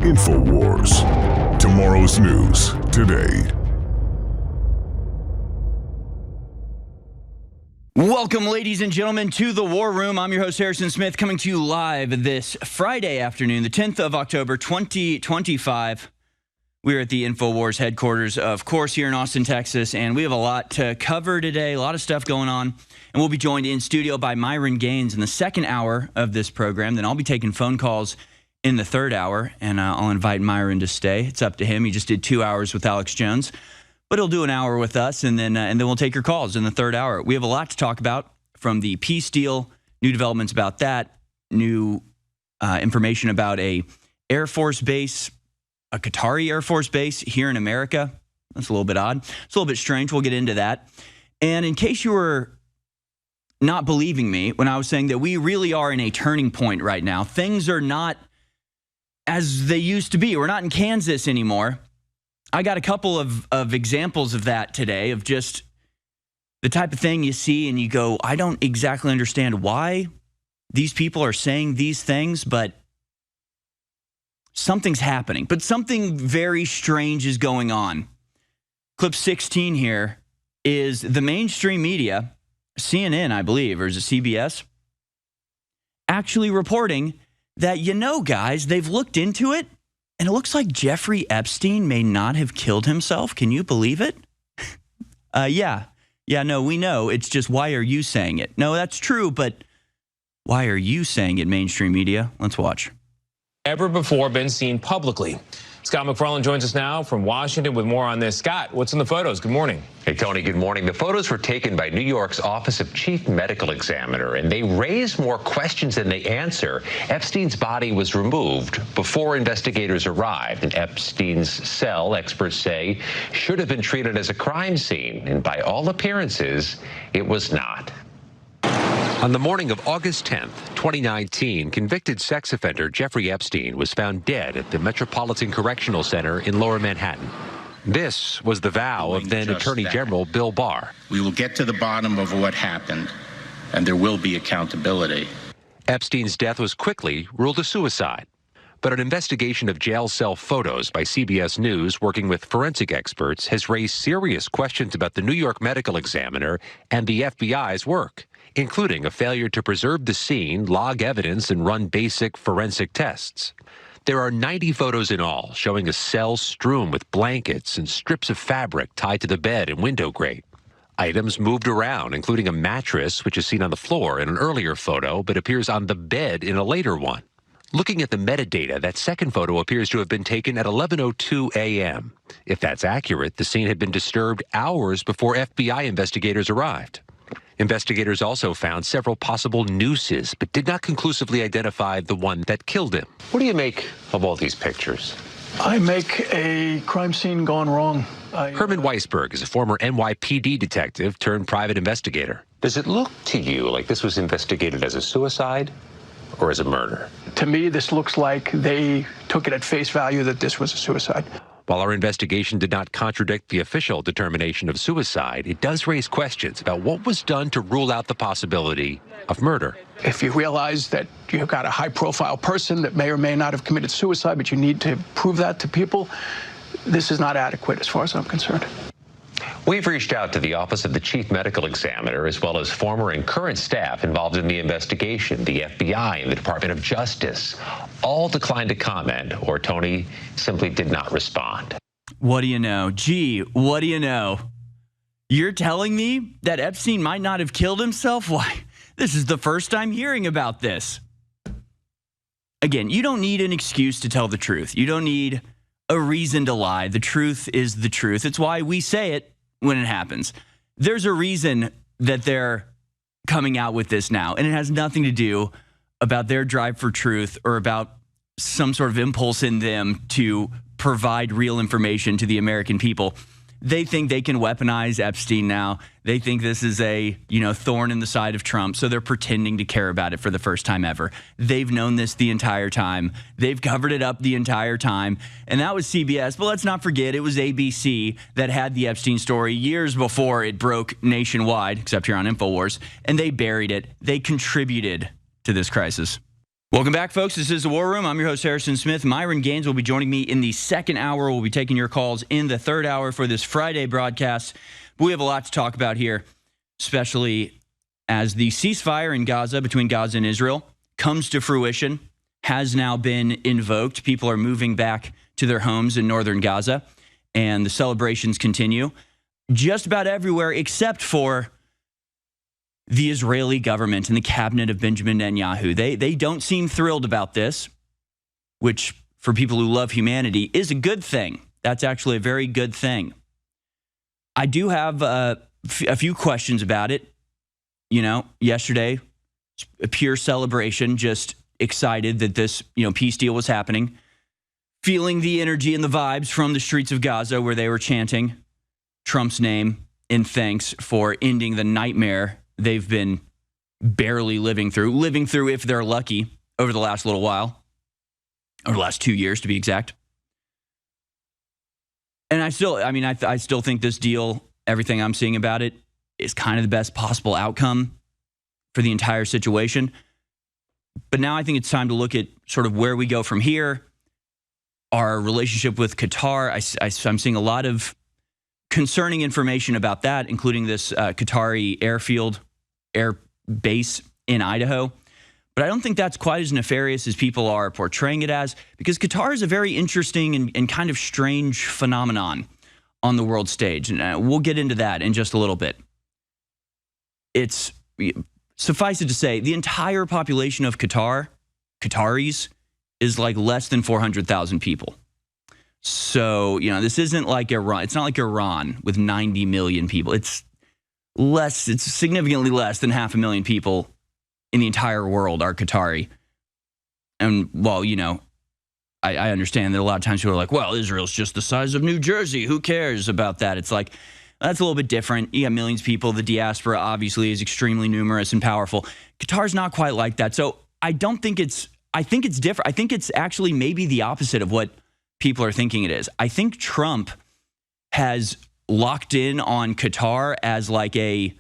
InfoWars. Tomorrow's news today. Welcome, ladies and gentlemen, to the War Room. I'm your host, Harrison Smith, coming to you live this Friday afternoon, the 10th of October, 2025. We're at the InfoWars headquarters, of course, here in Austin, Texas, and we have a lot to cover today, a lot of stuff going on. And we'll be joined in studio by Myron Gaines in the second hour of this program. Then I'll be taking phone calls in the third hour, and I'll invite Myron to stay. It's up to him. He just did 2 hours with Alex Jones, but he'll do an hour with us, and then we'll take your calls in the third hour. We have a lot to talk about, from the peace deal, new developments about that, new information about a Air Force base, a Qatari Air Force base here in America. That's a little bit odd. It's a little bit strange. We'll get into that. And in case you were not believing me when I was saying that we really are in a turning point right now, things are not as they used to be. We're not in Kansas anymore. I got a couple of examples of that today, of just the type of thing you see and you go, I don't exactly understand why these people are saying these things, but something's happening. But something very strange is going on. Clip 16 here is the mainstream media, CNN, I believe, or is it CBS, actually reporting that, guys, they've looked into it, and it looks like Jeffrey Epstein may not have killed himself. Can you believe it? Yeah, no, we know. It's just, why are you saying it? No, that's true, but why are you saying it, mainstream media? Let's watch. Ever before been seen publicly. Scott McFarland joins us now from Washington with more on this. Scott, what's in the photos? Good morning. Hey, Tony, good morning. The photos were taken by New York's Office of Chief Medical Examiner, and they raise more questions than they answer. Epstein's body was removed before investigators arrived, and Epstein's cell, experts say, should have been treated as a crime scene, and by all appearances, it was not. On the morning of August 10th, 2019, convicted sex offender Jeffrey Epstein was found dead at the Metropolitan Correctional Center in Lower Manhattan. This was the vow of then Attorney General Bill Barr. We will get to the bottom of what happened, and there will be accountability. Epstein's death was quickly ruled a suicide. But an investigation of jail cell photos by CBS News, working with forensic experts, has raised serious questions about the New York Medical Examiner and the FBI's work, including a failure to preserve the scene, log evidence, and run basic forensic tests. There are 90 photos in all, showing a cell strewn with blankets and strips of fabric tied to the bed and window grate. Items moved around, including a mattress, which is seen on the floor in an earlier photo, but appears on the bed in a later one. Looking at the metadata, that second photo appears to have been taken at 11:02 a.m. If that's accurate, the scene had been disturbed hours before FBI investigators arrived. Investigators also found several possible nooses, but did not conclusively identify the one that killed him. What do you make of all these pictures? I make a crime scene gone wrong. Herman Weisberg is a former NYPD detective turned private investigator. Does it look to you like this was investigated as a suicide or as a murder? To me, this looks like they took it at face value that this was a suicide. While our investigation did not contradict the official determination of suicide, it does raise questions about what was done to rule out the possibility of murder. If you realize that you've got a high-profile person that may or may not have committed suicide, but you need to prove that to people, this is not adequate as far as I'm concerned. We've reached out to the Office of the Chief Medical Examiner, as well as former and current staff involved in the investigation, the FBI and the Department of Justice. All declined to comment, or Tony simply did not respond. What do you know? Gee, what do you know? You're telling me that Epstein might not have killed himself? Why, this is the first time hearing about this. Again, you don't need an excuse to tell the truth. You don't need a reason to lie. The truth is the truth. It's why we say it when it happens. There's a reason that they're coming out with this now, and it has nothing to do about their drive for truth or about some sort of impulse in them to provide real information to the American people. They think they can weaponize Epstein now. They think this is a, thorn in the side of Trump, so they're pretending to care about it for the first time ever. They've known this the entire time. They've covered it up the entire time, and that was CBS. But let's not forget, it was ABC that had the Epstein story years before it broke nationwide, except here on InfoWars, and they buried it. They contributed to this crisis. Welcome back, folks. This is The War Room. I'm your host, Harrison Smith. Myron Gaines will be joining me in the second hour. We'll be taking your calls in the third hour for this Friday broadcast. But we have a lot to talk about here, especially as the ceasefire in Gaza, between Gaza and Israel, comes to fruition, has now been invoked. People are moving back to their homes in northern Gaza, and the celebrations continue just about everywhere except for the Israeli government and the cabinet of Benjamin Netanyahu. They don't seem thrilled about this, which for people who love humanity is a good thing. That's actually a very good thing. I do have a few questions about it. You know, yesterday, a pure celebration, just excited that this, peace deal was happening, feeling the energy and the vibes from the streets of Gaza where they were chanting Trump's name in thanks for ending the nightmare they've been barely living through if they're lucky over the last little while, or the last 2 years to be exact. And I still think this deal, everything I'm seeing about it, is kind of the best possible outcome for the entire situation. But now I think it's time to look at sort of where we go from here, our relationship with Qatar. I'm seeing a lot of concerning information about that, including this Qatari air base in Idaho. But I don't think that's quite as nefarious as people are portraying it as, because Qatar is a very interesting and kind of strange phenomenon on the world stage. And we'll get into that in just a little bit. It's, suffice it to say, the entire population of Qataris, is like less than 400,000 people. So, this isn't like Iran. It's not like Iran with 90 million people. It's significantly less than 500,000 people in the entire world are Qatari. And while, I understand that a lot of times people are like, well, Israel's just the size of New Jersey. Who cares about that? It's like, that's a little bit different. You got millions of people. The diaspora obviously is extremely numerous and powerful. Qatar's not quite like that. So I think it's different. I think it's actually maybe the opposite of what people are thinking it is. I think Trump has locked in on Qatar as like a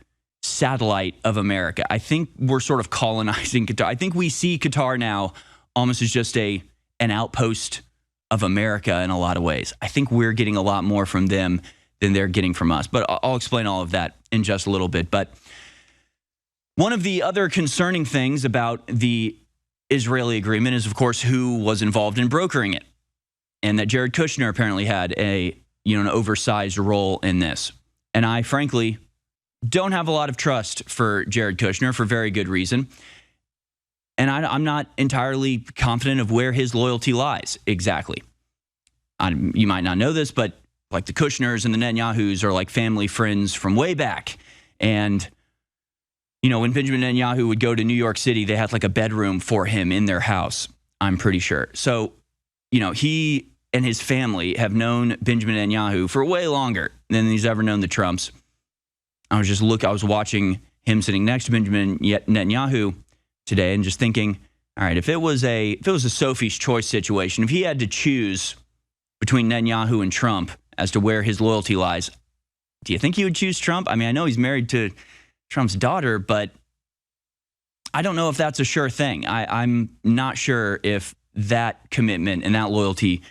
satellite of America. I think we're sort of colonizing Qatar. I think we see Qatar now almost as just an outpost of America in a lot of ways. I think we're getting a lot more from them than they're getting from us. But I'll explain all of that in just a little bit. But one of the other concerning things about the Israeli agreement is, of course, who was involved in brokering it. And that Jared Kushner apparently had an oversized role in this. And I, frankly, don't have a lot of trust for Jared Kushner for very good reason. And I'm not entirely confident of where his loyalty lies exactly. You might not know this, but like the Kushners and the Netanyahus are like family friends from way back. And, when Benjamin Netanyahu would go to New York City, they had like a bedroom for him in their house, I'm pretty sure. So, he and his family have known Benjamin Netanyahu for way longer than he's ever known the Trumps. I was watching him sitting next to Benjamin Netanyahu today and just thinking, all right, if it was a Sophie's Choice situation, if he had to choose between Netanyahu and Trump as to where his loyalty lies, do you think he would choose Trump? I mean, I know he's married to Trump's daughter, but I don't know if that's a sure thing. I'm not sure if that commitment and that loyalty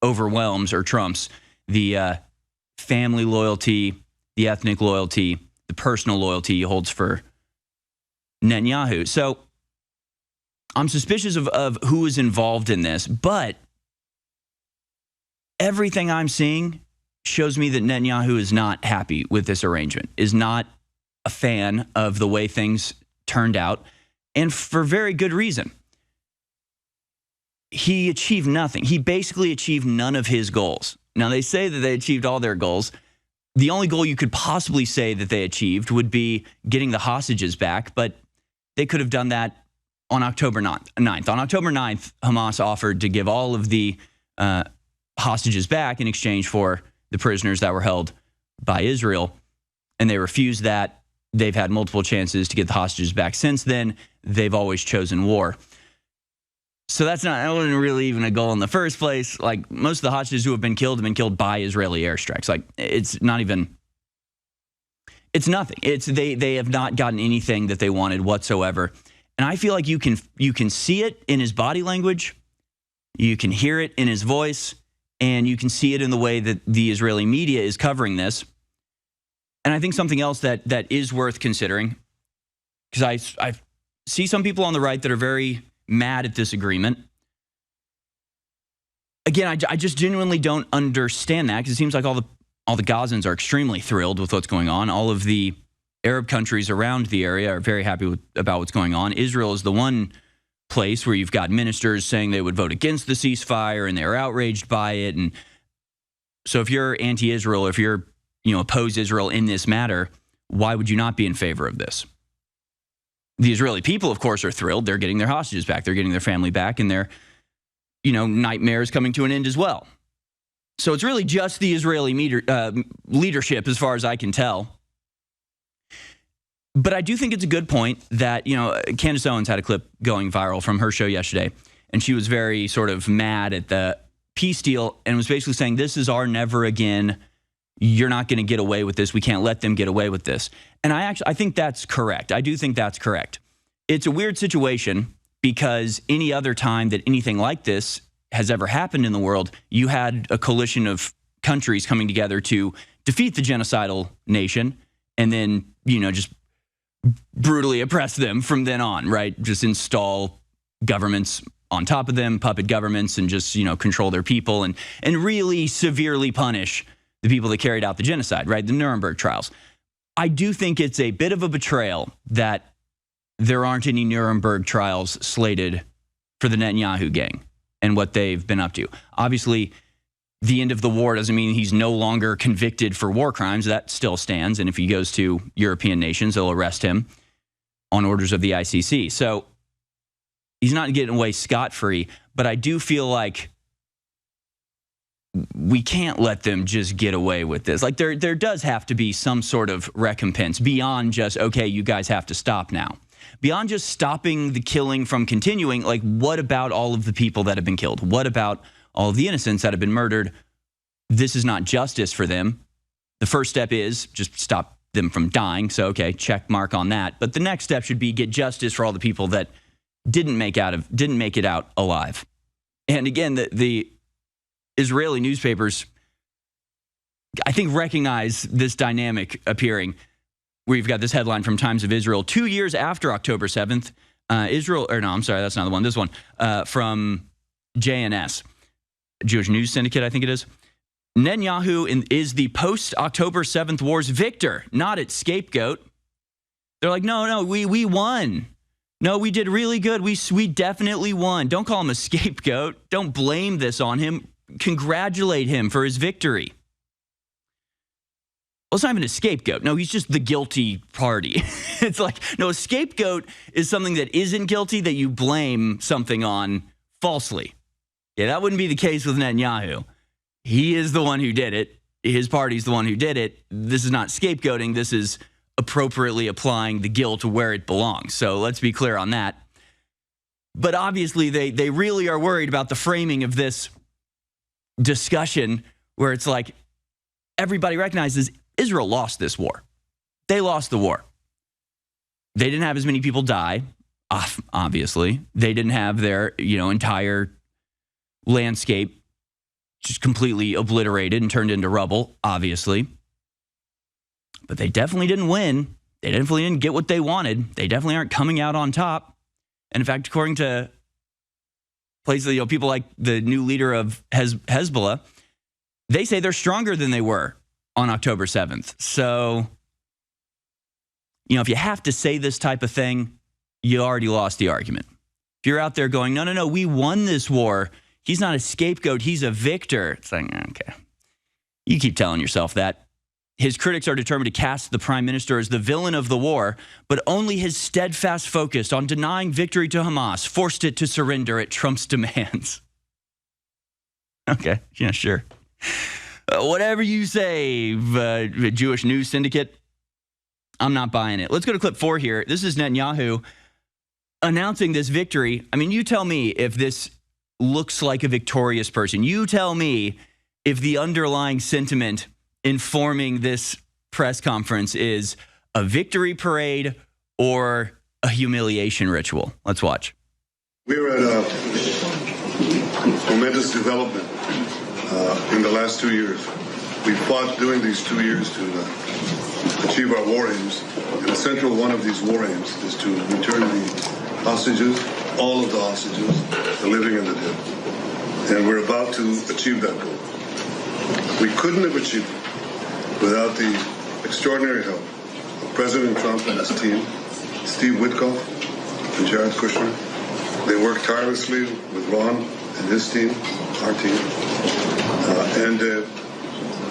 overwhelms or trumps the family loyalty, the ethnic loyalty, the personal loyalty he holds for Netanyahu. So I'm suspicious of who is involved in this, but everything I'm seeing shows me that Netanyahu is not happy with this arrangement, is not a fan of the way things turned out, and for very good reason. He achieved nothing. He basically achieved none of his goals. Now, they say that they achieved all their goals. The only goal you could possibly say that they achieved would be getting the hostages back, but they could have done that on October 9th. On October 9th, Hamas offered to give all of the hostages back in exchange for the prisoners that were held by Israel, and they refused that. They've had multiple chances to get the hostages back since then. They've always chosen war. So that wasn't really even a goal in the first place. Like, most of the hostages who have been killed by Israeli airstrikes. Like, it's nothing. They have not gotten anything that they wanted whatsoever. And I feel like you can see it in his body language, you can hear it in his voice, and you can see it in the way that the Israeli media is covering this. And I think something else that is worth considering, because I see some people on the right that are very mad at this agreement. Again, I just genuinely don't understand that, because it seems like all the Gazans are extremely thrilled with what's going on. All of the Arab countries around the area are very happy about what's going on. Israel is the one place where you've got ministers saying they would vote against the ceasefire, and they're outraged by it. And so if you're anti-Israel, if you're oppose Israel in this matter, why would you not be in favor of this? The Israeli people, of course, are thrilled. They're getting their hostages back. They're getting their family back, and their nightmares coming to an end as well. So it's really just the Israeli leadership, as far as I can tell. But I do think it's a good point that, Candace Owens had a clip going viral from her show yesterday, and she was very sort of mad at the peace deal and was basically saying, this is our never again. You're not going to get away with this. We can't let them get away with this. And I think that's correct. I do think that's correct. It's a weird situation, because any other time that anything like this has ever happened in the world, you had a coalition of countries coming together to defeat the genocidal nation and then, just brutally oppress them from then on, right? Just install governments on top of them, puppet governments, and just, control their people and really severely punish the people that carried out the genocide, right? The Nuremberg trials. I do think it's a bit of a betrayal that there aren't any Nuremberg trials slated for the Netanyahu gang and what they've been up to. Obviously, the end of the war doesn't mean he's no longer convicted for war crimes. That still stands. And if he goes to European nations, they'll arrest him on orders of the ICC. So he's not getting away scot-free. But I do feel like we can't let them just get away with this. Like there does have to be some sort of recompense beyond just, okay, you guys have to stop now. Beyond just stopping the killing from continuing, like what about all of the people that have been killed? What about all of the innocents that have been murdered? This is not justice for them. The first step is just stop them from dying. So, okay, check mark on that. But the next step should be get justice for all the people that didn't make it out alive. And again, the Israeli newspapers, I think, recognize this dynamic appearing, where you've got this headline from Times of Israel: 2 years after October 7th, that's not the one. This one from JNS, Jewish News Syndicate, I think it is. Netanyahu is the post-October 7th war's victor, not its scapegoat. They're like, no, we won. No, we did really good. We definitely won. Don't call him a scapegoat. Don't blame this on him. Congratulate him for his victory. Well, it's not even a scapegoat. No, he's just the guilty party. It's like, no, a scapegoat is something that isn't guilty that you blame something on falsely. Yeah, that wouldn't be the case with Netanyahu. He is the one who did it. His party's the one who did it. This is not scapegoating. This is appropriately applying the guilt where it belongs. So let's be clear on that. But obviously, they really are worried about the framing of this discussion, where it's like everybody recognizes Israel lost this war. They lost the war. They didn't have as many people die, obviously. They didn't have their entire landscape just completely obliterated and turned into rubble, obviously. But they definitely didn't win. They definitely didn't get what they wanted. They definitely aren't coming out on top. And in fact, according to places, people like the new leader of Hezbollah, they say they're stronger than they were on October 7th. So, if you have to say this type of thing, you already lost the argument. If you're out there going, no, we won this war. He's not a scapegoat. He's a victor. It's like, okay. You keep telling yourself that. His critics are determined to cast the prime minister as the villain of the war, but only his steadfast focus on denying victory to Hamas forced it to surrender at Trump's demands. Okay, yeah, sure. Whatever you say, Jewish News Syndicate, I'm not buying it. Let's go to clip 4 here. This is Netanyahu announcing this victory. I mean, you tell me if this looks like a victorious person. You tell me if the underlying sentiment informing this press conference is a victory parade or a humiliation ritual. Let's watch. We're at a momentous development in the last 2 years. We fought during these 2 years to achieve our war aims. And the central one of these war aims is to return the hostages, all of the hostages, the living and the dead. And we're about to achieve that goal. We couldn't have achieved it without the extraordinary help of President Trump and his team, Steve Witkoff and Jared Kushner. They worked tirelessly with Ron and his team, our team.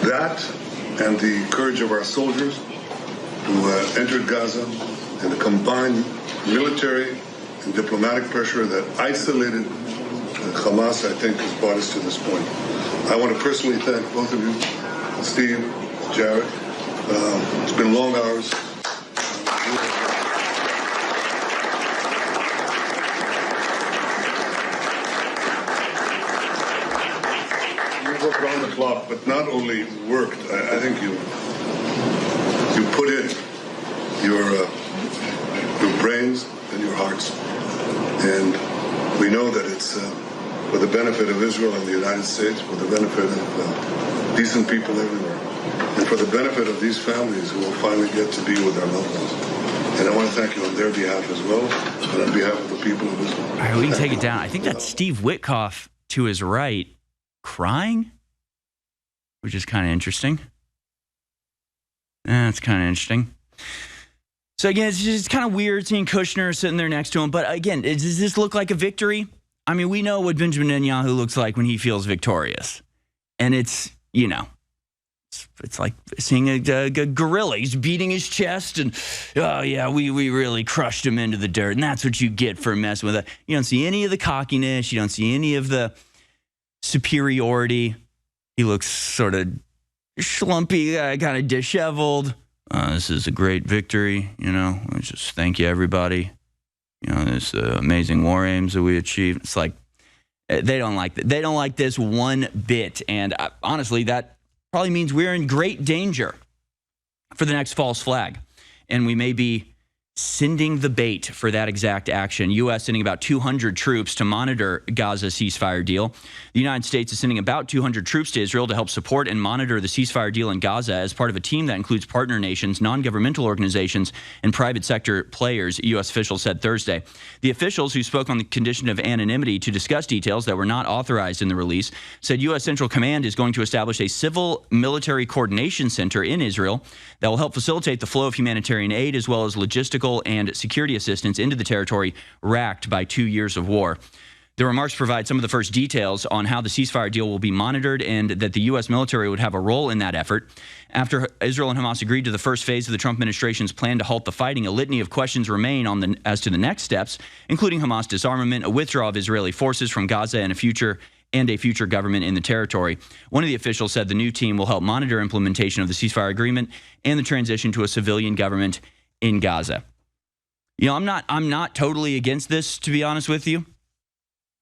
That and the courage of our soldiers who entered Gaza and the combined military and diplomatic pressure that isolated Hamas, I think, has brought us to this point. I want to personally thank both of you, Steve, Jared. It's been long hours. You worked around the clock, but not only worked, I think you put in your brains and your hearts. And we know that it's for the benefit of Israel and the United States, for the benefit of decent people everywhere, and for the benefit of these families who will finally get to be with their loved ones. And I want to thank you on their behalf as well, and on behalf of the people of Israel. All right, we can take it down. I think that's Steve Witkoff to his right crying, which is kind of interesting. That's kind of interesting. So again, it's just kind of weird seeing Kushner sitting there next to him. But again, does this look like a victory? I mean, we know what Benjamin Netanyahu looks like when he feels victorious. And it's, you know, it's like seeing a gorilla. He's beating his chest and, oh, yeah, we really crushed him into the dirt. And that's what you get for messing with it. You don't see any of the cockiness. You don't see any of the superiority. He looks sort of schlumpy, kind of disheveled. This is a great victory, you know. I just thank you, everybody. You know, this amazing war aims that we achieved. It's like they don't like that. They don't like this one bit. And honestly, that probably means we're in great danger for the next false flag. And we may be sending the bait for that exact action. U.S. sending about 200 troops to monitor Gaza ceasefire deal. The United States is sending about 200 troops to Israel to help support and monitor the ceasefire deal in Gaza as part of a team that includes partner nations, non-governmental organizations, and private sector players, U.S. officials said Thursday. The officials, who spoke on the condition of anonymity to discuss details that were not authorized in the release, said U.S. Central Command is going to establish a civil military coordination center in Israel that will help facilitate the flow of humanitarian aid as well as logistical and security assistance into the territory racked by 2 years of war. The remarks provide some of the first details on how the ceasefire deal will be monitored and that the U.S. military would have a role in that effort. After Israel and Hamas agreed to the first phase of the Trump administration's plan to halt the fighting, a litany of questions remain as to the next steps, including Hamas disarmament, a withdrawal of Israeli forces from Gaza, and a future government in the territory. One of the officials said the new team will help monitor implementation of the ceasefire agreement and the transition to a civilian government in Gaza. You know, I'm not totally against this, to be honest with you.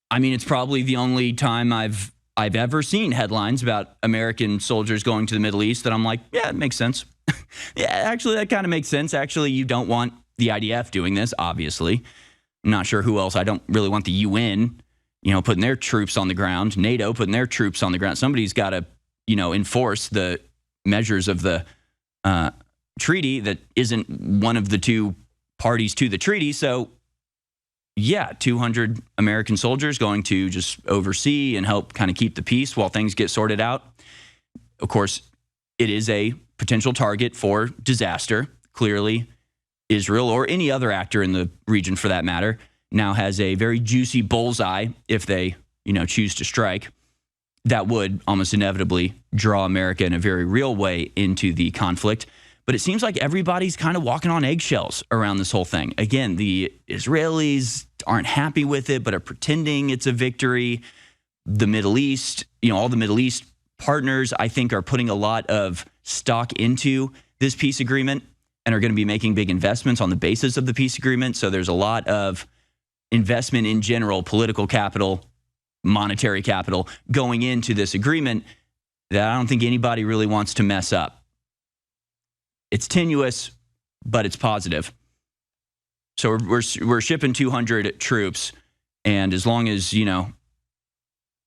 I mean, it's probably the only time I've ever seen headlines about American soldiers going to the Middle East that I'm like, yeah, it makes sense. Yeah, actually, that kind of makes sense. Actually, you don't want the IDF doing this, obviously. I'm not sure who else. I don't really want the UN, you know, putting their troops on the ground, NATO putting their troops on the ground. Somebody's got to, you know, enforce the measures of the treaty that isn't one of the two parties to the treaty. So, yeah, 200 American soldiers going to just oversee and help kind of keep the peace while things get sorted out. Of course, it is a potential target for disaster. Clearly, Israel or any other actor in the region, for that matter, now has a very juicy bullseye if they, you know, choose to strike. That would almost inevitably draw America in a very real way into the conflict. But it seems like everybody's kind of walking on eggshells around this whole thing. Again, the Israelis aren't happy with it, but are pretending it's a victory. The Middle East, you know, all the Middle East partners, I think, are putting a lot of stock into this peace agreement and are going to be making big investments on the basis of the peace agreement. So there's a lot of investment in general, political capital, monetary capital, going into this agreement that I don't think anybody really wants to mess up. It's tenuous, but it's positive. So we're shipping 200 troops, and as long as, you know,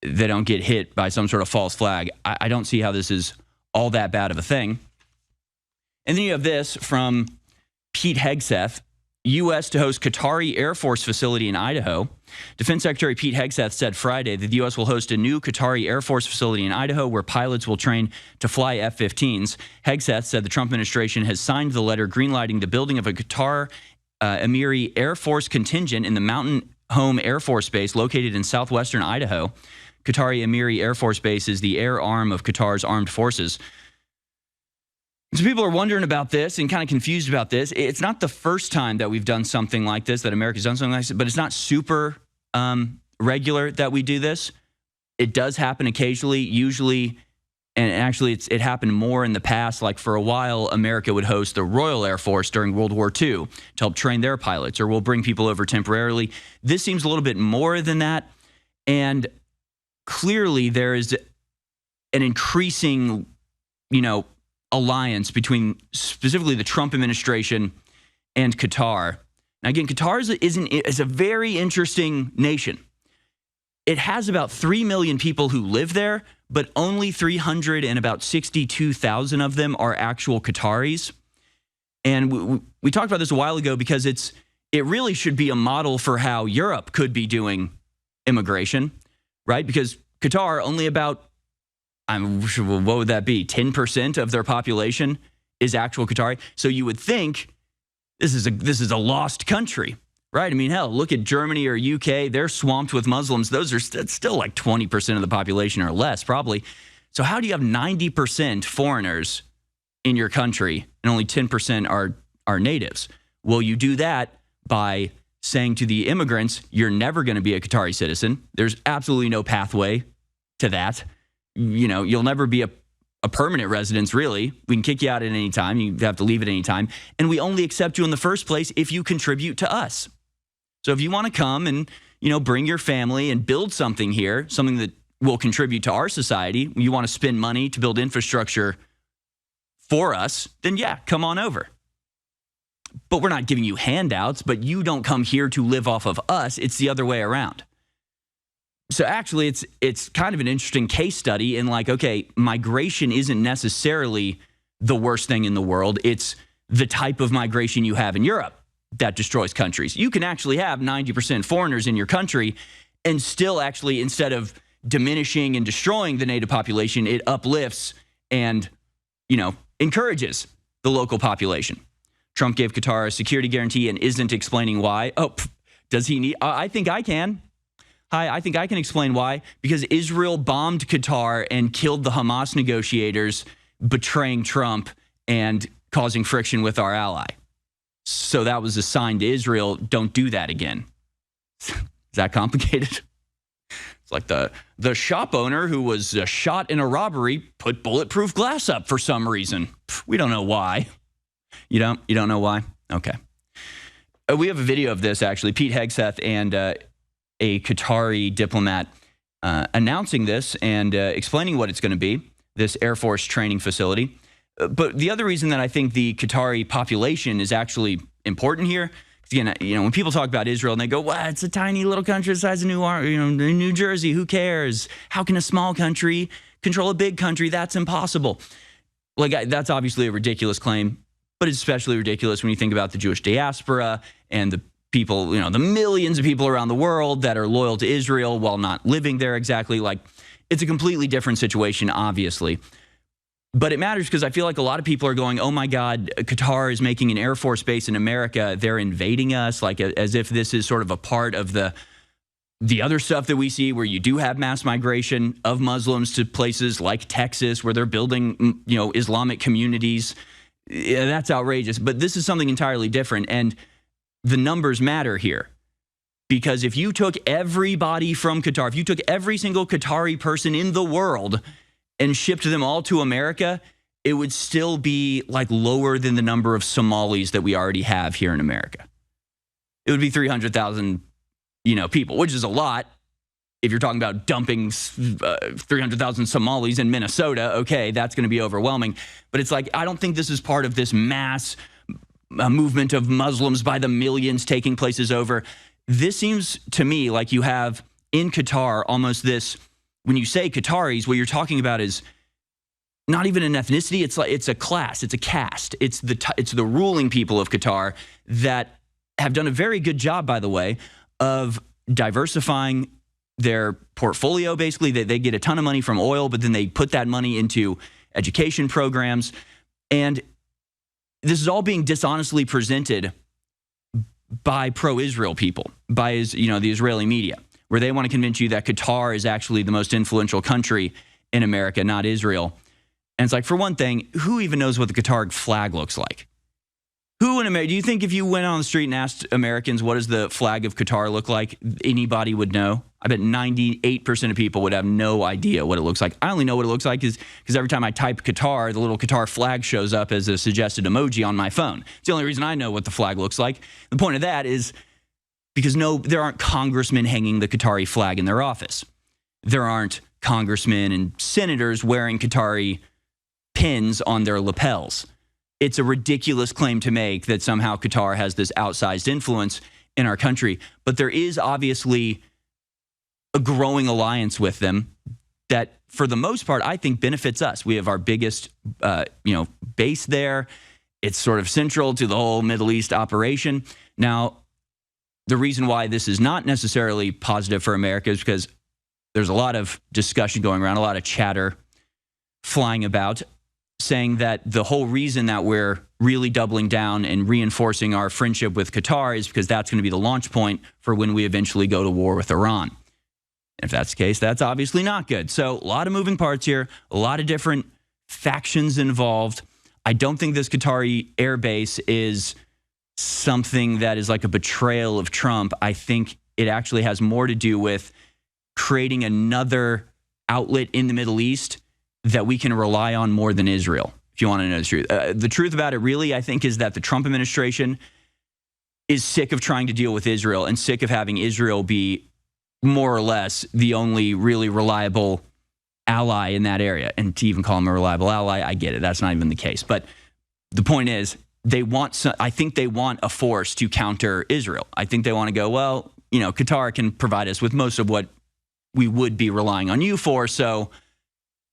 they don't get hit by some sort of false flag, I don't see how this is all that bad of a thing. And then you have this from Pete Hegseth. U.S. to host Qatari Air Force facility in Idaho. Defense Secretary Pete Hegseth said Friday that the U.S. will host a new Qatari Air Force facility in Idaho where pilots will train to fly F-15s. Hegseth said the Trump administration has signed the letter greenlighting the building of a Qatar Emiri Air Force contingent in the Mountain Home Air Force Base located in southwestern Idaho. Qatari Emiri Air Force Base is the air arm of Qatar's armed forces. So people are wondering about this and kind of confused about this. It's not the first time that we've done something like this, that America's done something like this, but it's not super regular that we do this. It does happen occasionally, usually, and actually it happened more in the past. Like for a while, America would host the Royal Air Force during World War II to help train their pilots, or we'll bring people over temporarily. This seems a little bit more than that, and clearly there is an increasing, you know, alliance between specifically the Trump administration and Qatar. Now, again, Qatar is a very interesting nation. It has about 3 million people who live there, but only 362,000 of them are actual Qataris. And we talked about this a while ago because it really should be a model for how Europe could be doing immigration, right? Because Qatar, only about, what would that be? 10% of their population is actual Qatari. So you would think this is a lost country, right? I mean, hell, look at Germany or UK. They're swamped with Muslims. That's still like 20% of the population or less, probably. So how do you have 90% foreigners in your country and only 10% are natives? Well, you do that by saying to the immigrants, you're never going to be a Qatari citizen. There's absolutely no pathway to that. You know, you'll never be a permanent resident, really. We can kick you out at any time. You have to leave at any time. And we only accept you in the first place if you contribute to us. So if you want to come and, you know, bring your family and build something here, something that will contribute to our society, you want to spend money to build infrastructure for us, then yeah, come on over. But we're not giving you handouts, but you don't come here to live off of us. It's the other way around. So actually, it's kind of an interesting case study in like, okay, migration isn't necessarily the worst thing in the world. It's the type of migration you have in Europe that destroys countries. You can actually have 90% foreigners in your country and still actually, instead of diminishing and destroying the native population, it uplifts and, you know, encourages the local population. Trump gave Qatar a security guarantee and isn't explaining why. Oh, does he need? I think I can. Hi, I think I can explain why. Because Israel bombed Qatar and killed the Hamas negotiators, betraying Trump and causing friction with our ally. So that was a sign to Israel, don't do that again. Is that complicated? It's like the shop owner who was shot in a robbery put bulletproof glass up for some reason. We don't know why. You don't know why? Okay. We have a video of this, actually. Pete Hegseth and a Qatari diplomat announcing this and explaining what it's going to be, this Air Force training facility. But the other reason that I think the Qatari population is actually important here, again, you know, when people talk about Israel and they go, "Well, it's a tiny little country the size of New Jersey. Who cares? How can a small country control a big country? That's impossible." Like, that's obviously a ridiculous claim, but it's especially ridiculous when you think about the Jewish diaspora and the people, you know, the millions of people around the world that are loyal to Israel while not living there exactly. Like, it's a completely different situation, obviously. But it matters because I feel like a lot of people are going, oh my God, Qatar is making an Air Force base in America. They're invading us, like as if this is sort of a part of the other stuff that we see where you do have mass migration of Muslims to places like Texas where they're building, you know, Islamic communities. Yeah, that's outrageous. But this is something entirely different. And the numbers matter here. Because if you took everybody from Qatar, if you took every single Qatari person in the world and shipped them all to America, it would still be like lower than the number of Somalis that we already have here in America. It would be 300,000, you know, people, which is a lot. If you're talking about dumping 300,000 Somalis in Minnesota, okay, that's going to be overwhelming. But it's like, I don't think this is part of this mass a movement of Muslims by the millions taking places over. This seems to me like you have in Qatar almost this, when you say Qataris, what you're talking about is not even an ethnicity. It's a class. It's a caste. It's the ruling people of Qatar that have done a very good job, by the way, of diversifying their portfolio. Basically, they get a ton of money from oil, but then they put that money into education programs. And this is all being dishonestly presented by pro-Israel people, by the Israeli media, where they want to convince you that Qatar is actually the most influential country in America, not Israel. And it's like, for one thing, who even knows what the Qatar flag looks like? Who in America, do you think if you went on the street and asked Americans what does the flag of Qatar look like, anybody would know? I bet 98% of people would have no idea what it looks like. I only know what it looks like because every time I type Qatar, the little Qatar flag shows up as a suggested emoji on my phone. It's the only reason I know what the flag looks like. The point of that is because there aren't congressmen hanging the Qatari flag in their office. There aren't congressmen and senators wearing Qatari pins on their lapels. It's a ridiculous claim to make that somehow Qatar has this outsized influence in our country. But there is obviously a growing alliance with them that, for the most part, I think benefits us. We have our biggest, base there. It's sort of central to the whole Middle East operation. Now, the reason why this is not necessarily positive for America is because there's a lot of discussion going around, a lot of chatter flying about, saying that the whole reason that we're really doubling down and reinforcing our friendship with Qatar is because that's going to be the launch point for when we eventually go to war with Iran. And if that's the case, that's obviously not good. So a lot of moving parts here, a lot of different factions involved. I don't think this Qatari airbase is something that is like a betrayal of Trump. I think it actually has more to do with creating another outlet in the Middle East that we can rely on more than Israel, if you want to know the truth. The truth about it, really, I think, is that the Trump administration is sick of trying to deal with Israel and sick of having Israel be more or less the only really reliable ally in that area. And to even call him a reliable ally, I get it. That's not even the case. But the point is, I think they want a force to counter Israel. I think they want to go, well, Qatar can provide us with most of what we would be relying on you for, so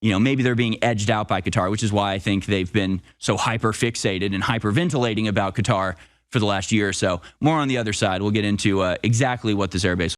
maybe they're being edged out by Qatar, which is why I think they've been so hyper-fixated and hyperventilating about Qatar for the last year or so. More on the other side. We'll get into exactly what this airbase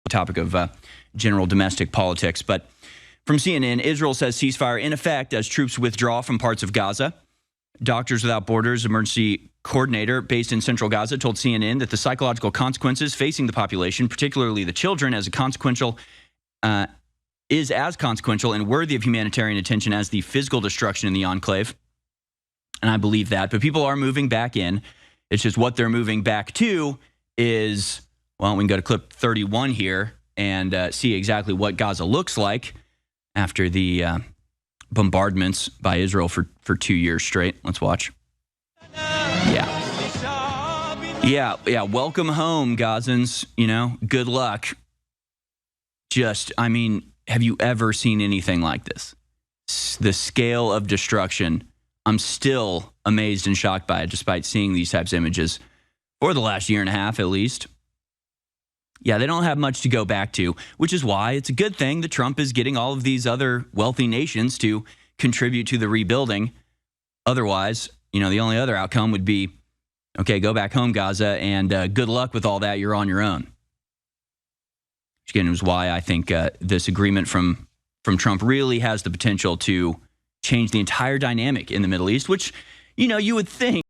topic of general domestic politics. But from CNN, Israel says ceasefire in effect as troops withdraw from parts of Gaza. Doctors Without Borders emergency coordinator based in central Gaza told CNN that the psychological consequences facing the population, particularly the children, is as consequential and worthy of humanitarian attention as the physical destruction in the enclave. And I believe that. But people are moving back in. It's just what they're moving back to is, well, we can go to clip 31 here and see exactly what Gaza looks like after the bombardments by Israel for 2 years straight. Let's watch. Yeah. Welcome home, Gazans. Good luck. Have you ever seen anything like this? The scale of destruction. I'm still amazed and shocked by it, despite seeing these types of images for the last year and a half, at least. Yeah, they don't have much to go back to, which is why it's a good thing that Trump is getting all of these other wealthy nations to contribute to the rebuilding. Otherwise, the only other outcome would be, okay, go back home, Gaza, and good luck with all that. You're on your own. Which, again, is why I think this agreement from Trump really has the potential to change the entire dynamic in the Middle East, which, you would think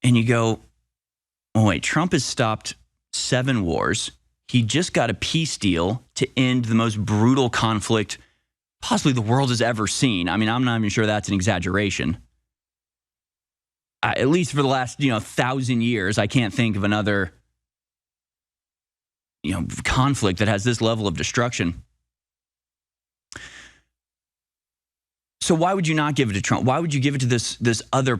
And you go, oh, wait, Trump has stopped 7 wars. He just got a peace deal to end the most brutal conflict possibly the world has ever seen. I mean, I'm not even sure that's an exaggeration. At least for the last, 1,000 years, I can't think of another, conflict that has this level of destruction. So why would you not give it to Trump? Why would you give it to this other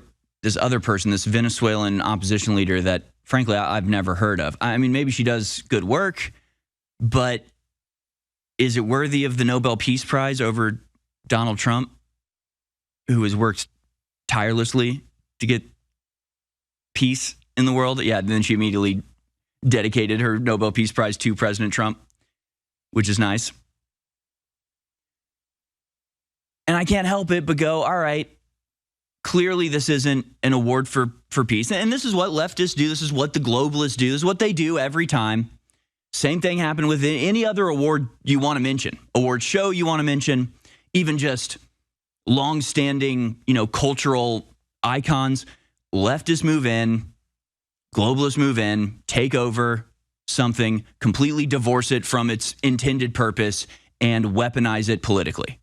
person, this Venezuelan opposition leader that, frankly, I've never heard of? I mean, maybe she does good work, but is it worthy of the Nobel Peace Prize over Donald Trump, who has worked tirelessly to get peace in the world? Yeah, then she immediately dedicated her Nobel Peace Prize to President Trump, which is nice. And I can't help it but go, all right, clearly this isn't an award for peace. And this is what leftists do. This is what the globalists do. This is what they do every time. Same thing happened with any other award you want to mention, award show you want to mention, even just long-standing, cultural icons. Leftists move in, globalists move in, take over something, completely divorce it from its intended purpose, and weaponize it politically.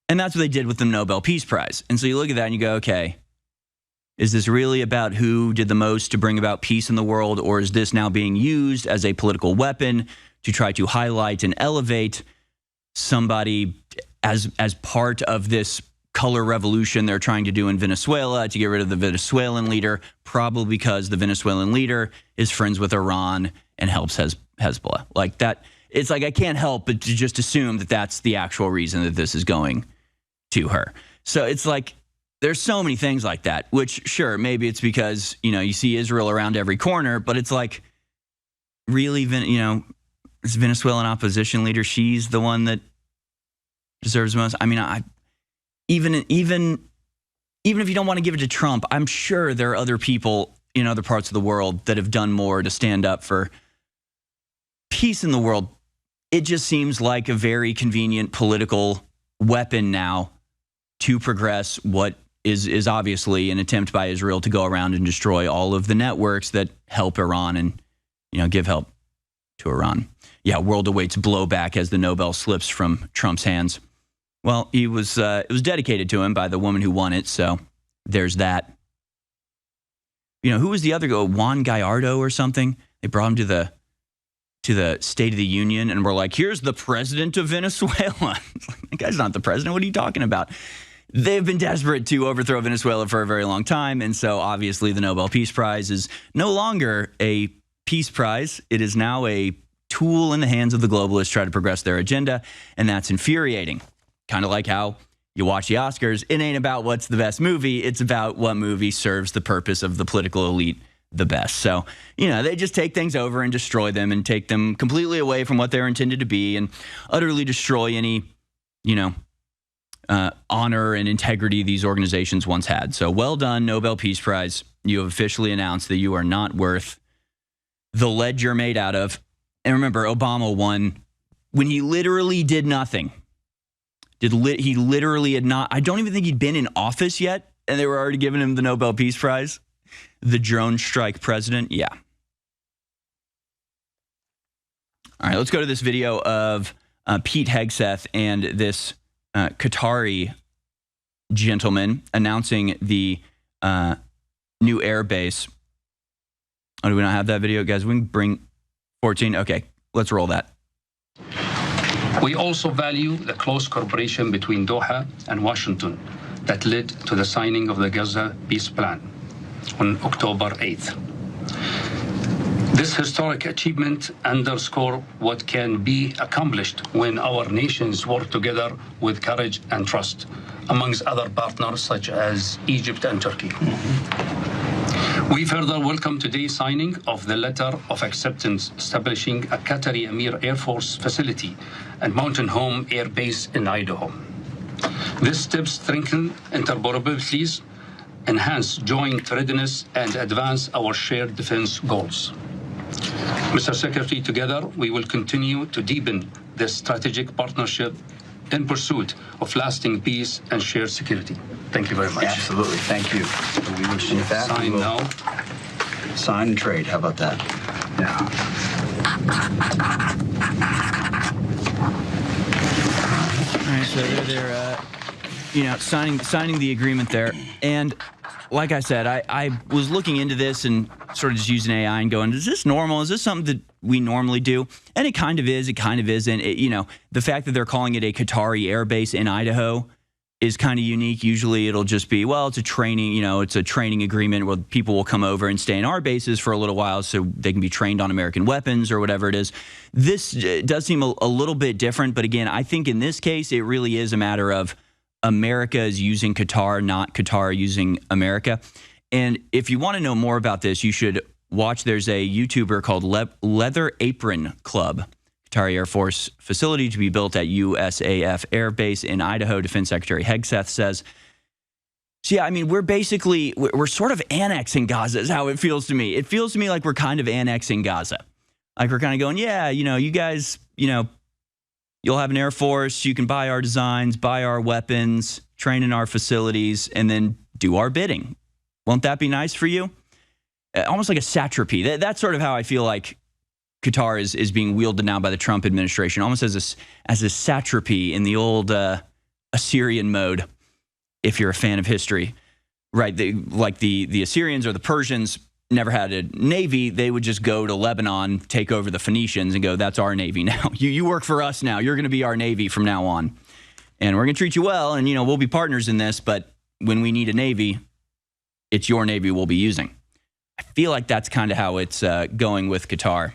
And that's what they did with the Nobel Peace Prize. And so you look at that and you go, okay, is this really about who did the most to bring about peace in the world, or is this now being used as a political weapon to try to highlight and elevate somebody as part of this color revolution they're trying to do in Venezuela to get rid of the Venezuelan leader, probably because the Venezuelan leader is friends with Iran and helps Hezbollah. Like that, it's like I can't help but to just assume that that's the actual reason that this is going to her. So it's like there's so many things like that, which sure, maybe it's because, you see Israel around every corner, but it's like really, this Venezuelan opposition leader, she's the one that deserves the most. I mean, even if you don't want to give it to Trump, I'm sure there are other people in other parts of the world that have done more to stand up for peace in the world. It just seems like a very convenient political weapon now to progress what is obviously an attempt by Israel to go around and destroy all of the networks that help Iran and, give help to Iran. Yeah, world awaits blowback as the Nobel slips from Trump's hands. Well, it was dedicated to him by the woman who won it, so there's that. Who was the other guy? Juan Gallardo or something? They brought him to the State of the Union and were like, here's the president of Venezuela. That guy's not the president. What are you talking about? They've been desperate to overthrow Venezuela for a very long time, and so obviously the Nobel Peace Prize is no longer a peace prize. It is now a tool in the hands of the globalists to try to progress their agenda, and that's infuriating. Kind of like how you watch the Oscars. It ain't about what's the best movie. It's about what movie serves the purpose of the political elite the best. So, they just take things over and destroy them and take them completely away from what they're intended to be and utterly destroy any, honor and integrity these organizations once had. So well done, Nobel Peace Prize. You have officially announced that you are not worth the lead you're made out of. And remember, Obama won when he literally did nothing. He literally had not, I don't even think he'd been in office yet, and they were already giving him the Nobel Peace Prize. The drone strike president, yeah. All right, let's go to this video of Pete Hegseth and this Qatari gentleman announcing the new air base. Oh, do we not have that video, guys? We can bring 14. Okay, let's roll that. We also value the close cooperation between Doha and Washington that led to the signing of the Gaza peace plan on October 8th. This historic achievement underscores what can be accomplished when our nations work together with courage and trust, amongst other partners such as Egypt and Turkey. We further welcome today's signing of the letter of acceptance establishing a Qatari Emir Air Force facility and Mountain Home Air Base in Idaho. This step strengthens interoperabilities, enhance joint readiness, and advance our shared defense goals. Mr. Secretary, together we will continue to deepen this strategic partnership in pursuit of lasting peace and shared security. Thank you very much. Absolutely. Thank you. So we wish you that. Sign now. sign and trade. How about that? Yeah. All right, so they're signing the agreement there. And like I said, I was looking into this and sort of just using AI and going, is this normal? Is this something that we normally do? And it kind of is. It kind of isn't. The fact that they're calling it a Qatari air base in Idaho is kind of unique. Usually it'll just be, well, it's a training, it's a training agreement where people will come over and stay in our bases for a little while so they can be trained on American weapons or whatever it is. This does seem a little bit different. But again, I think in this case, it really is a matter of America is using Qatar, not Qatar using America. And if you want to know more about this, you should watch. There's a YouTuber called Leather Apron Club, Qatari Air Force facility to be built at USAF Air Base in Idaho, Defense Secretary Hegseth says. So, yeah, I mean, we're sort of annexing Gaza is how it feels to me. It feels to me like we're kind of annexing Gaza. Like we're kind of going, yeah, you guys, you'll have an Air Force. You can buy our designs, buy our weapons, train in our facilities, and then do our bidding. Won't that be nice for you? Almost like a satrapy. That's sort of how I feel like Qatar is being wielded now by the Trump administration, almost as a satrapy in the old Assyrian mode, if you're a fan of history. Right, the Assyrians or the Persians never had a navy. They would just go to Lebanon, take over the Phoenicians, and go, that's our navy now. You work for us now. You're going to be our navy from now on. And we're going to treat you well, and, we'll be partners in this, but when we need a navy, it's your navy we'll be using. I feel like that's kind of how it's going with Qatar.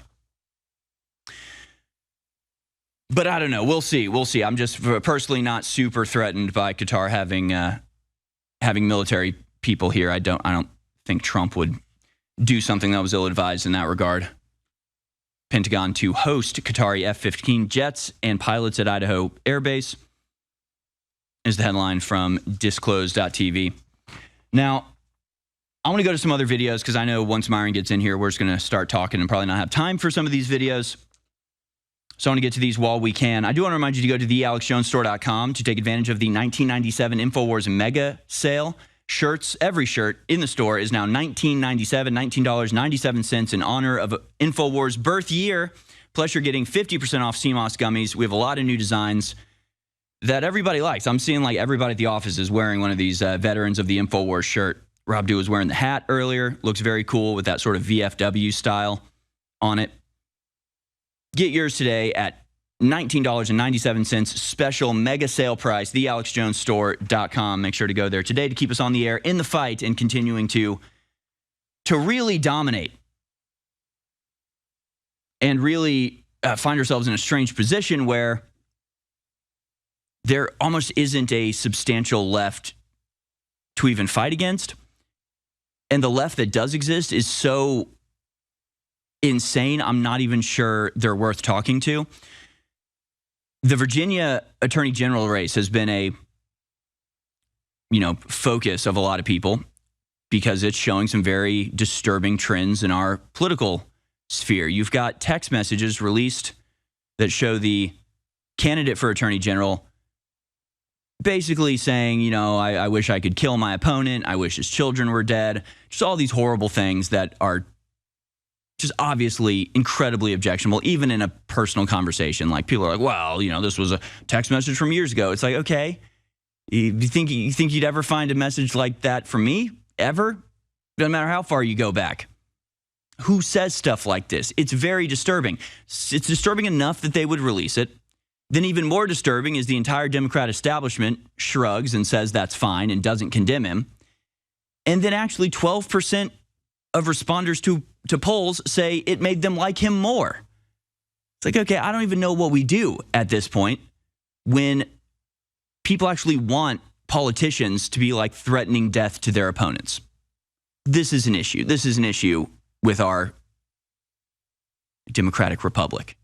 But I don't know. We'll see. I'm just personally not super threatened by Qatar having military people here. I don't think Trump would do something that was ill-advised in that regard. Pentagon to host Qatari F-15 jets and pilots at Idaho Air Base is the headline from disclose.tv. Now, I want to go to some other videos because I know once Myron gets in here, we're just going to start talking and probably not have time for some of these videos. So I want to get to these while we can. I do want to remind you to go to thealexjonesstore.com to take advantage of the 1997 InfoWars mega sale. Shirts, every shirt in the store is now $19.97 in honor of InfoWars' birth year. Plus, you're getting 50% off CMOS gummies. We have a lot of new designs that everybody likes. I'm seeing like everybody at the office is wearing one of these veterans of the InfoWars shirt. Rob Du was wearing the hat earlier. Looks very cool with that sort of VFW style on it. Get yours today at $19.97 special mega sale price, thealexjonesstore.com. Make sure to go there today to keep us on the air in the fight and continuing to really dominate and really find ourselves in a strange position where there almost isn't a substantial left to even fight against. And the left that does exist is so insane, I'm not even sure they're worth talking to. The Virginia Attorney General race has been a, focus of a lot of people because it's showing some very disturbing trends in our political sphere. You've got text messages released that show the candidate for Attorney General basically saying, I wish I could kill my opponent. I wish his children were dead. Just all these horrible things that are just obviously incredibly objectionable, even in a personal conversation. Like people are like, well, this was a text message from years ago. It's like, okay, you think you'd ever find a message like that from me? Ever? Doesn't matter how far you go back. Who says stuff like this? It's very disturbing. It's disturbing enough that they would release it. Then even more disturbing is the entire Democrat establishment shrugs and says that's fine and doesn't condemn him. And then actually 12% of responders to polls say it made them like him more. It's like, okay, I don't even know what we do at this point when people actually want politicians to be like threatening death to their opponents. This is an issue. This is an issue with our democratic republic.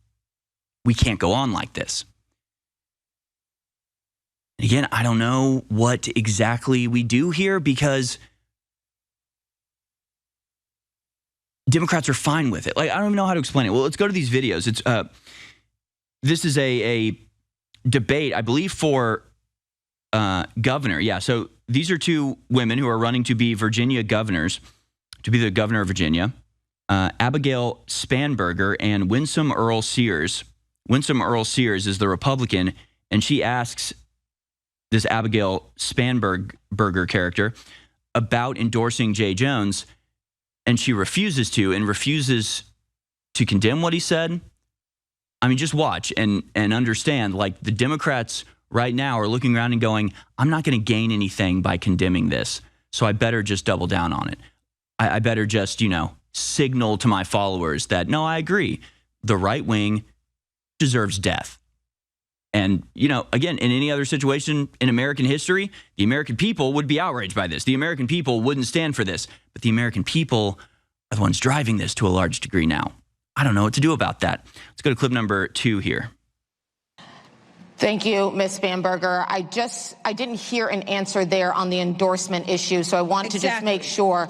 We can't go on like this. Again, I don't know what exactly we do here because Democrats are fine with it. Like, I don't even know how to explain it. Well, let's go to these videos. It's this is a debate, I believe, for governor. Yeah, so these are two women who are running to be Virginia governors, to be the governor of Virginia. Abigail Spanberger and Winsome Earl Sears. Winsome Earl Sears is the Republican, and she asks this Abigail Spanberger character about endorsing Jay Jones, and she refuses to condemn what he said. I mean, just watch and understand, like, the Democrats right now are looking around and going, I'm not going to gain anything by condemning this, so I better just double down on it. I better just, signal to my followers that, no, I agree. The right wing deserves death. And, again, in any other situation in American history, the American people would be outraged by this. The American people wouldn't stand for this. But the American people are the ones driving this to a large degree now. I don't know what to do about that. Let's go to clip number 2 here. Thank you, Ms. Spanberger. I didn't hear an answer there on the endorsement issue, so I want to just make sure.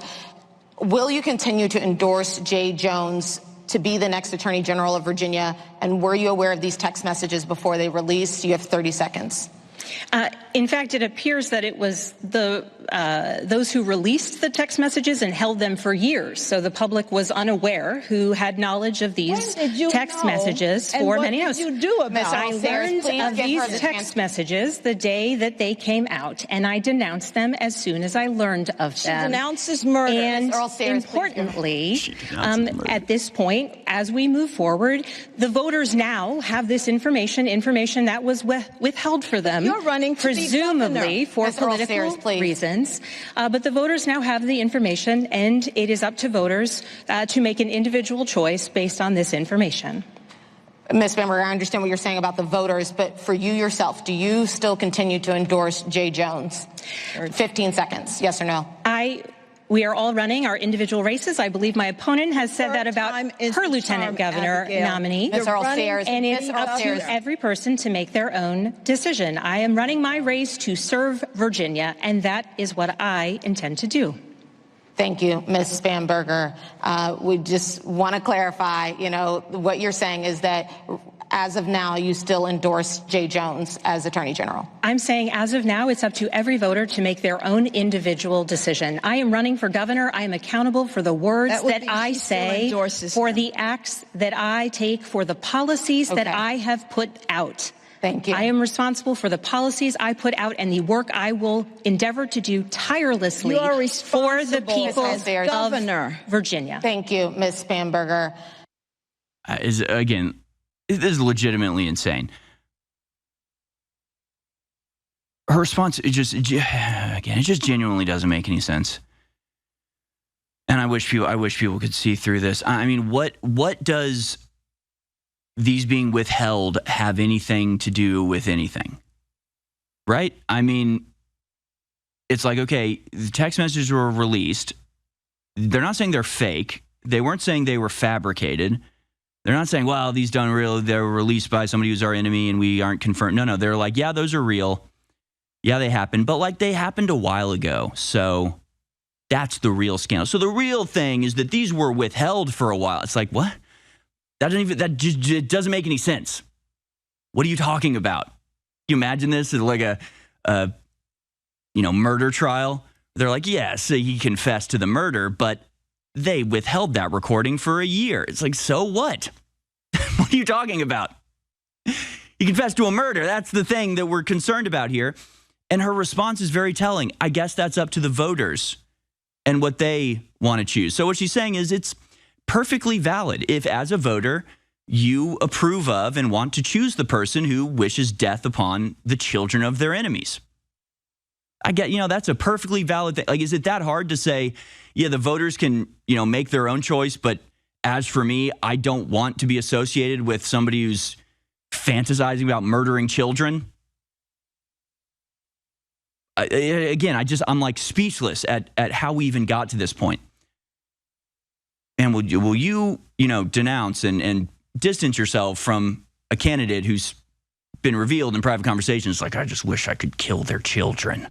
Will you continue to endorse Jay Jones to be the next Attorney General of Virginia? And were you aware of these text messages before they released? You have 30 seconds. In fact, it appears that it was those who released the text messages and held them for years. So the public was unaware who had knowledge of these text messages for many years. What did you do about it? I learned of these text messages the day that they came out, and I denounced them as soon as I learned of them. She denounces murder. And importantly, at this point, as we move forward, the voters now have this information that was withheld for them. You're running to presumably for political reasons. But the voters now have the information, and it is up to voters to make an individual choice based on this information. Ms. Spanberger, I understand what you're saying about the voters, but for you yourself, do you still continue to endorse Jay Jones? 15 seconds, yes or no? We are all running our individual races. I believe my opponent has said that about her lieutenant governor nominee. Ms. Earl Sears. And it's up to every person to make their own decision. I am running my race to serve Virginia, and that is what I intend to do. Thank you, Ms. Spanberger. We just want to clarify, what you're saying is that as of now, you still endorse Jay Jones as Attorney General. I'm saying as of now, it's up to every voter to make their own individual decision. I am running for governor. I am accountable for the words that I say, for the acts that I take, for the policies that I have put out. Thank you. I am responsible for the policies I put out and the work I will endeavor to do tirelessly for the people of Virginia. Thank you, Ms. Spanberger. This is legitimately insane. Her response, it just genuinely doesn't make any sense. And I wish people could see through this. I mean, what does these being withheld have anything to do with anything? Right? I mean, it's like, okay, the text messages were released. They're not saying they're fake. They weren't saying they were fabricated. They're not saying, well, these they were released by somebody who's our enemy and we aren't confirmed. No, they're like, yeah, those are real. Yeah, they happened. But like they happened a while ago. So that's the real scandal. So the real thing is that these were withheld for a while. It's like, what? It doesn't make any sense. What are you talking about? You imagine this as like a murder trial. They're like, yes, he confessed to the murder, but they withheld that recording for a year. It's like, so what? What are you talking about? He confessed to a murder. That's the thing that we're concerned about here. And her response is very telling. I guess that's up to the voters and what they want to choose. So what she's saying is it's perfectly valid if, as a voter, you approve of and want to choose the person who wishes death upon the children of their enemies. I get, that's a perfectly valid thing. Like, is it that hard to say, yeah, the voters can, make their own choice, but as for me, I don't want to be associated with somebody who's fantasizing about murdering children? I'm like speechless at how we even got to this point. And will you denounce and distance yourself from a candidate who's been revealed in private conversations like, I just wish I could kill their children.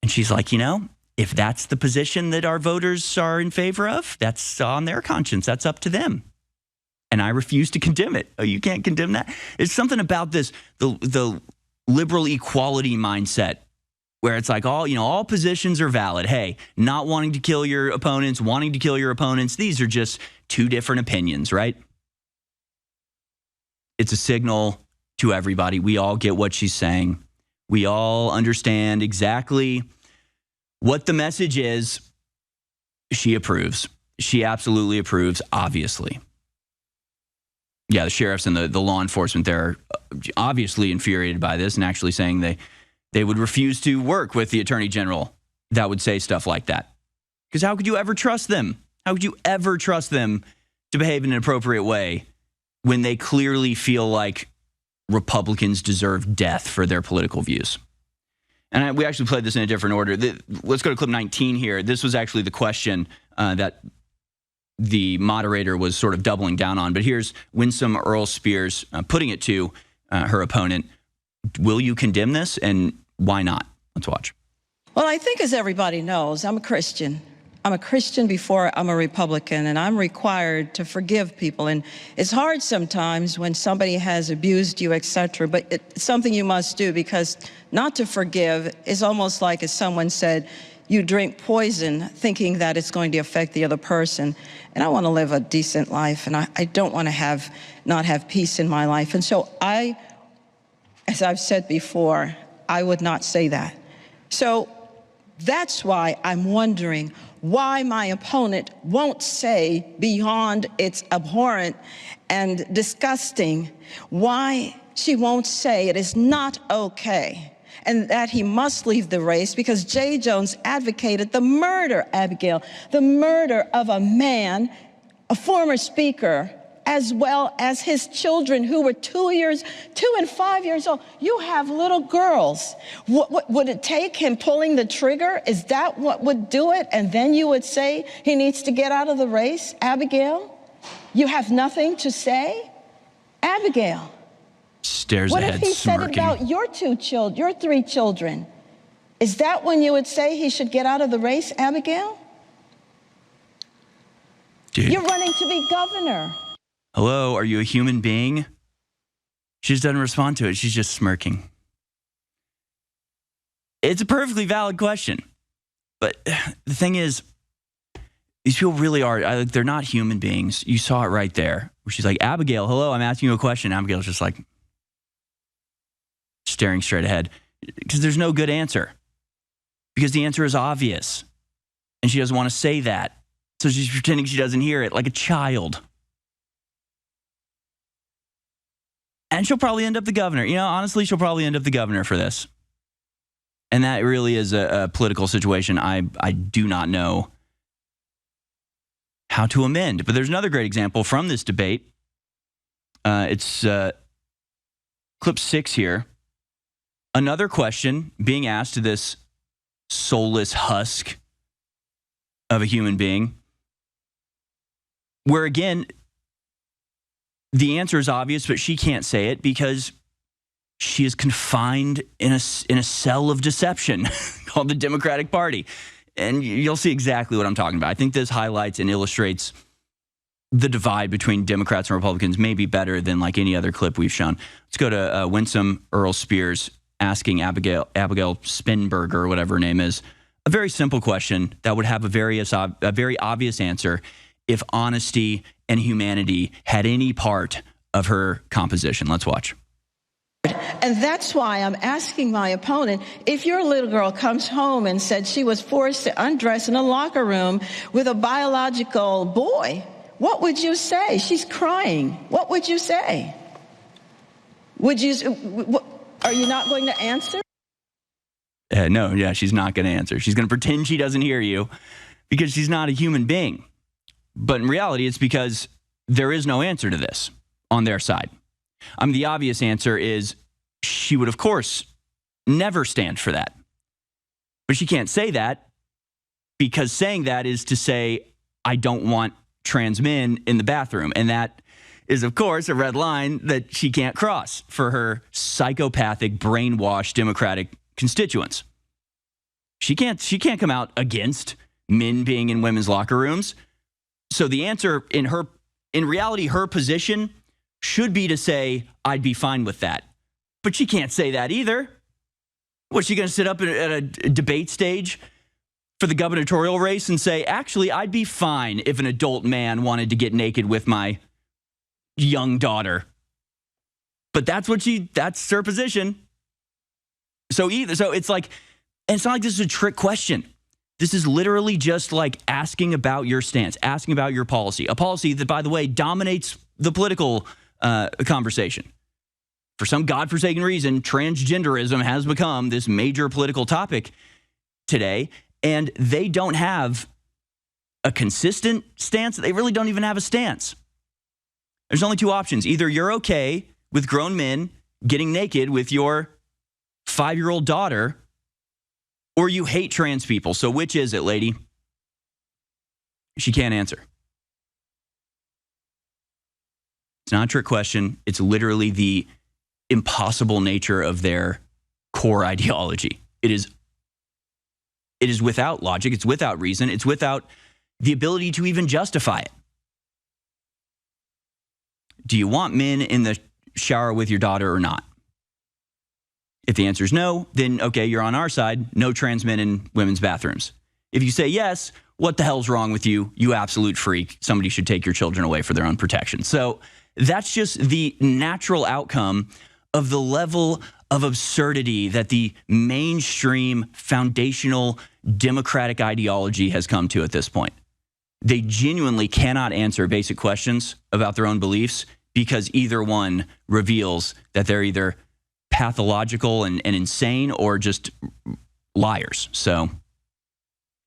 And she's like, if that's the position that our voters are in favor of, that's on their conscience. That's up to them. And I refuse to condemn it. Oh, you can't condemn that? It's something about this, the liberal equality mindset where it's like all positions are valid. Hey, not wanting to kill your opponents, wanting to kill your opponents, these are just two different opinions, right? It's a signal to everybody. We all get what she's saying. We all understand exactly what the message is. She approves. She absolutely approves, obviously. Yeah, the sheriffs and the law enforcement there are obviously infuriated by this and actually saying they would refuse to work with the attorney general that would say stuff like that. Because how could you ever trust them? How could you ever trust them to behave in an appropriate way when they clearly feel like Republicans deserve death for their political views? And we actually played this in a different order. Let's go to clip 19 here. This was actually the question that the moderator was sort of doubling down on. But here's Winsome Earl-Spears putting it to her opponent. Will you condemn this, and why not? Let's watch. Well, I think, as everybody knows, I'm a Christian. I'm a Christian before I'm a Republican, and I'm required to forgive people. And it's hard sometimes when somebody has abused you, etc., but it's something you must do, because not to forgive is almost like, as someone said, you drink poison thinking that it's going to affect the other person. And I want to live a decent life, and I don't want to not have peace in my life. And so as I've said before, I would not say that. So that's why I'm wondering why my opponent won't say, beyond it's abhorrent and disgusting, why she won't say it is not okay and that he must leave the race, because Jay Jones advocated the murder, Abigail, the murder of a man, a former speaker, as well as his children who were 2 and 5 years old. You have little girls. What would it take him pulling the trigger? Is that what would do it? And then you would say he needs to get out of the race? Abigail, you have nothing to say? Abigail. Stares what ahead, if he smirking. said about your 3 children? Is that when you would say he should get out of the race, Abigail? Dude. You're running to be governor. Hello, are you a human being? She just doesn't respond to it. She's just smirking. It's a perfectly valid question. But the thing is, these people really are, they're not human beings. You saw it right there. Where she's like, Abigail, hello, I'm asking you a question. Abigail's just like staring straight ahead. Because there's no good answer. Because the answer is obvious. And she doesn't want to say that. So she's pretending she doesn't hear it, like a child. And she'll probably end up the governor. Honestly, she'll probably end up the governor for this. And that really is a political situation I do not know how to amend. But there's another great example from this debate. It's clip 6 here. Another question being asked to this soulless husk of a human being, where again, the answer is obvious, but she can't say it because she is confined in a cell of deception called the Democratic Party. And you'll see exactly what I'm talking about. I think this highlights and illustrates the divide between Democrats and Republicans maybe better than like any other clip we've shown. Let's go to Winsome Earl-Spears asking Abigail Spanberger, or whatever her name is, a very simple question that would have a very obvious answer if honesty and humanity had any part of her composition. Let's watch. And that's why I'm asking my opponent, if your little girl comes home and said she was forced to undress in a locker room with a biological boy, what would you say? She's crying. What would you say? Are you not going to answer? No, she's not going to answer. She's going to pretend she doesn't hear you because she's not a human being. But in reality, it's because there is no answer to this on their side. The obvious answer is she would, of course, never stand for that. But she can't say that because saying that is to say, I don't want trans men in the bathroom. And that is, of course, a red line that she can't cross for her psychopathic, brainwashed Democratic constituents. She can't come out against men being in women's locker rooms. So the answer in reality, her position should be to say, I'd be fine with that. But she can't say that either Was she going to sit up at a debate stage for the gubernatorial race and say, actually, I'd be fine if an adult man wanted to get naked with my young daughter? But that's her position. So it's like, and it's not like this is a trick question. This is literally just like asking about your stance, asking about your policy, a policy that, by the way, dominates the political conversation. For some godforsaken reason, transgenderism has become this major political topic today, and they don't have a consistent stance. They really don't even have a stance. There's only two options. Either you're okay with grown men getting naked with your 5-year-old daughter, or you hate trans people. So which is it, lady? She can't answer. It's not a trick question. It's literally the impossible nature of their core ideology. It is without logic. It's without reason. It's without the ability to even justify it. Do you want men in the shower with your daughter or not? If the answer is no, then okay, you're on our side. No trans men in women's bathrooms. If you say yes, what the hell's wrong with you? You absolute freak. Somebody should take your children away for their own protection. So that's just the natural outcome of the level of absurdity that the mainstream foundational democratic ideology has come to at this point. They genuinely cannot answer basic questions about their own beliefs because either one reveals that they're either pathological and insane or just liars. So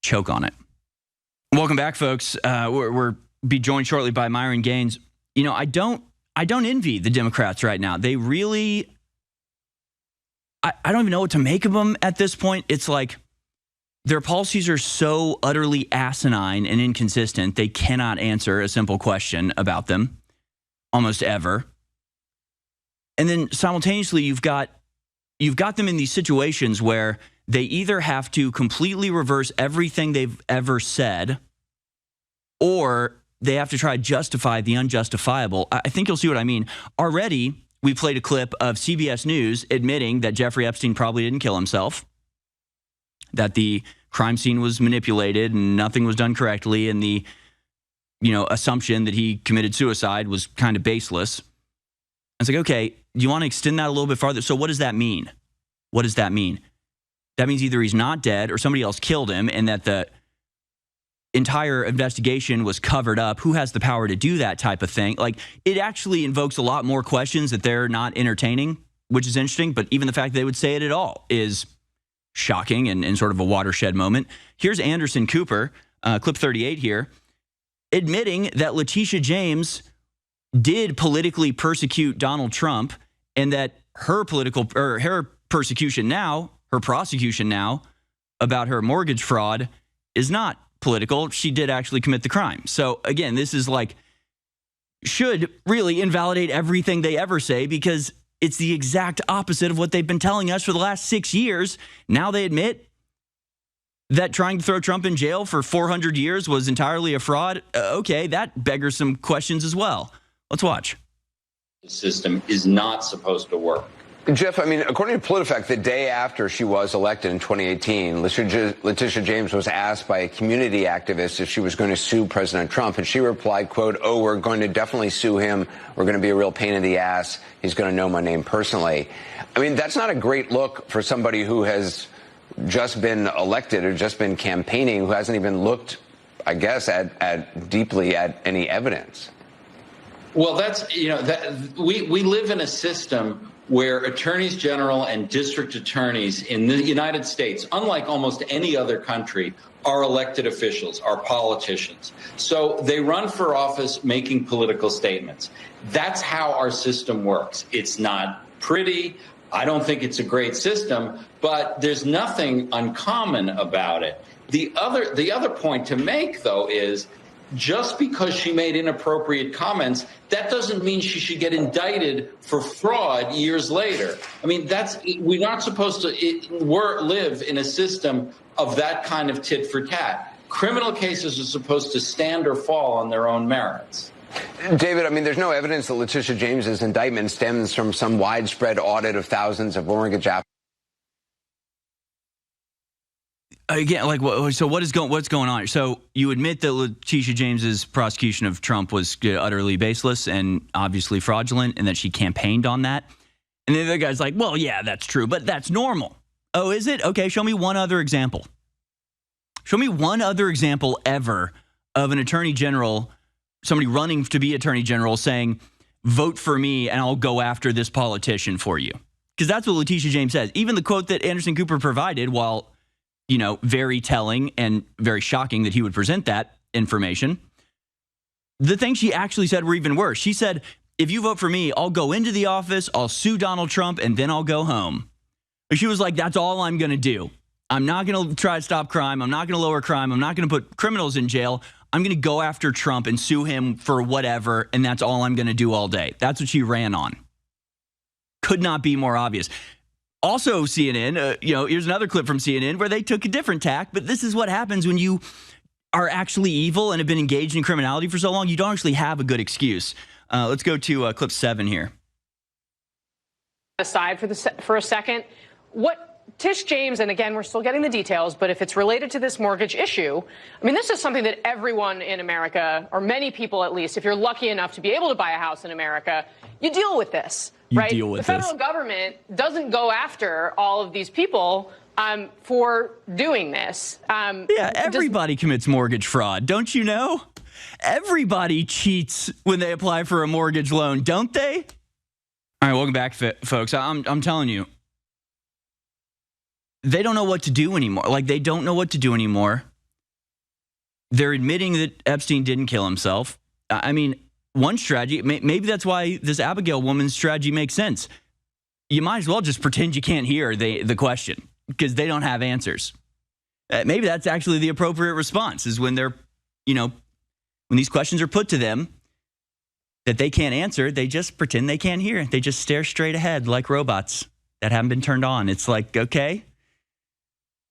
choke on it. Welcome back, folks. We're be joined shortly by Myron Gaines. You know, I don't envy the Democrats right now. They really, I don't even know what to make of them at this point. It's like their policies are so utterly asinine and inconsistent, they cannot answer a simple question about them almost ever. And then simultaneously, you've got them in these situations where they either have to completely reverse everything they've ever said, or they have to try to justify the unjustifiable. I think you'll see what I mean. Already, we played a clip of CBS News admitting that Jeffrey Epstein probably didn't kill himself, that the crime scene was manipulated and nothing was done correctly, and the assumption that he committed suicide was kind of baseless. It's like, okay, do you want to extend that a little bit farther? So what does that mean? What does that mean? That means either he's not dead or somebody else killed him and that the entire investigation was covered up. Who has the power to do that type of thing? Like, it actually invokes a lot more questions that they're not entertaining, which is interesting. But even the fact that they would say it at all is shocking and sort of a watershed moment. Here's Anderson Cooper, clip 38 here, admitting that Letitia James did politically persecute Donald Trump and that her prosecution now about her mortgage fraud is not political. She did actually commit the crime. So again, this is like, should really invalidate everything they ever say because it's the exact opposite of what they've been telling us for the last 6 years. Now they admit that trying to throw Trump in jail for 400 years was entirely a fraud. Okay, that beggars some questions as well. Let's watch. The system is not supposed to work. Jeff, I mean, according to PolitiFact, the day after she was elected in 2018, Letitia James was asked by a community activist if she was going to sue President Trump, and she replied, quote, "Oh, we're going to definitely sue him. We're going to be a real pain in the ass. He's going to know my name personally." I mean, that's not a great look for somebody who has just been elected or just been campaigning, who hasn't even looked, I guess, deeply at any evidence. Well, we live in a system where attorneys general and district attorneys in the United States, unlike almost any other country, are elected officials, are politicians. So they run for office making political statements. That's how our system works. It's not pretty. I don't think it's a great system, but there's nothing uncommon about it. The other point to make, though, is just because she made inappropriate comments, that doesn't mean she should get indicted for fraud years later. I mean, we're not supposed to live in a system of that kind of tit for tat. Criminal cases are supposed to stand or fall on their own merits. David, I mean, there's no evidence that Letitia James's indictment stems from some widespread audit of thousands of mortgage applications. again, like, so what's going on? So you admit that Letitia James's prosecution of Trump was utterly baseless and obviously fraudulent, and that she campaigned on that. And the other guy's like, well, yeah, that's true, but that's normal. Oh, is it? Okay, show me one other example. Show me one other example ever of an attorney general, somebody running to be attorney general, saying, vote for me and I'll go after this politician for you. Because that's what Letitia James says. Even the quote that Anderson Cooper provided, while, very telling and very shocking that he would present that information, the things she actually said were even worse. She said, if you vote for me, I'll go into the office, I'll sue Donald Trump, and then I'll go home. She was like, that's all I'm going to do. I'm not going to try to stop crime. I'm not going to lower crime. I'm not going to put criminals in jail. I'm going to go after Trump and sue him for whatever, and that's all I'm going to do all day. That's what she ran on. Could not be more obvious. Also, CNN, here's another clip from CNN where they took a different tack, but this is what happens when you are actually evil and have been engaged in criminality for so long. You don't actually have a good excuse. Let's go to clip 7 here. Aside for a second, what Tish James, and again, we're still getting the details, but if it's related to this mortgage issue, I mean, this is something that everyone in America, or many people at least, if you're lucky enough to be able to buy a house in America, you deal with this, right? The federal government doesn't go after all of these people for doing this. Yeah, everybody commits mortgage fraud, don't you know? Everybody cheats when they apply for a mortgage loan, don't they? All right, welcome back, folks. I'm telling you, they don't know what to do anymore. Like, they don't know what to do anymore. They're admitting that Epstein didn't kill himself. I mean, one strategy, maybe that's why this Abigail woman's strategy makes sense. You might as well just pretend you can't hear the question, because they don't have answers. Maybe that's actually the appropriate response, is when they're, when these questions are put to them that they can't answer, they just pretend they can't hear. They just stare straight ahead like robots that haven't been turned on. It's like, okay.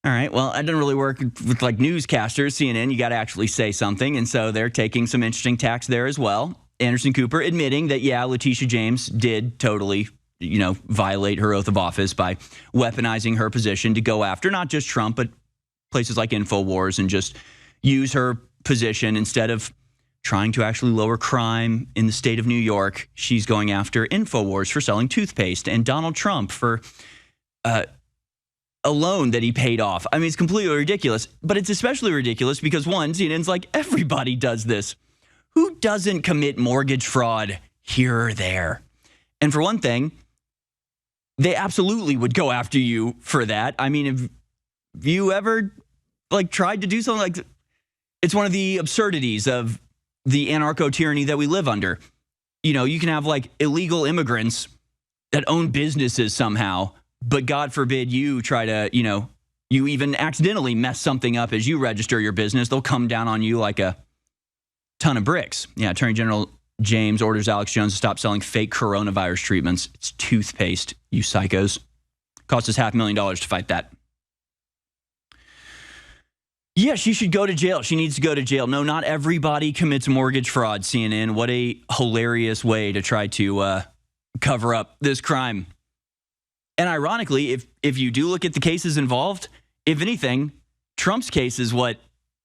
All right, well, it doesn't really work with like newscasters, CNN. You got to actually say something. And so they're taking some interesting tacks there as well. Anderson Cooper admitting that, yeah, Letitia James did totally, violate her oath of office by weaponizing her position to go after not just Trump, but places like InfoWars, and just use her position instead of trying to actually lower crime in the state of New York. She's going after InfoWars for selling toothpaste and Donald Trump for a loan that he paid off. I mean, it's completely ridiculous, but it's especially ridiculous because, one, CNN's like, everybody does this. Who doesn't commit mortgage fraud here or there? And for one thing, they absolutely would go after you for that. I mean, have you ever tried to do something like that? It's one of the absurdities of the anarcho-tyranny that we live under. You can have illegal immigrants that own businesses somehow, but God forbid you try to, you even accidentally mess something up as you register your business. They'll come down on you like a ton of bricks. Yeah, Attorney General James orders Alex Jones to stop selling fake coronavirus treatments. It's toothpaste, you psychos. Cost us $500,000 to fight that. Yeah, she should go to jail. She needs to go to jail. No, not everybody commits mortgage fraud, CNN. What a hilarious way to try to cover up this crime. And ironically, if you do look at the cases involved, if anything, Trump's case is what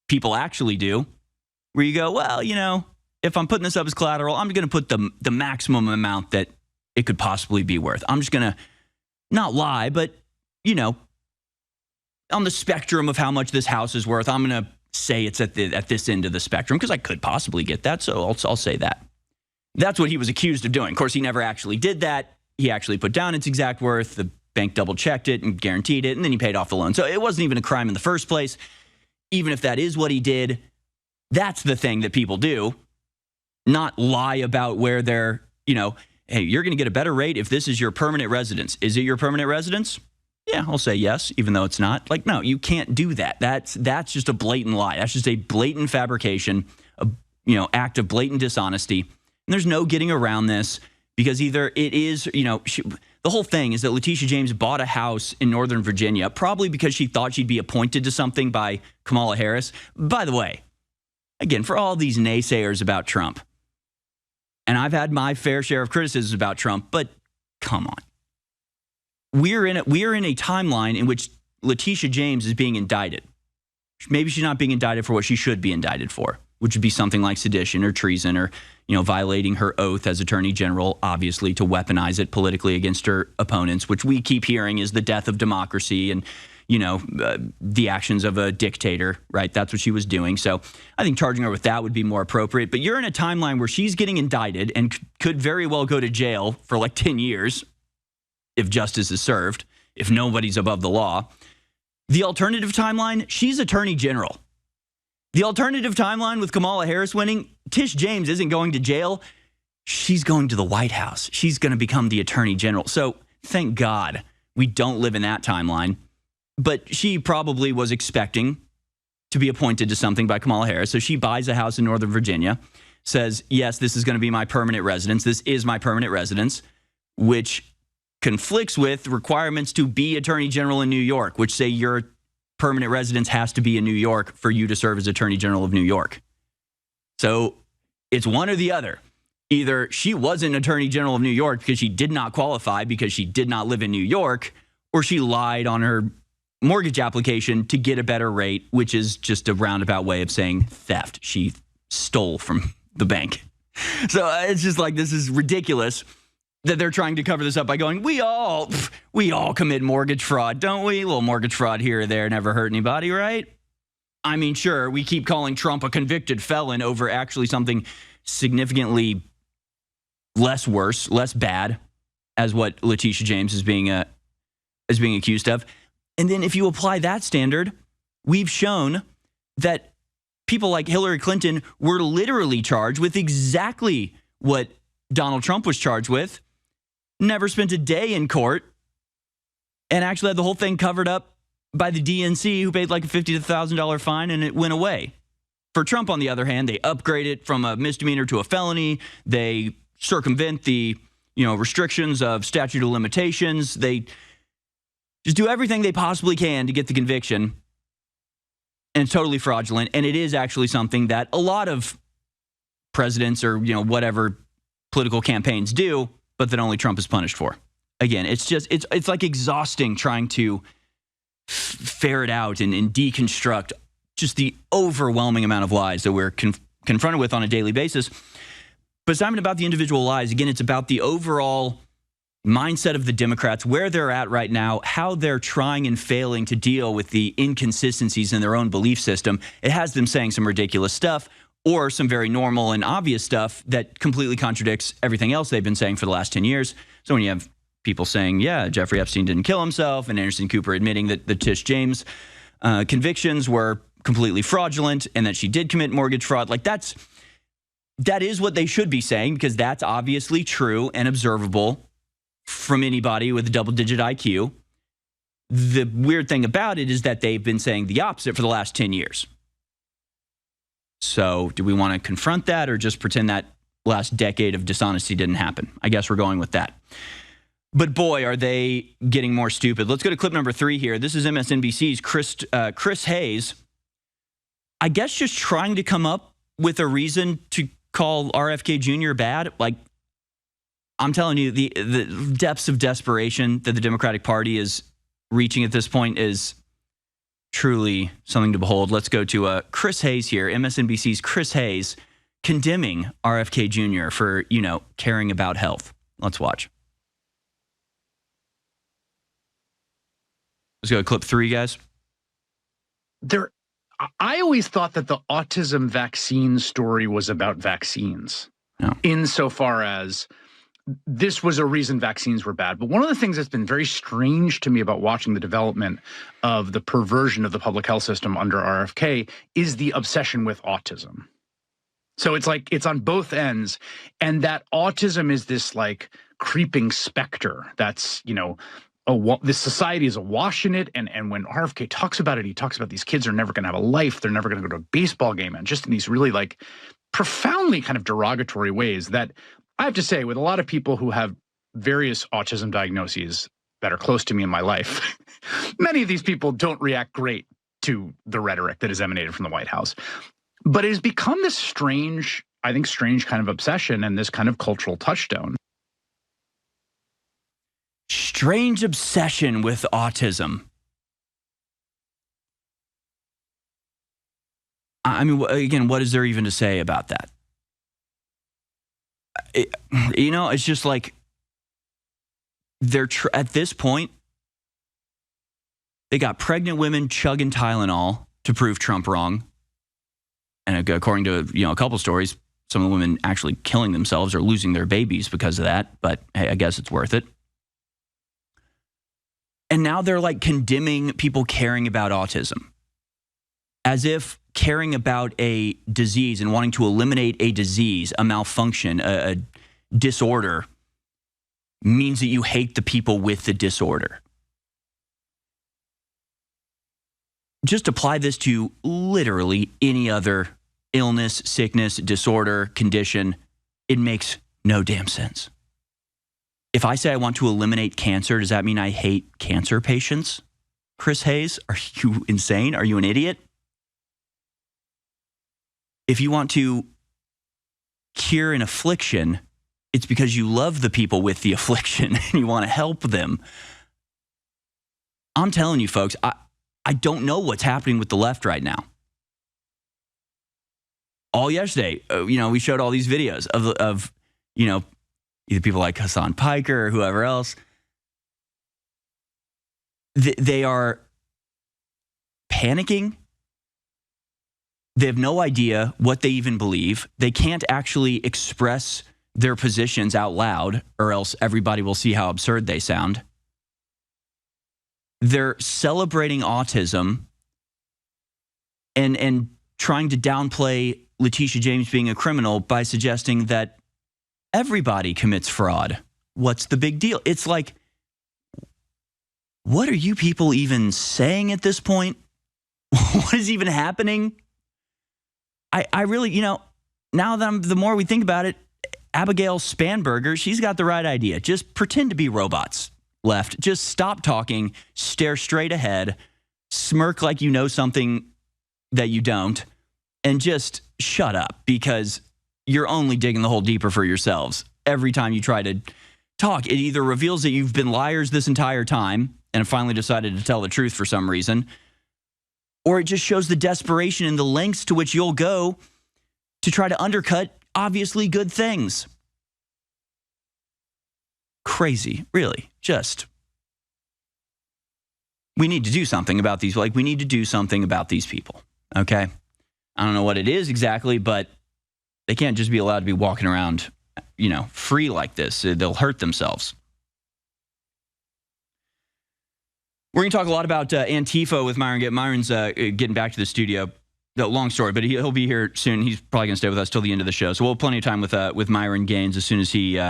people actually do, where you go, well, if I'm putting this up as collateral, I'm going to put the maximum amount that it could possibly be worth. I'm just going to not lie, but, on the spectrum of how much this house is worth, I'm going to say it's at this end of the spectrum because I could possibly get that, so I'll say that. That's what he was accused of doing. Of course, he never actually did that. He actually put down its exact worth. The bank double-checked it and guaranteed it, and then he paid off the loan. So it wasn't even a crime in the first place. Even if that is what he did, that's the thing that people do, not lie about where they're, hey, you're going to get a better rate if this is your permanent residence. Is it your permanent residence? Yeah, I'll say yes, even though it's not. No, you can't do that. That's just a blatant lie. That's just a blatant fabrication, act of blatant dishonesty. And there's no getting around this. Because either it is, the whole thing is that Letitia James bought a house in Northern Virginia, probably because she thought she'd be appointed to something by Kamala Harris. By the way, again, for all these naysayers about Trump, and I've had my fair share of criticisms about Trump, but come on. We are in a timeline in which Letitia James is being indicted. maybe she's not being indicted for what she should be indicted for, which would be something like sedition or treason or, violating her oath as Attorney General, obviously, to weaponize it politically against her opponents, which we keep hearing is the death of democracy and, the actions of a dictator, right? That's what she was doing. So I think charging her with that would be more appropriate. But you're in a timeline where she's getting indicted and could very well go to jail for like 10 years if justice is served, if nobody's above the law. The alternative timeline, she's Attorney General. The alternative timeline with Kamala Harris winning, Tish James isn't going to jail. She's going to the White House. She's going to become the Attorney General. So thank God we don't live in that timeline. But she probably was expecting to be appointed to something by Kamala Harris. So she buys a house in Northern Virginia, says, yes, this is going to be my permanent residence. This is my permanent residence, which conflicts with requirements to be Attorney General in New York, which say your permanent residence has to be in New York for you to serve as Attorney General of New York. So it's one or the other. Either she wasn't Attorney General of New York because she did not qualify because she did not live in New York, or she lied on her mortgage application to get a better rate, which is just a roundabout way of saying theft. She stole from the bank. So it's just like, this is ridiculous that they're trying to cover this up by going, we all commit mortgage fraud, don't we? A little mortgage fraud here or there never hurt anybody, right? I mean, sure, we keep calling Trump a convicted felon over actually something significantly less worse, less bad, as what Letitia James is being accused of. And then if you apply that standard, we've shown that people like Hillary Clinton were literally charged with exactly what Donald Trump was charged with, never spent a day in court, and actually had the whole thing covered up by the DNC, who paid like a $50,000 fine, and it went away. For Trump, on the other hand, they upgrade it from a misdemeanor to a felony. They circumvent the restrictions of statute of limitations. They just do everything they possibly can to get the conviction, and it's totally fraudulent. And it is actually something that a lot of presidents or whatever political campaigns do, but that only Trump is punished for. Again, it's like exhausting trying to ferret out and deconstruct just the overwhelming amount of lies that we're confronted with on a daily basis. But it's not even about the individual lies. Again, it's about the overall mindset of the Democrats, where they're at right now, how they're trying and failing to deal with the inconsistencies in their own belief system. It has them saying some ridiculous stuff or some very normal and obvious stuff that completely contradicts everything else they've been saying for the last 10 years. So when you have people saying, yeah, Jeffrey Epstein didn't kill himself, and Anderson Cooper admitting that the Tish James convictions were completely fraudulent and that she did commit mortgage fraud, like that is what they should be saying, because that's obviously true and observable from anybody with a double-digit IQ. The weird thing about it is that they've been saying the opposite for the last 10 years. So do we want to confront that or just pretend that last decade of dishonesty didn't happen? I guess we're going with that. But boy, are they getting more stupid. Let's go to clip number 3 here. This is MSNBC's Chris Hayes, I guess just trying to come up with a reason to call RFK Jr. bad. Like, I'm telling you, the depths of desperation that the Democratic Party is reaching at this point is truly something to behold. Let's go to Chris Hayes here, MSNBC's Chris Hayes, condemning RFK Jr. for, caring about health. Let's watch. Let's go to clip 3, guys. I always thought that the autism vaccine story was about vaccines, insofar as this was a reason vaccines were bad. But one of the things that's been very strange to me about watching the development of the perversion of the public health system under RFK is the obsession with autism. So it's like it's on both ends, and that autism is this like creeping specter that's, this society is awash in it, and when RFK talks about it, he talks about these kids are never going to have a life, they're never going to go to a baseball game, and just in these really like profoundly kind of derogatory ways that I have to say, with a lot of people who have various autism diagnoses that are close to me in my life, many of these people don't react great to the rhetoric that is emanated from the White House. But it has become this strange kind of obsession and this kind of cultural touchstone. Strange obsession with autism. I mean, again, what is there even to say about that? It's just like they're at this point, they got pregnant women chugging Tylenol to prove Trump wrong. And according to, a couple stories, some of the women actually killing themselves or losing their babies because of that. But hey, I guess it's worth it. And now they're like condemning people caring about autism, as if caring about a disease and wanting to eliminate a disease, a malfunction, a disorder, means that you hate the people with the disorder. Just apply this to literally any other illness, sickness, disorder, condition. It makes no damn sense. If I say I want to eliminate cancer, does that mean I hate cancer patients? Chris Hayes, are you insane? Are you an idiot? If you want to cure an affliction, it's because you love the people with the affliction and you want to help them. I'm telling you, folks, I don't know what's happening with the left right now. All yesterday, we showed all these videos of either people like Hassan Piker or whoever else. They are panicking. They have no idea what they even believe. They can't actually express their positions out loud, or else everybody will see how absurd they sound. They're celebrating autism and trying to downplay Letitia James being a criminal by suggesting that everybody commits fraud. What's the big deal? It's like, what are you people even saying at this point? What is even happening? I really, now that the more we think about it, Abigail Spanberger, she's got the right idea. Just pretend to be robots, left. Just stop talking, stare straight ahead, smirk like you know something that you don't, and just shut up, because you're only digging the hole deeper for yourselves. Every time you try to talk, it either reveals that you've been liars this entire time and have finally decided to tell the truth for some reason, or it just shows the desperation and the lengths to which you'll go to try to undercut obviously good things. Crazy, really. Just, we need to do something about these. We need to do something about these people, okay? I don't know what it is exactly, but they can't just be allowed to be walking around, free like this. They'll hurt themselves. We're going to talk a lot about Antifa with Myron. Myron's getting back to the studio. No, long story, but he'll be here soon. He's probably going to stay with us till the end of the show. So we'll have plenty of time with Myron Gaines as soon as he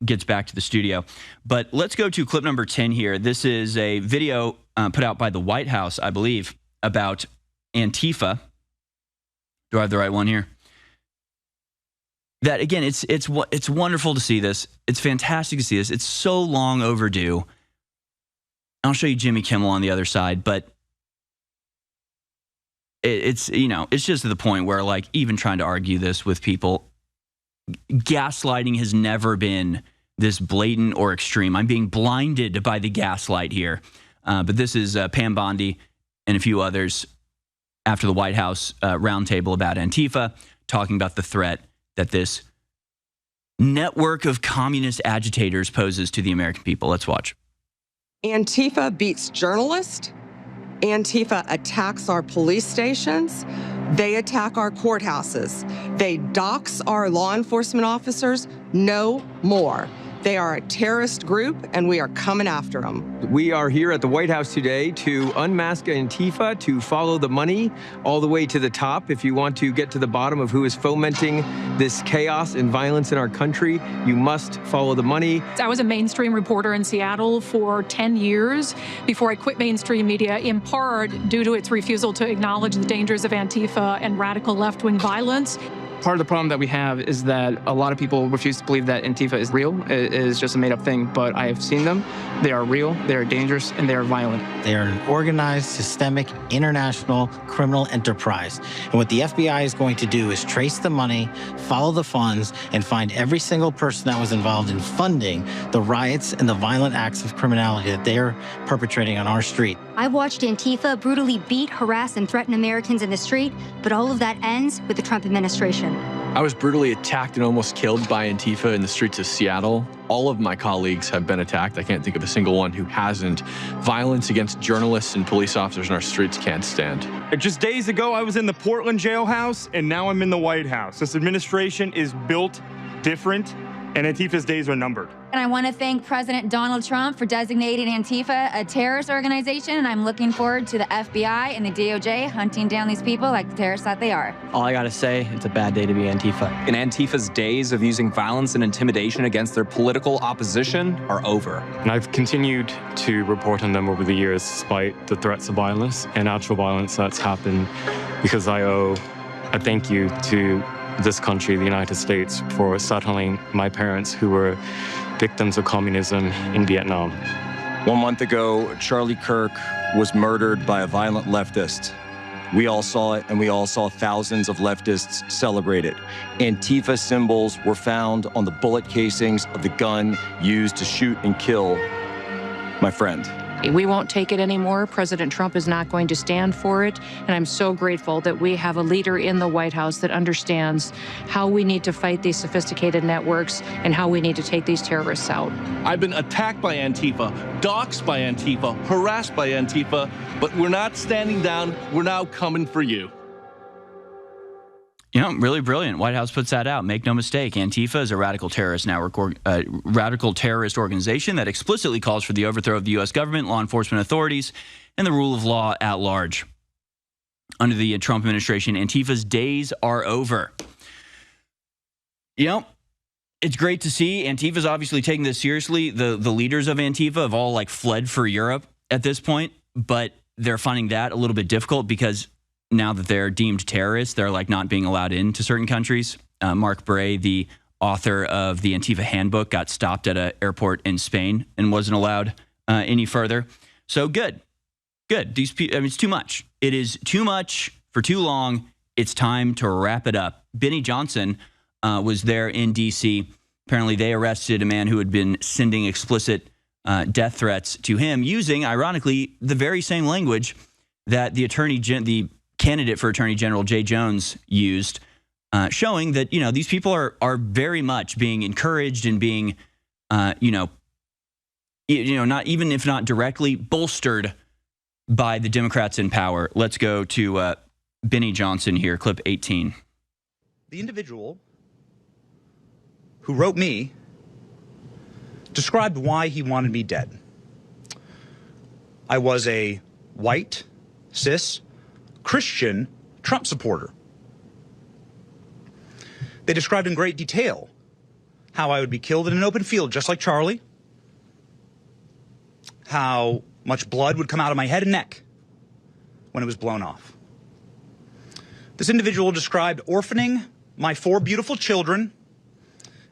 gets back to the studio. But let's go to clip number 10 here. This is a video put out by the White House, I believe, about Antifa. Do I have the right one here? That, again, it's wonderful to see this. It's fantastic to see this. It's so long overdue. I'll show you Jimmy Kimmel on the other side, but it's just to the point where, even trying to argue this with people, gaslighting has never been this blatant or extreme. I'm being blinded by the gaslight here. But this is Pam Bondi and a few others after the White House roundtable about Antifa, talking about the threat that this network of communist agitators poses to the American people. Let's watch. Antifa beats journalists. Antifa attacks our police stations. They attack our courthouses. They dox our law enforcement officers. No more. They are a terrorist group, and we are coming after them. We are here at the White House today to unmask Antifa, to follow the money all the way to the top. If you want to get to the bottom of who is fomenting this chaos and violence in our country, you must follow the money. I was a mainstream reporter in Seattle for 10 years before I quit mainstream media, in part due to its refusal to acknowledge the dangers of Antifa and radical left-wing violence. Part of the problem that we have is that a lot of people refuse to believe that Antifa is real, is just a made-up thing, but I have seen them. They are real, they are dangerous, and they are violent. They are an organized, systemic, international criminal enterprise. And what the FBI is going to do is trace the money, follow the funds, and find every single person that was involved in funding the riots and the violent acts of criminality that they are perpetrating on our street. I've watched Antifa brutally beat, harass, and threaten Americans in the street, but all of that ends with the Trump administration. I was brutally attacked and almost killed by Antifa in the streets of Seattle. All of my colleagues have been attacked. I can't think of a single one who hasn't. Violence against journalists and police officers in our streets can't stand. Just days ago, I was in the Portland jailhouse, and now I'm in the White House. This administration is built different, and Antifa's days are numbered. And I want to thank President Donald Trump for designating Antifa a terrorist organization, and I'm looking forward to the FBI and the DOJ hunting down these people like the terrorists that they are. All I gotta say, it's a bad day to be Antifa. And Antifa's days of using violence and intimidation against their political opposition are over. And I've continued to report on them over the years, despite the threats of violence and actual violence that's happened, because I owe a thank you to this country, the United States, for settling my parents who were victims of communism in Vietnam. 1 month ago, Charlie Kirk was murdered by a violent leftist. We all saw it, and we all saw thousands of leftists celebrate it. Antifa symbols were found on the bullet casings of the gun used to shoot and kill my friend. We won't take it anymore. President Trump is not going to stand for it. And I'm so grateful that we have a leader in the White House that understands how we need to fight these sophisticated networks and how we need to take these terrorists out. I've been attacked by Antifa, doxxed by Antifa, harassed by Antifa, but we're not standing down. We're now coming for you. You know, really brilliant. White House puts that out. Make no mistake, Antifa is a radical terrorist organization that explicitly calls for the overthrow of the U.S. government, law enforcement authorities, and the rule of law at large. Under the Trump administration, Antifa's days are over. You know, it's great to see. Antifa's obviously taking this seriously. The leaders of Antifa have all fled for Europe at this point, but they're finding that a little bit difficult because now that they're deemed terrorists, they're not being allowed into certain countries. Mark Bray, the author of the Antifa handbook, got stopped at an airport in Spain and wasn't allowed any further. So good. These people, I mean, it's too much. It is too much for too long. It's time to wrap it up. Benny Johnson was there in D.C. Apparently, they arrested a man who had been sending explicit death threats to him using, ironically, the very same language that the candidate for Attorney General Jay Jones used, showing that these people are very much being encouraged and being not even if not directly bolstered by the Democrats in power. Let's go to Benny Johnson here, clip 18. The individual who wrote me described why he wanted me dead. I was a white, cis, Christian Trump supporter. They described in great detail how I would be killed in an open field, just like Charlie, how much blood would come out of my head and neck when it was blown off. This individual described orphaning my 4 beautiful children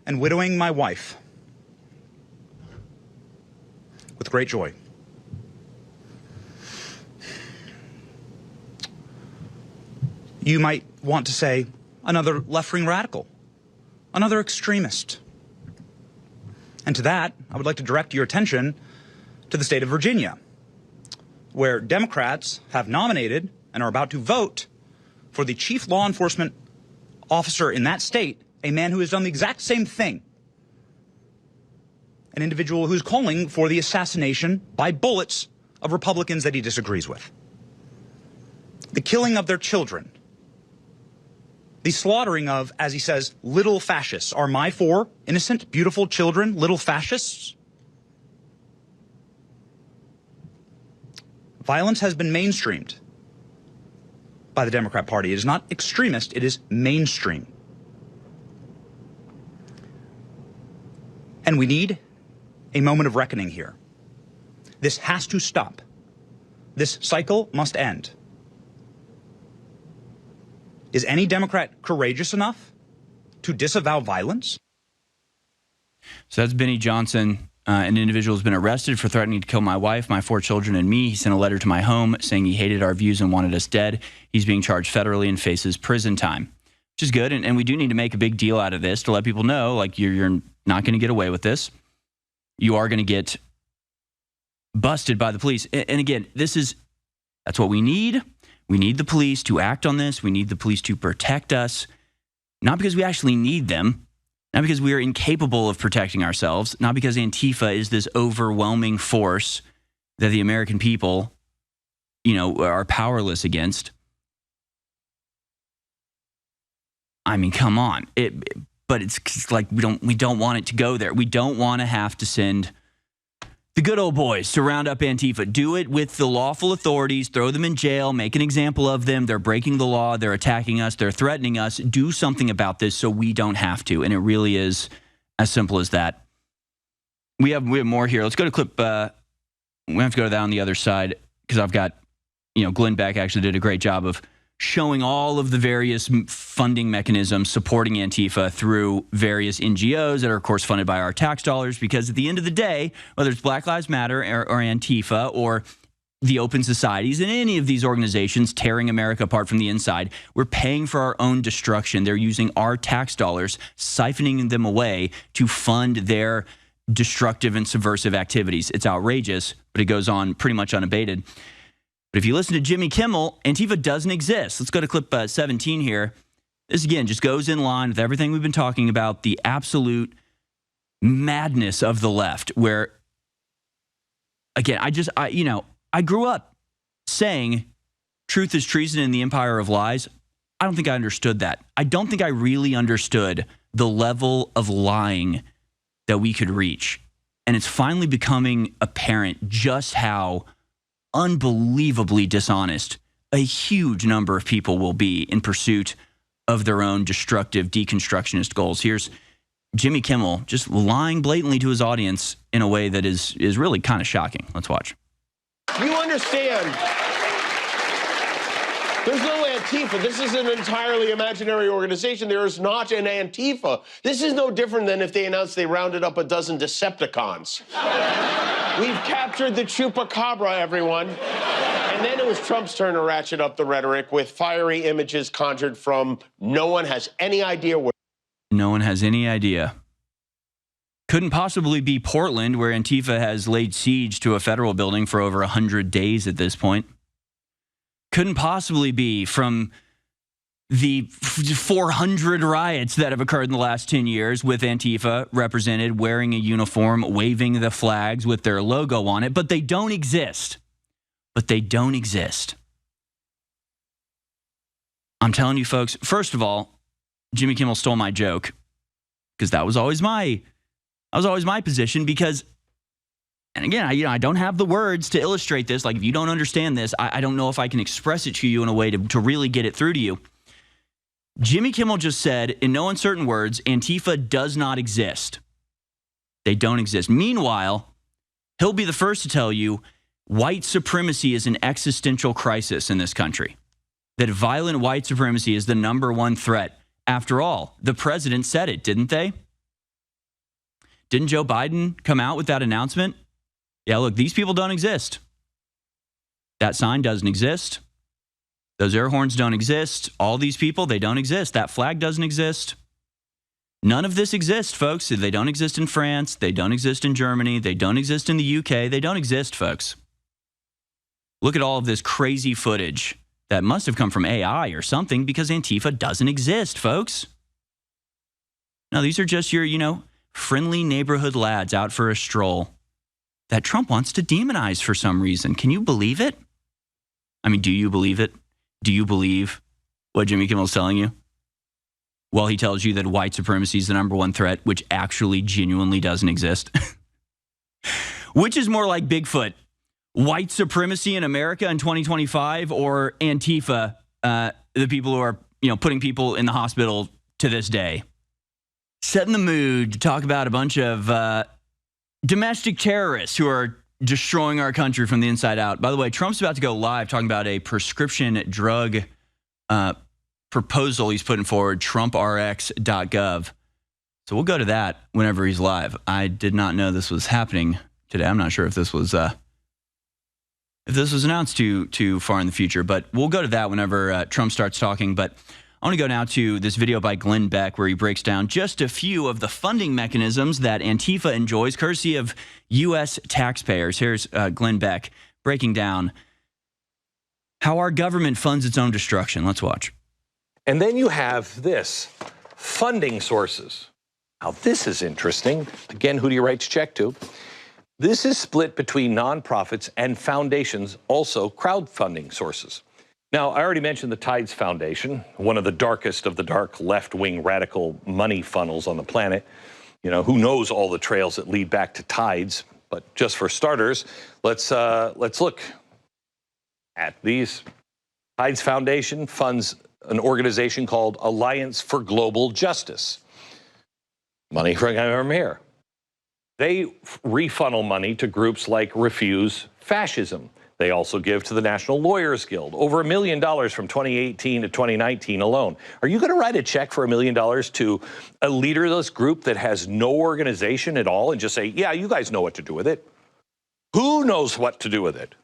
and widowing my wife with great joy. You might want to say another left-wing radical, another extremist. And to that, I would like to direct your attention to the state of Virginia, where Democrats have nominated and are about to vote for the chief law enforcement officer in that state, a man who has done the exact same thing, an individual who's calling for the assassination by bullets of Republicans that he disagrees with, the killing of their children, the slaughtering of, as he says, little fascists. Are my 4 innocent, beautiful children little fascists? Violence has been mainstreamed by the Democrat Party. It is not extremist, it is mainstream. And we need a moment of reckoning here. This has to stop. This cycle must end. Is any Democrat courageous enough to disavow violence? So that's Benny Johnson. An individual has been arrested for threatening to kill my wife, my 4 children, and me. He sent a letter to my home saying he hated our views and wanted us dead. He's being charged federally and faces prison time, which is good. And we do need to make a big deal out of this to let people know, like, you're not going to get away with this. You are going to get busted by the police. And again, that's what we need. We need the police to act on this. We need the police to protect us, not because we actually need them, not because we are incapable of protecting ourselves, not because Antifa is this overwhelming force that the American people, are powerless against. I mean, come on. But it's like we don't want it to go there. We don't want to have to send the good old boys to round up Antifa. Do it with the lawful authorities. Throw them in jail. Make an example of them. They're breaking the law. They're attacking us. They're threatening us. Do something about this so we don't have to. And it really is as simple as that. We have more here. Let's go to clip. We have to go to that on the other side because I've got, Glenn Beck actually did a great job of showing all of the various funding mechanisms supporting Antifa through various NGOs that are, of course, funded by our tax dollars. Because at the end of the day, whether it's Black Lives Matter or Antifa or the Open Societies and any of these organizations tearing America apart from the inside, we're paying for our own destruction. They're using our tax dollars, siphoning them away to fund their destructive and subversive activities. It's outrageous, but it goes on pretty much unabated. But if you listen to Jimmy Kimmel, Antifa doesn't exist. Let's go to clip 17 here. This, again, just goes in line with everything we've been talking about, the absolute madness of the left, where, again, I grew up saying truth is treason in the empire of lies. I don't think I understood that. I don't think I really understood the level of lying that we could reach. And it's finally becoming apparent just how unbelievably dishonest a huge number of people will be in pursuit of their own destructive deconstructionist goals. Here's Jimmy Kimmel just lying blatantly to his audience in a way that is really kind of shocking. Let's watch. You understand, there's no Antifa. This is an entirely imaginary organization. There is not an Antifa. This is no different than if they announced they rounded up a dozen Decepticons. We've captured the Chupacabra, everyone. And then it was Trump's turn to ratchet up the rhetoric with fiery images conjured from no one has any idea where. No one has any idea. Couldn't possibly be Portland, where Antifa has laid siege to a federal building for over 100 days at this point. Couldn't possibly be from the 400 riots that have occurred in the last 10 years with Antifa represented, wearing a uniform, waving the flags with their logo on it, but they don't exist. But they don't exist. I'm telling you, folks, first of all, Jimmy Kimmel stole my joke, because that was always my position, because, and again, I don't have the words to illustrate this. Like, if you don't understand this, I don't know if I can express it to you in a way to really get it through to you. Jimmy Kimmel just said, in no uncertain words, Antifa does not exist. They don't exist. Meanwhile, he'll be the first to tell you white supremacy is an existential crisis in this country. That violent white supremacy is the #1 threat. After all, the president said it, didn't they? Didn't Joe Biden come out with that announcement? Yeah, look, these people don't exist. That sign doesn't exist. Those air horns don't exist. All these people, they don't exist. That flag doesn't exist. None of this exists, folks. They don't exist in France. They don't exist in Germany. They don't exist in the UK. They don't exist, folks. Look at all of this crazy footage that must have come from AI or something, because Antifa doesn't exist, folks. No, these are just your, friendly neighborhood lads out for a stroll that Trump wants to demonize for some reason. Can you believe it? I mean, do you believe it? Do you believe what Jimmy Kimmel's telling you? Well, he tells you that white supremacy is the #1 threat, which actually genuinely doesn't exist. Which is more like Bigfoot? White supremacy in America in 2025, or Antifa, the people who are, putting people in the hospital to this day? Setting the mood to talk about a bunch of domestic terrorists who are destroying our country from the inside out. By the way, Trump's about to go live talking about a prescription drug proposal he's putting forward, TrumpRx.gov. So we'll go to that whenever he's live. I did not know this was happening today. I'm not sure if this was announced too far in the future, but we'll go to that whenever Trump starts talking. But I want to go now to this video by Glenn Beck where he breaks down just a few of the funding mechanisms that Antifa enjoys, courtesy of U.S. taxpayers. Here's Glenn Beck breaking down how our government funds its own destruction. Let's watch. And then you have this, funding sources. Now, this is interesting. Again, who do you write your check to? This is split between nonprofits and foundations, also crowdfunding sources. Now, I already mentioned the Tides Foundation, one of the darkest of the dark left-wing radical money funnels on the planet. You know, who knows all the trails that lead back to Tides? But just for starters, let's look at these. Tides Foundation funds an organization called Alliance for Global Justice. Money from here. They refunnel money to groups like Refuse Fascism. They also give to the National Lawyers Guild, over $1 million from 2018 to 2019 alone. Are you going to write a check for $1 million to a leaderless group that has no organization at all and just say, yeah, you guys know what to do with it? Who knows what to do with it?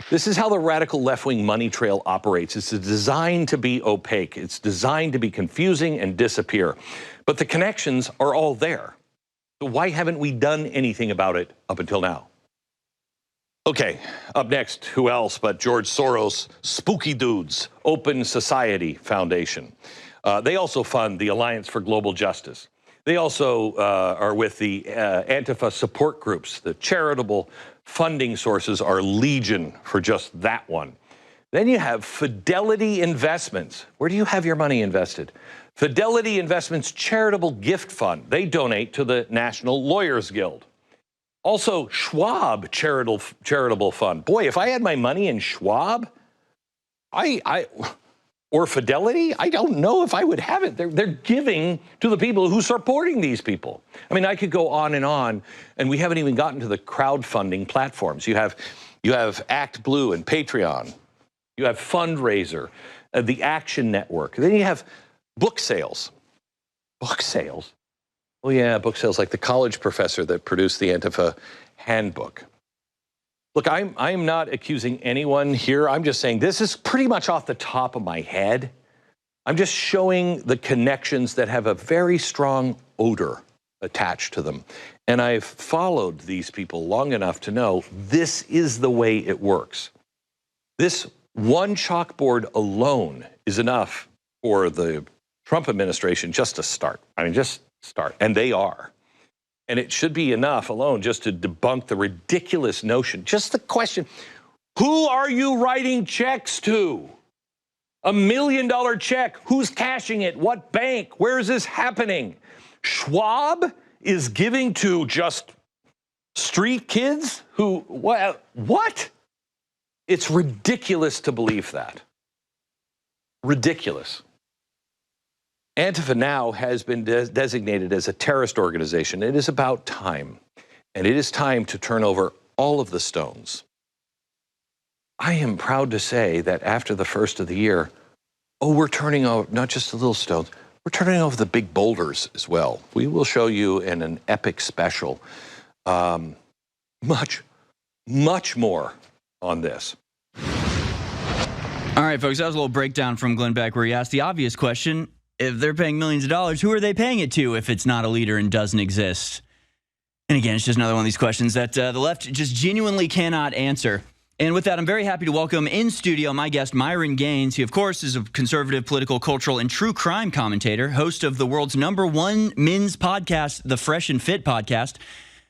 This is how the radical left-wing money trail operates. It's designed to be opaque. It's designed to be confusing and disappear. But the connections are all there. So why haven't we done anything about it up until now? Okay, up next, who else but George Soros' Spooky Dudes Open Society Foundation. They also fund the Alliance for Global Justice. They also are with the Antifa support groups. The charitable funding sources are legion for just that one. Then you have Fidelity Investments. Where do you have your money invested? Fidelity Investments Charitable Gift Fund. They donate to the National Lawyers Guild. Also, Schwab Charitable Fund. Boy, if I had my money in Schwab, or Fidelity, I don't know if I would have it. They're giving to the people who are supporting these people. I mean, I could go on, and we haven't even gotten to the crowdfunding platforms. You have Act Blue and Patreon. You have Fundraiser, the Action Network. Then you have book sales. Book sales? Oh yeah, book sales like the college professor that produced the Antifa handbook. Look, I'm not accusing anyone here. I'm just saying this is pretty much off the top of my head. I'm just showing the connections that have a very strong odor attached to them. And I've followed these people long enough to know this is the way it works. This one chalkboard alone is enough for the Trump administration just to start. I mean, just start. And they are. And it should be enough alone just to debunk the ridiculous notion. Just the question, who are you writing checks to? $1 million check. Who's cashing it? What bank? Where is this happening? Schwab is giving to just street kids who, what? It's ridiculous to believe that. Ridiculous. Antifa now has been designated as a terrorist organization. It is about time, and it is time to turn over all of the stones. I am proud to say that after the first of the year, we're turning over not just the little stones, we're turning over the big boulders as well. We will show you in an epic special much more on this. All right, folks, that was a little breakdown from Glenn Beck where he asked the obvious question. If they're paying millions of dollars, who are they paying it to if it's not a leader and doesn't exist? And again, it's just another one of these questions that the left just genuinely cannot answer. And with that, I'm very happy to welcome in studio my guest, Myron Gaines. He, of course, is a conservative, political, cultural, and true crime commentator, host of the world's #1 men's podcast, the Fresh and Fit podcast.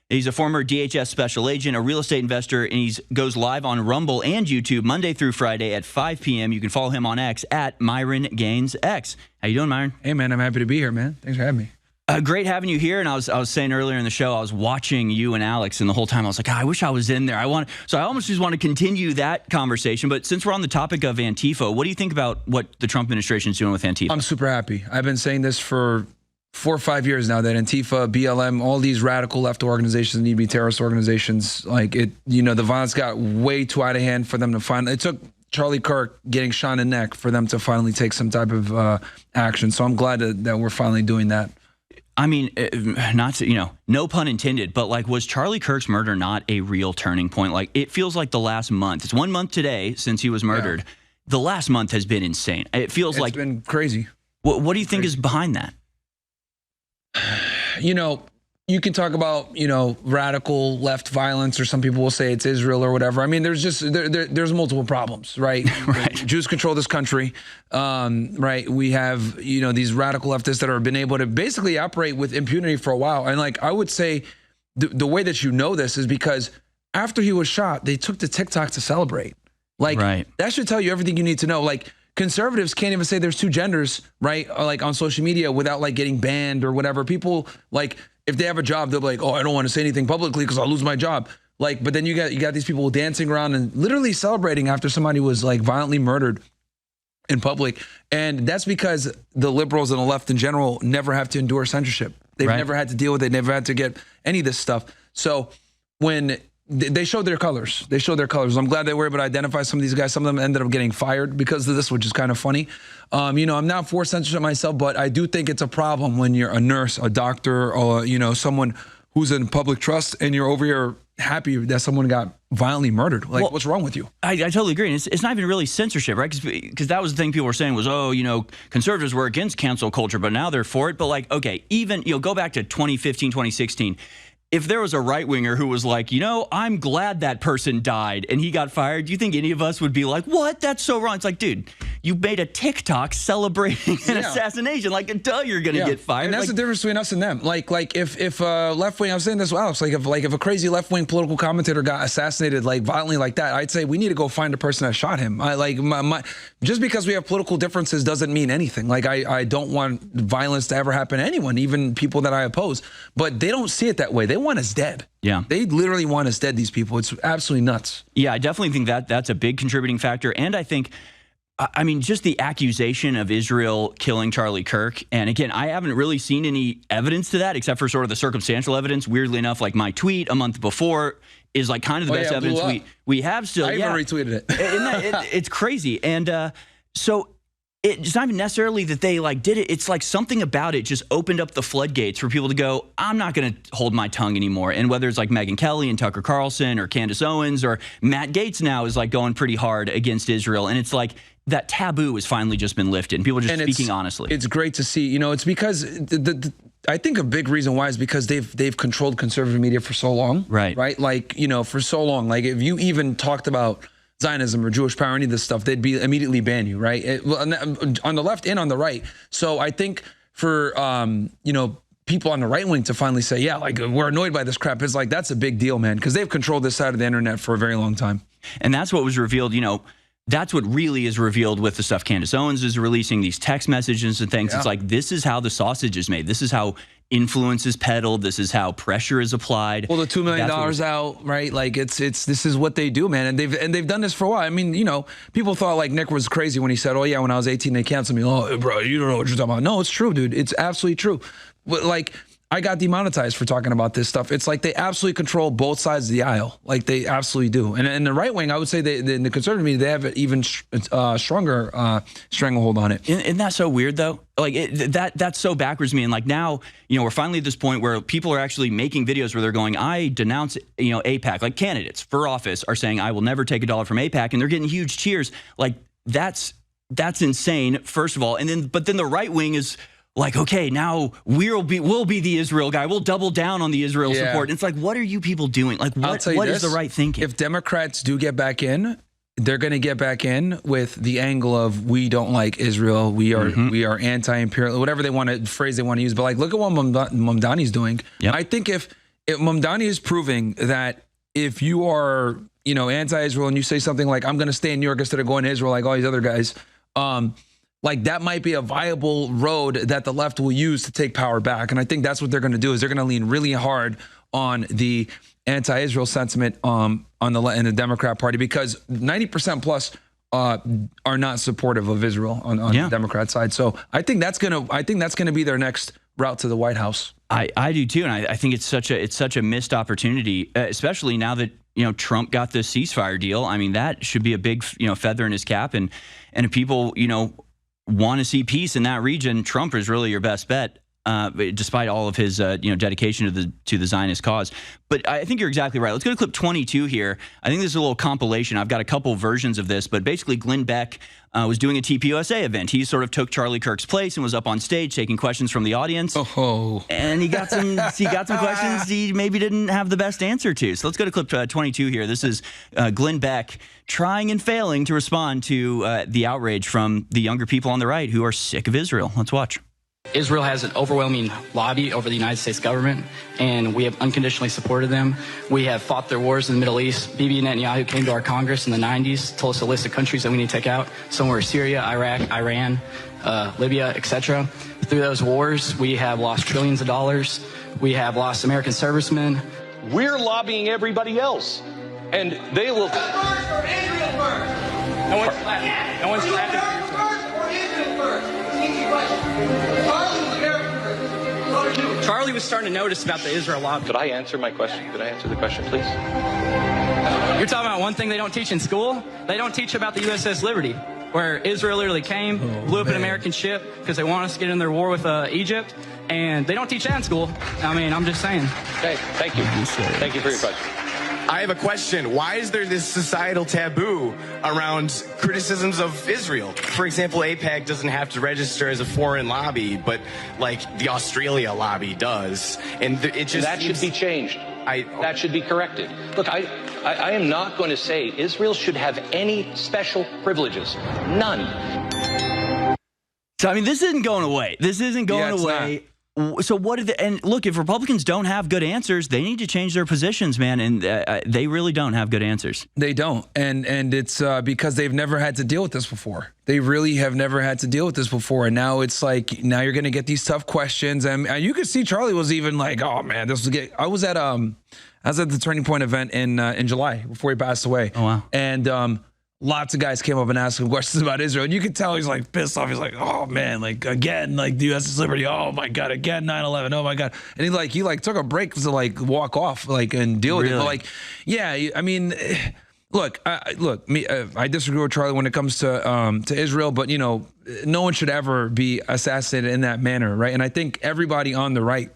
He's a former DHS special agent, a real estate investor, and he goes live on Rumble and YouTube Monday through Friday at 5 p.m. You can follow him on X at Myron Gaines X. How you doing, Myron? Hey, man, I'm happy to be here, man. Thanks for having me. Great having you here. And I was saying earlier in the show, I was watching you and Alex, and the whole time I was like, I wish I was in there. So I almost just want to continue that conversation. But since we're on the topic of Antifa, what do you think about what the Trump administration is doing with Antifa? I'm super happy. I've been saying this for 4 or 5 years now that Antifa, BLM, all these radical left organizations need to be terrorist organizations. Like the violence got way too out of hand for them to find. It took Charlie Kirk getting shot in the neck for them to finally take some type of action. So I'm glad that we're finally doing that. I mean, not to, no pun intended, but like, was Charlie Kirk's murder not a real turning point? Like, it feels like the last month. It's 1 month today since he was murdered. Yeah. The last month has been insane. It feels like it's been crazy. What do you think is behind that? You can talk about, radical left violence, or some people will say it's Israel or whatever. I mean, there's just, there's multiple problems, right? Right. Jews control this country, right? We have, these radical leftists that have been able to basically operate with impunity for a while. And like, I would say the way that this is because after he was shot, they took to TikTok to celebrate. Like, that should tell you everything you need to know. Like, conservatives can't even say there's two genders, right? Or like on social media without like getting banned or whatever. People like, if they have a job, they'll be like, oh, I don't want to say anything publicly because I'll lose my job. Like, but then you got these people dancing around and literally celebrating after somebody was like violently murdered in public. And that's because the liberals and the left in general never have to endure censorship. They've never had to deal with it. Never had to get any of this stuff. So when they showed their colors, I'm glad they were able to identify some of these guys. Some of them ended up getting fired because of this, which is kind of funny. I'm not for censorship myself, but I do think it's a problem when you're a nurse, a doctor, or, someone who's in public trust and you're over here happy that someone got violently murdered. Like, well, what's wrong with you? I totally agree. And it's not even really censorship, right? Because that was the thing people were saying was, conservatives were against cancel culture, but now they're for it. But like, okay, even, go back to 2015, 2016. If there was a right-winger who was like, I'm glad that person died and he got fired, do you think any of us would be like, what? That's so wrong. It's like, dude, you made a TikTok celebrating an assassination. Like, duh, you're going to get fired. And that's the difference between us and them. Like if left-wing, I was saying this with Alex, if a crazy left-wing political commentator got assassinated like violently like that, I'd say we need to go find the person that shot him. Just because we have political differences doesn't mean anything. Like, I don't want violence to ever happen to anyone, even people that I oppose. But they don't see it that way. They want us dead. Yeah. They literally want us dead, these people. It's absolutely nuts. Yeah, I definitely think that's a big contributing factor. And I think, just the accusation of Israel killing Charlie Kirk. And again, I haven't really seen any evidence to that except for sort of the circumstantial evidence. Weirdly enough, like my tweet a month before is like kind of the best evidence we have still. I even retweeted it. It's crazy. And so it's not even necessarily that they like did it. It's like something about it just opened up the floodgates for people to go, I'm not going to hold my tongue anymore. And whether it's like Megyn Kelly and Tucker Carlson or Candace Owens or Matt Gaetz now is like going pretty hard against Israel. And it's like that taboo has finally just been lifted and people are just speaking honestly. It's great to see, it's because I think a big reason why is because they've controlled conservative media for so long. Right. Like, for so long, like if you even talked about Zionism or Jewish power, any of this stuff, they'd be immediately ban you, right? On the left and on the right. So I think for, people on the right wing to finally say, yeah, like we're annoyed by this crap, it's like, that's a big deal, man, because they've controlled this side of the internet for a very long time. And that's what was revealed, that's what really is revealed with the stuff Candace Owens is releasing, these text messages and things. Yeah. It's like, this is how the sausage is made. This is how influence is peddled. This is how pressure is applied. Well, the $2 million out, right? Like this is what they do, man. And they've done this for a while. I mean, people thought like Nick was crazy when he said, oh yeah, when I was 18, they canceled me. Oh, bro, you don't know what you're talking about. No, it's true, dude. It's absolutely true. But like, I got demonetized for talking about this stuff. It's like they absolutely control both sides of the aisle. Like they absolutely do. And in the right wing, I would say in the conservative media, they have an even stronger stranglehold on it. Isn't that so weird though? Like that's so backwards to me. And like now, we're finally at this point where people are actually making videos where they're going, I denounce, AIPAC. Like candidates for office are saying, I will never take $1 from AIPAC, and they're getting huge cheers. Like that's insane, first of all. But then the right wing is like, okay, now we'll be the Israel guy. We'll double down on the Israel support. And it's like, what are you people doing? Like, what is the right thinking? If Democrats do get back in, they're going to get back in with the angle of we don't like Israel. We are anti-imperial, whatever phrase they want to use. But like, look at what Mamdani's doing. Yep. I think if Mamdani is proving that if you are, anti-Israel and you say something like, I'm going to stay in New York instead of going to Israel like all these other guys, like that might be a viable road that the left will use to take power back. And I think that's what they're going to do is they're going to lean really hard on the anti-Israel sentiment in the Democrat Party because 90% plus are not supportive of Israel on the Democrat side. So I think that's gonna be their next route to the White House. I do too, and I think it's such a missed opportunity, especially now that Trump got this ceasefire deal, I mean, that should be a big, feather in his cap. And if people, want to see peace in that region, Trump is really your best bet. Despite all of his, dedication to the Zionist cause. But I think you're exactly right. Let's go to clip 22 here. I think this is a little compilation. I've got a couple versions of this, but basically Glenn Beck was doing a TPUSA event. He sort of took Charlie Kirk's place and was up on stage taking questions from the audience. Oh. And he got some questions he maybe didn't have the best answer to. So let's go to clip 22 here. This is Glenn Beck trying and failing to respond to the outrage from the younger people on the right who are sick of Israel. Let's watch. Israel has an overwhelming lobby over the United States government, and we have unconditionally supported them. We have fought their wars in the Middle East. Bibi Netanyahu came to our Congress in the 90s, told us a list of countries that we need to take out. Some were Syria, Iraq, Iran, Libya, etc. Through those wars, we have lost trillions of dollars. We have lost American servicemen. We're lobbying everybody else, and they will. No one's clapping. No one's clapping. Charlie was starting to notice about the Israel lobby. Could I answer my question? Could I answer the question, please? You're talking about one thing they don't teach in school? They don't teach about the USS Liberty, where Israel literally came, blew up an American ship because they want us to get in their war with Egypt, and they don't teach that in school. I mean, I'm just saying. Okay, thank you. Thank you for your question. I have a question. Why is there this societal taboo around criticisms of Israel? For example, AIPAC doesn't have to register as a foreign lobby, but like the Australia lobby does. And it just that should be changed. That should be corrected. Look, I am not going to say Israel should have any special privileges. None. So, I mean, this isn't going away. This isn't going away. So what did and look, if Republicans don't have good answers, they need to change their positions, man. And they really don't have good answers. They don't. And it's because they've never had to deal with this before. They really have never had to deal with this before. And now it's like, now you're going to get these tough questions. And you could see Charlie was even like, oh man, this was good. I was at the Turning Point event in July before he passed away. Oh, wow. And lots of guys came up and asked him questions about Israel. And you could tell he's like pissed off. He's like, oh man, like again, like the USS Liberty. Oh my God, again, 9/11. Oh my God. And he like took a break to like walk off like and deal with it. But like, yeah, I mean, look, I disagree with Charlie when it comes to Israel, but no one should ever be assassinated in that manner. Right. And I think everybody on the right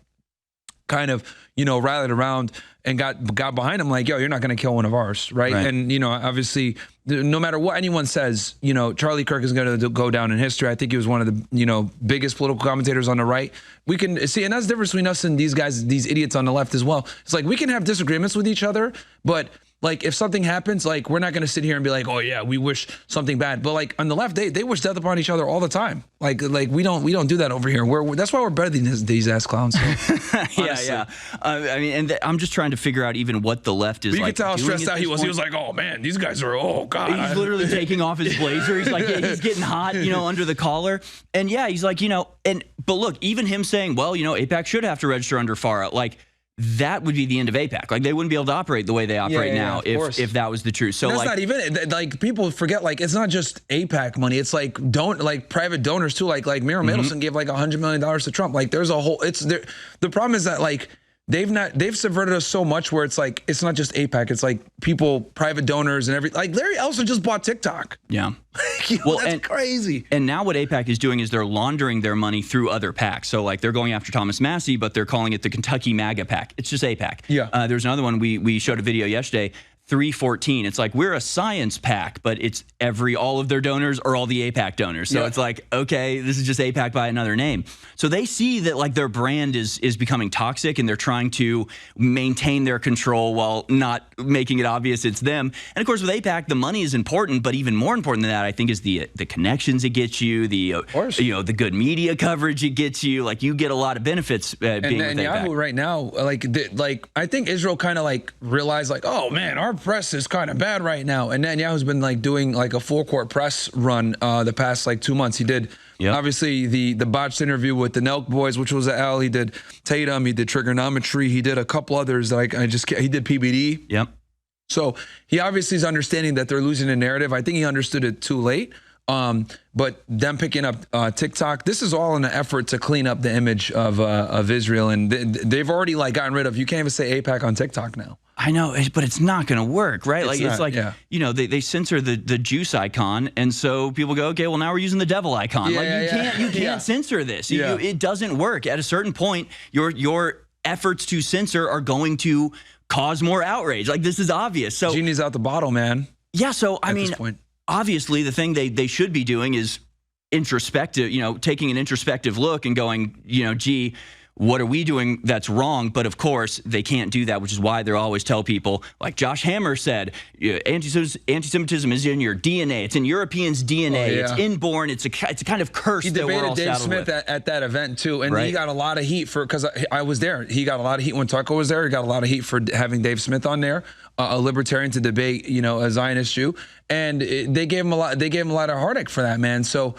kind of, rallied around and got behind him like, yo, you're not going to kill one of ours, right? And, obviously, no matter what anyone says, Charlie Kirk is going to go down in history. I think he was one of the, biggest political commentators on the right. We can see, and that's the difference between us and these guys, these idiots on the left as well. It's like we can have disagreements with each other, but like if something happens, like we're not going to sit here and be like, oh yeah, we wish something bad. But like on the left, they wish death upon each other all the time. Like we don't do that over here. That's why we're better than these ass clowns. So, yeah. I mean, and I'm just trying to figure out even what the left is but you like. You could tell how stressed out he was. He was like, oh man, these guys are, oh God. He's literally taking off his blazer. He's like, he's getting hot, under the collar. And yeah, he's like, but look, even him saying, well, AIPAC should have to register under FARA, like, that would be the end of AIPAC. Like they wouldn't be able to operate the way they operate now if that was the truth. So that's not even like people forget. Like it's not just AIPAC money. It's like private donors too. Like Mira Middleton gave like $100 million to Trump. Like there's a whole. It's there. The problem is that like they've subverted us so much where it's like it's not just AIPAC. It's like people, private donors, and everything. Like Larry Ellison just bought TikTok. Yeah. That's crazy. And now what AIPAC is doing is they're laundering their money through other PACs. So like they're going after Thomas Massie, but they're calling it the Kentucky MAGA PAC. It's just AIPAC. Yeah. There's another one we showed a video yesterday. 314. It's like we're a science PAC, but it's all of their donors are all the AIPAC donors. So it's like, okay, this is just AIPAC by another name. So they see that like their brand is becoming toxic and they're trying to maintain their control while not making it obvious it's them. And of course with AIPAC, the money is important, but even more important than that, I think is the connections it gets you, the good media coverage it gets you. Like you get a lot of benefits being with AIPAC. Yahoo right now, like I think Israel kind of like realized like, oh man, our press is kind of bad right now. And Netanyahu's been like doing like a full court press run the past like 2 months. He did obviously the botched interview with the Nelk boys, which was an L. He did Tatum. He did Trigonometry. He did a couple others. Like he did PBD. Yep. So he obviously is understanding that they're losing a narrative. I think he understood it too late. But them picking up TikTok, this is all in an effort to clean up the image of Israel. And they've already like gotten rid of, you can't even say AIPAC on TikTok now. I know, but it's not going to work, right? It's like, you know, they censor the juice icon, and so people go, okay, well, now we're using the devil icon. You can't censor this. It doesn't work. At a certain point, your efforts to censor are going to cause more outrage. Like, this is obvious. So genie's out the bottle, man. Yeah. So I mean, obviously, the thing they should be doing is introspective. You know, taking an introspective look and going, you know, gee, what are we doing that's wrong? But of course, they can't do that, which is why they always tell people, like Josh Hammer said, anti-Semitism is in your DNA. It's in Europeans' DNA. It's inborn. It's a kind of curse that we're all Dave saddled Smith with. at that event, too. And he got a lot of heat because I was there. He got a lot of heat when Tucker was there. He got a lot of heat for having Dave Smith on there, a libertarian to debate, you know, a Zionist Jew. And they gave him a lot. They gave him a lot of heartache for that, man. So,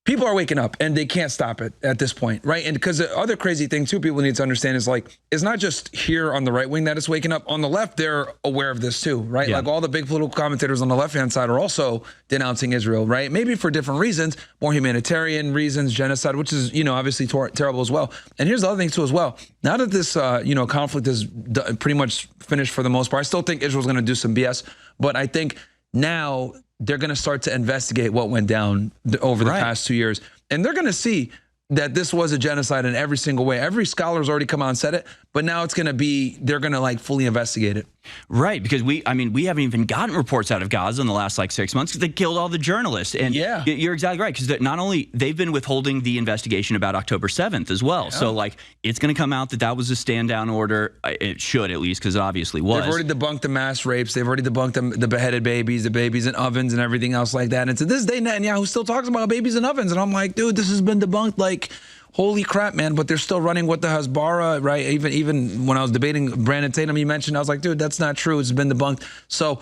people are waking up and they can't stop it at this point, right? And because the other crazy thing too, people need to understand is like, it's not just here on the right wing that it's waking up. On the left, they're aware of this too, right? Like all the big political commentators on the left-hand side are also denouncing Israel, right? Maybe for different reasons, more humanitarian reasons, genocide, which is, you know, obviously terrible as well. And here's the other thing too as well. Now that this, you know, conflict is pretty much finished for the most part, I still think Israel's going to do some BS, but I think now they're going to start to investigate what went down over the past 2 years. And they're going to see that this was a genocide in every single way. Every scholar's already come out and said it, but now it's going to be, they're going to like fully investigate it. Right, because we haven't even gotten reports out of Gaza in the last like 6 months because they killed all the journalists. And you're exactly right, because not only they've been withholding the investigation about October 7th as well. So like it's going to come out that was a stand down order. It should, at least, because it obviously was. They've already debunked the mass rapes. They've already debunked the beheaded babies, the babies in ovens and everything else like that. And to this day, Netanyahu still talks about babies in ovens. And I'm like, dude, this has been debunked like, holy crap, man. But they're still running with the Hasbara, right? Even when I was debating Brandon Tatum, you mentioned, I was like, dude, that's not true. It's been debunked. So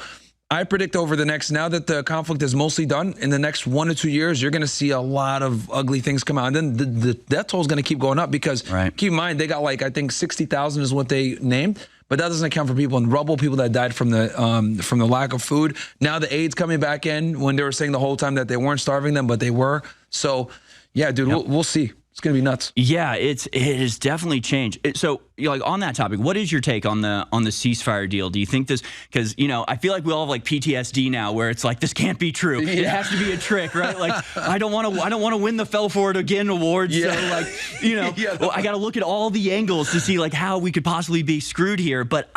I predict over the next, now that the conflict is mostly done, in the next 1 or 2 years, you're going to see a lot of ugly things come out. And then the death toll is going to keep going up because keep in mind, they got like, I think 60,000 is what they named. But that doesn't account for people in rubble, people that died from the lack of food. Now the AIDS coming back in when they were saying the whole time that they weren't starving them, but they were. So, yeah, dude, we'll see. It's going to be nuts. Yeah, it has definitely changed. So, like on that topic, what is your take on the ceasefire deal? Do you think this? Because I feel like we all have like PTSD now, where it's like this can't be true. It has to be a trick, right? Like I don't want to win the Fell For It Again awards. So like well, I got to look at all the angles to see like how we could possibly be screwed here. But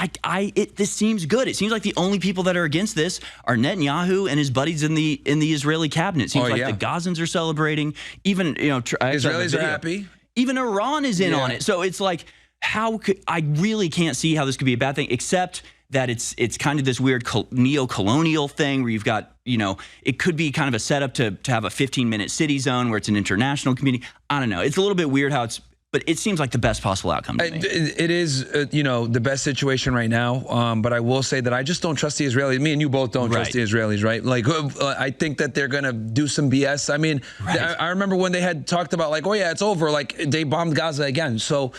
this seems good. It seems like the only people that are against this are Netanyahu and his buddies in the Israeli cabinet. It seems like the Gazans are celebrating. Even Israelis are happy. Even Iran is in on it. So it's like, I really can't see how this could be a bad thing, except that it's kind of this weird neo-colonial thing where you've got, it could be kind of a setup to have a 15-minute city zone where it's an international community. I don't know. It's a little bit weird how but it seems like the best possible outcome to me. It is, the best situation right now. But I will say that I just don't trust the Israelis. Me and you both don't trust the Israelis, right? Like, I think that they're going to do some BS. I mean, I remember when they had talked about like, oh yeah, it's over. Like they bombed Gaza again. So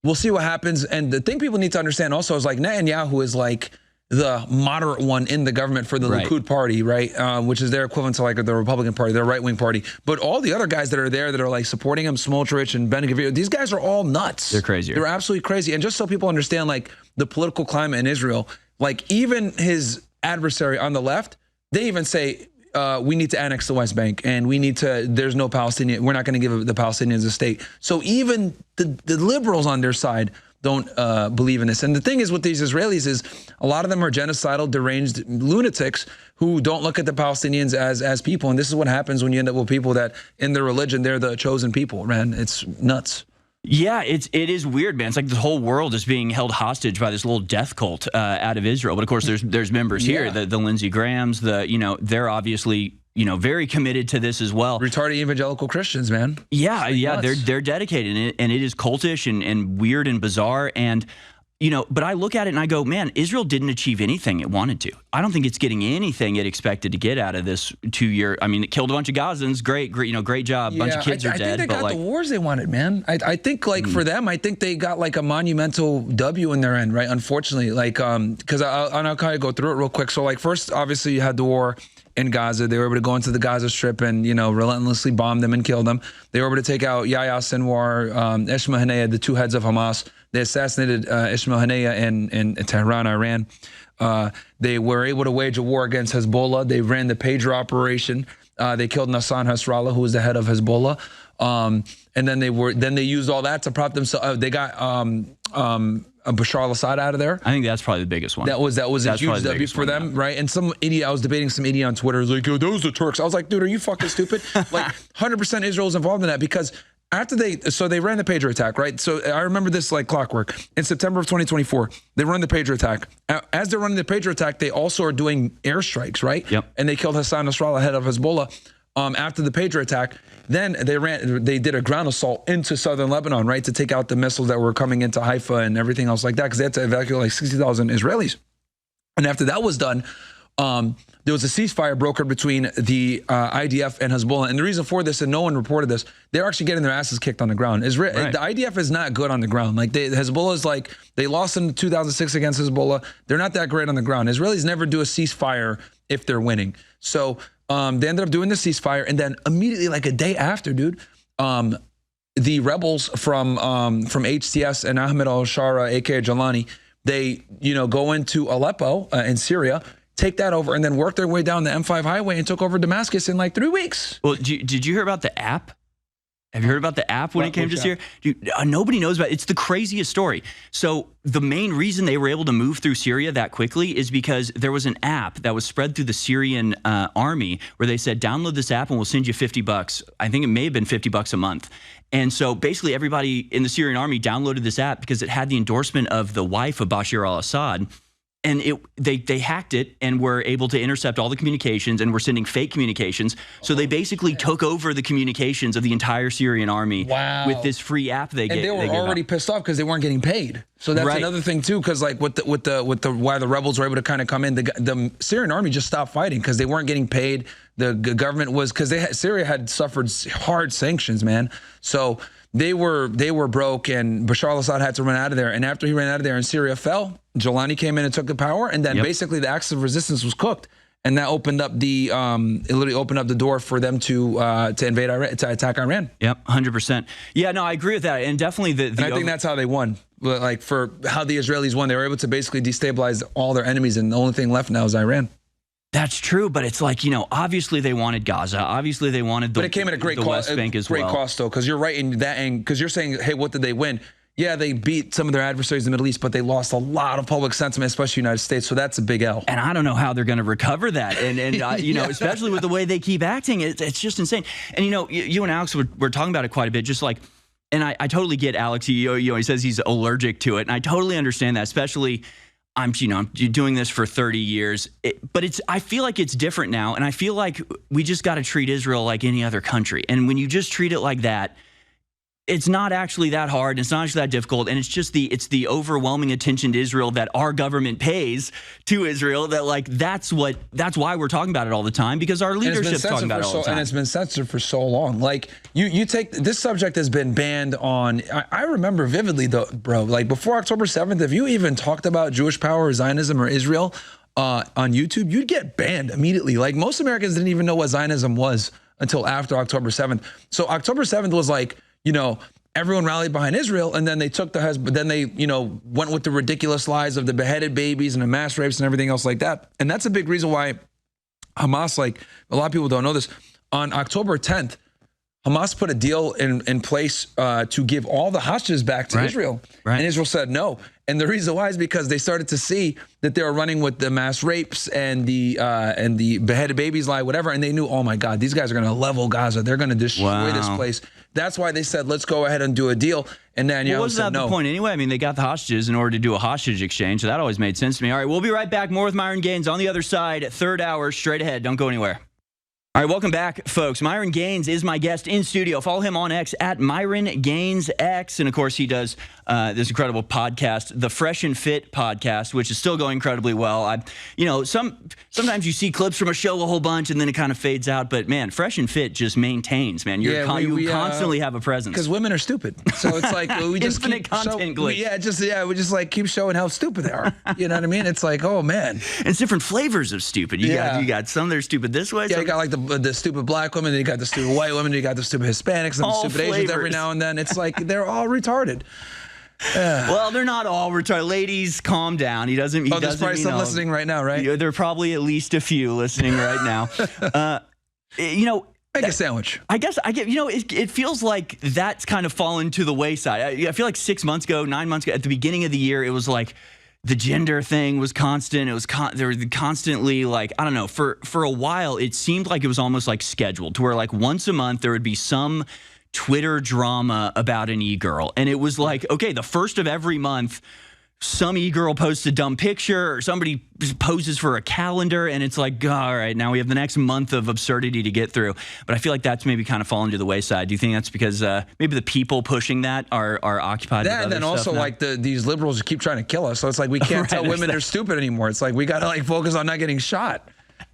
we'll see what happens. And the thing people need to understand also is like Netanyahu is like the moderate one in the government for the Likud party, right? Which is their equivalent to like the Republican party, their right-wing party. But all the other guys that are there that are like supporting him, Smotrich and Ben-Gvir, these guys are all nuts. They're crazy. They're absolutely crazy. And just so people understand like the political climate in Israel, like even his adversary on the left, they even say, we need to annex the West Bank and there's no Palestinian, we're not going to give the Palestinians a state. So even the liberals on their side don't believe in this. And the thing is with these Israelis is a lot of them are genocidal, deranged lunatics who don't look at the Palestinians as people. And this is what happens when you end up with people that in their religion, they're the chosen people, man. It's nuts. Yeah, it is weird, man. It's like the whole world is being held hostage by this little death cult out of Israel. But of course, there's members here, the Lindsey Grahams, they're obviously very committed to this as well. Retarded evangelical Christians, man. Yeah, they're dedicated, and it is cultish and weird and bizarre. And but I look at it and I go, man, Israel didn't achieve anything it wanted to. I don't think it's getting anything it expected to get out of this 2 year. I mean, it killed a bunch of Gazans. Great job. A bunch of kids are dead. I think they got the wars they wanted, man. I think like for them, I think they got like a monumental W in their end, right? Unfortunately, like because I'll kind of go through it real quick. So like first, obviously, you had the war in Gaza. They were able to go into the Gaza Strip and, relentlessly bomb them and kill them. They were able to take out Yahya Sinwar, Ismail Haniyeh, the two heads of Hamas. They assassinated Ismail Haniyeh in Tehran, Iran. They were able to wage a war against Hezbollah. They ran the pager operation. They killed Nasser Nasrallah, who was the head of Hezbollah. And then they used all that to prop themselves. They got Bashar al-Assad out of there. I think that's probably the biggest one. That was a huge W for them, right? And some idiot, I was debating some idiot on Twitter, was like, "Yo, those are the Turks." I was like, "Dude, are you fucking stupid?" Like, 100% Israel's involved in that because after they ran the pager attack, right? So I remember this like clockwork. In September of 2024, they run the pager attack. As they're running the pager attack, they also are doing airstrikes, right? Yep. And they killed Hassan Nasrallah, head of Hezbollah. After the pager attack, then they did a ground assault into southern Lebanon, right, to take out the missiles that were coming into Haifa and everything else like that, because they had to evacuate like 60,000 Israelis. And after that was done, there was a ceasefire brokered between the IDF and Hezbollah. And the reason for this, and no one reported this, they're actually getting their asses kicked on the ground. The IDF is not good on the ground. Like Hezbollah is like, they lost in 2006 against Hezbollah. They're not that great on the ground. Israelis never do a ceasefire if they're winning. So they ended up doing the ceasefire, and then immediately, like a day after, dude, the rebels from HTS and Ahmed al-Shara, aka Jalani, they go into Aleppo in Syria, take that over, and then work their way down the M5 highway and took over Damascus in like 3 weeks. Well, did you hear about the app? Have you heard about the app when it came to Syria? Dude, nobody knows about it. It's the craziest story. So the main reason they were able to move through Syria that quickly is because there was an app that was spread through the Syrian army where they said, download this app and we'll send you $50. I think it may have been $50 a month. And so basically everybody in the Syrian army downloaded this app because it had the endorsement of the wife of Bashar al-Assad. And they hacked it and were able to intercept all the communications and were sending fake communications. So they basically took over the communications of the entire Syrian army with this free app they gave. And they were already pissed off because they weren't getting paid. So that's another thing too, because like with the why the rebels were able to kind of come in, the Syrian army just stopped fighting because they weren't getting paid. The government was, because Syria had suffered hard sanctions, man. So they were broke, and Bashar al-Assad had to run out of there. And after he ran out of there and Syria fell, Jalani came in and took the power, and then basically the axis of resistance was cooked, and that opened up it literally opened up the door for them to invade Iran, to attack Iran. Yep, 100%. Yeah, no, I agree with that, and definitely and I think that's how they won. Like for how the Israelis won, they were able to basically destabilize all their enemies, and the only thing left now is Iran. That's true, but it's like, obviously they wanted Gaza. Obviously they wanted the, but it came at a great West Bank as well. Great cost, though, because you're right in that, and because you're saying, hey, what did they win? Yeah, they beat some of their adversaries in the Middle East, but they lost a lot of public sentiment, especially the United States. So that's a big L. And I don't know how they're going to recover that. And especially with the way they keep acting, it's just insane. And, you and Alex were talking about it quite a bit, just like, and I totally get Alex. He says he's allergic to it. And I totally understand that, especially I'm doing this for 30 years, but I feel like it's different now. And I feel like we just got to treat Israel like any other country. And when you just treat it like that, it's not actually that hard. It's not actually that difficult. And it's just the overwhelming attention to Israel that our government pays to Israel that that's why we're talking about it all the time, because our leadership's talking about it all the time. And it's been censored for so long. Like you take this subject has been banned on. I remember vividly though, bro, like before October 7th, if you even talked about Jewish power or Zionism or Israel on YouTube, you'd get banned immediately. Like most Americans didn't even know what Zionism was until after October 7th. So October 7th was like, everyone rallied behind Israel, and then they took went with the ridiculous lies of the beheaded babies and the mass rapes and everything else like that. And that's a big reason why Hamas, like a lot of people don't know this, on October 10th, Hamas put a deal in place to give all the hostages back to Israel. Right. And Israel said no. And the reason why is because they started to see that they were running with the mass rapes and the beheaded babies lie, whatever. And they knew, oh my God, these guys are going to level Gaza. They're going to destroy this place. That's why they said, let's go ahead and do a deal. And then wasn't that the point anyway? I mean, they got the hostages in order to do a hostage exchange. So that always made sense to me. All right, we'll be right back. More with Myron Gaines on the other side. Third hour, straight ahead. Don't go anywhere. All right, welcome back, folks. Myron Gaines is my guest in studio. Follow him on X at Myron Gaines X. And, of course, he does this incredible podcast, the Fresh and Fit podcast, which is still going incredibly well. Sometimes you see clips from a show a whole bunch and then it kind of fades out. But, man, Fresh and Fit just maintains, man. You constantly have a presence. Because women are stupid. So it's like we just infinite content glitch. We just like keep showing how stupid they are. You know what I mean? It's like, oh, man. It's different flavors of stupid. You got some that are stupid this way. Yeah, you got like the stupid black women, then you got the stupid white women, then you got the stupid Hispanics, and the stupid Asians every now and then. It's like they're all retarded. Well, they're not all retarded. Ladies, calm down. He doesn't. He there's doesn't probably mean some all. listening right now, right? Yeah, there are probably at least a few listening right now. Make a sandwich. I guess I get. It feels like that's kind of fallen to the wayside. I feel like 6 months ago, 9 months ago, at the beginning of the year, it was like the gender thing was constant. It was there was constantly like, I don't know, for a while it seemed like it was almost like scheduled to where like once a month there would be some Twitter drama about an e-girl, and it was like, okay, the first of every month some e-girl posts a dumb picture or somebody poses for a calendar, and it's like, all right, now we have the next month of absurdity to get through. But I feel like that's maybe kind of fallen to the wayside. Do you think that's because maybe the people pushing that are occupied with other and then stuff also now? like these liberals keep trying to kill us, so it's like we can't Right, tell there's women that. they're stupid anymore. It's like we gotta like focus on not getting shot.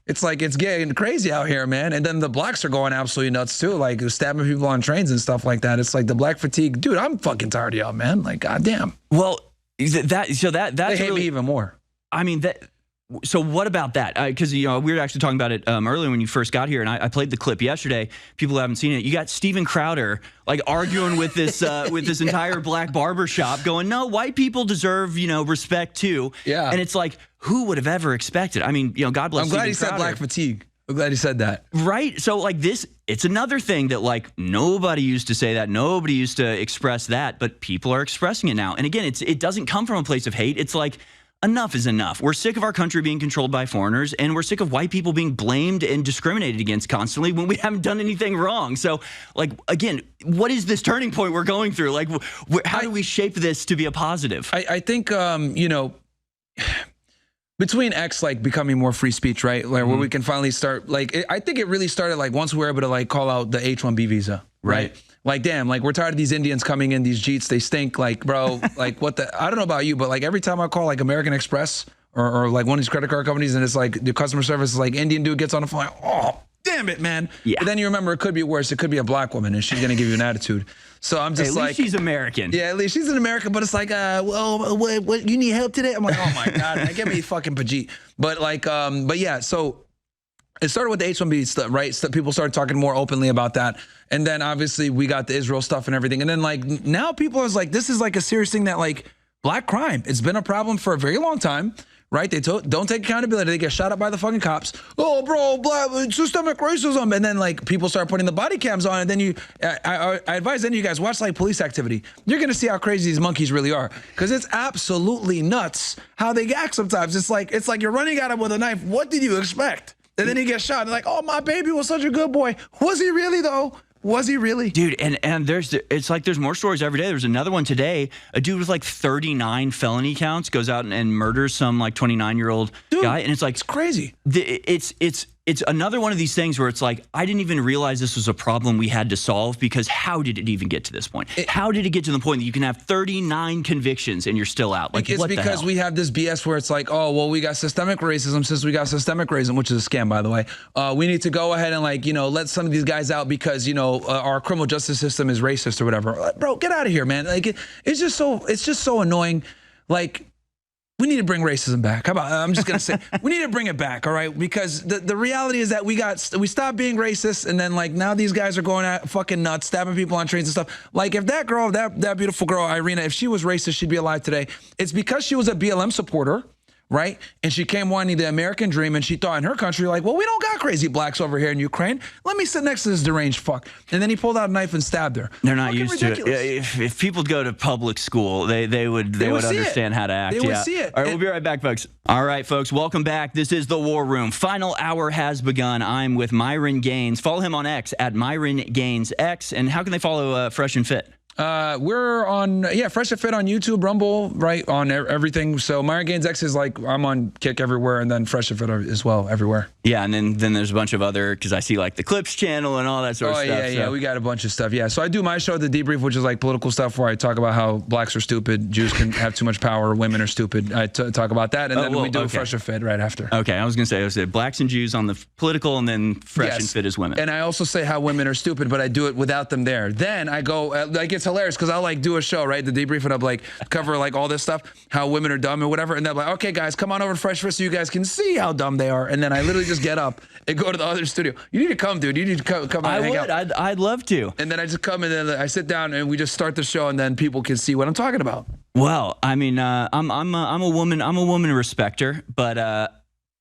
It's like it's getting crazy out here, man. And then the blacks are going absolutely nuts too, like stabbing people on trains and stuff like that. It's like the black fatigue, dude. I'm fucking tired of y'all, man. Like, goddamn. Well, that's they hate really, me even more. I mean that. So what about that? Because we were actually talking about it earlier when you first got here, and I played the clip yesterday. People who haven't seen it, you got Steven Crowder like arguing with this entire black barbershop, going, "No, white people deserve respect too." Yeah, and it's like, who would have ever expected? I mean, God bless. I'm glad Steven he said Crowder. black fatigue. I'm glad he said that. Right. So like this, it's another thing that like nobody used to say that. Nobody used to express that, but people are expressing it now. And again, it doesn't come from a place of hate. It's like, enough is enough. We're sick of our country being controlled by foreigners, and we're sick of white people being blamed and discriminated against constantly when we haven't done anything wrong. So like, again, what is this turning point we're going through? Like, how do we shape this to be a positive? I think, between X like becoming more free speech, right? Like where we can finally start, like, I think it really started like once we were able to like call out the H-1B visa, right? Like, damn, like we're tired of these Indians coming in, these Jeets, they stink. Like, bro, like what the, I don't know about you, but like every time I call like American Express or like one of these credit card companies and it's like the customer service is like Indian dude gets on the phone, like, oh, damn it, man. Yeah. But then you remember it could be worse. It could be a black woman and she's gonna give you an attitude. So I'm just at like, least she's American. Yeah, at least she's an American, but it's like, well, what you need help today? I'm like, oh my God, man, get me fucking Pajit. But like, but yeah, so it started with the H-1B stuff, right? So people started talking more openly about that. And then obviously we got the Israel stuff and everything. And then like now people are like, this is like a serious thing that like black crime, it's been a problem for a very long time. Right? They don't take accountability. They get shot up by the fucking cops. Oh, bro, black, systemic racism. And then like people start putting the body cams on. And then I advise any of you guys, watch like police activity. You're going to see how crazy these monkeys really are. Because it's absolutely nuts how they act sometimes. It's like you're running at him with a knife. What did you expect? And then he gets shot. And like, oh, my baby was such a good boy. Was he really though? Was he really? Dude, and it's like there's more stories every day. There's another one today. A dude with like 39 felony counts goes out and murders some like 29-year-old guy. And it's like, it's crazy. It's another one of these things where it's like, I didn't even realize this was a problem we had to solve, because how did it even get to this point? How did it get to the point that you can have 39 convictions and you're still out? Like, it's what the because hell? we have this BS where it's like, oh, well, we got systemic racism. Since we got systemic racism, which is a scam, by the way, we need to go ahead and like, let some of these guys out because, our criminal justice system is racist or whatever. Like, bro, get out of here, man. Like, it's just so annoying. Like, we need to bring racism back. How about, I'm just going to say, we need to bring it back, all right? Because the reality is that we stopped being racist, and then, like, now these guys are going out fucking nuts, stabbing people on trains and stuff. Like, if that girl, that beautiful girl, Irina, if she was racist, she'd be alive today. It's because she was a BLM supporter, right? And she came wanting the American dream, and she thought in her country, like, well, we don't got crazy blacks over here in Ukraine. Let me sit next to this deranged fuck. And then he pulled out a knife and stabbed her. They're not used to it. If people go to public school, they would understand how to act. They would see it. All right, we'll be right back, folks. All right, folks, welcome back. This is The War Room. Final hour has begun. I'm with Myron Gaines. Follow him on X at Myron Gaines X. And how can they follow Fresh and Fit? We're on, Fresh and Fit on YouTube, Rumble, right, on everything. So Myron Gaines X is like, I'm on Kick everywhere, and then Fresh and Fit as well, everywhere. Yeah, and then there's a bunch of other, because I see like the Clips channel and all that sort of stuff. Yeah, we got a bunch of stuff. Yeah, so I do my show, The Debrief, which is like political stuff where I talk about how blacks are stupid, Jews can have too much power, women are stupid. I talk about that, and then we do Fresh and Fit right after. Okay, I was going to say blacks and Jews on the political, and then Fresh and Fit as women. And I also say how women are stupid, but I do it without them there. Then I go, like, it's hilarious because I'll like do a show, right? The debrief, and I'll like cover like all this stuff, how women are dumb and whatever. And they're like, okay, guys, come on over to Fresh Fist so you guys can see how dumb they are. And then I literally just get up and go to the other studio. You need to come, dude. You need to come and hang out. I'd love to. And then I just come and then I sit down and we just start the show, and then people can see what I'm talking about. Well, I mean, I'm a woman respecter, but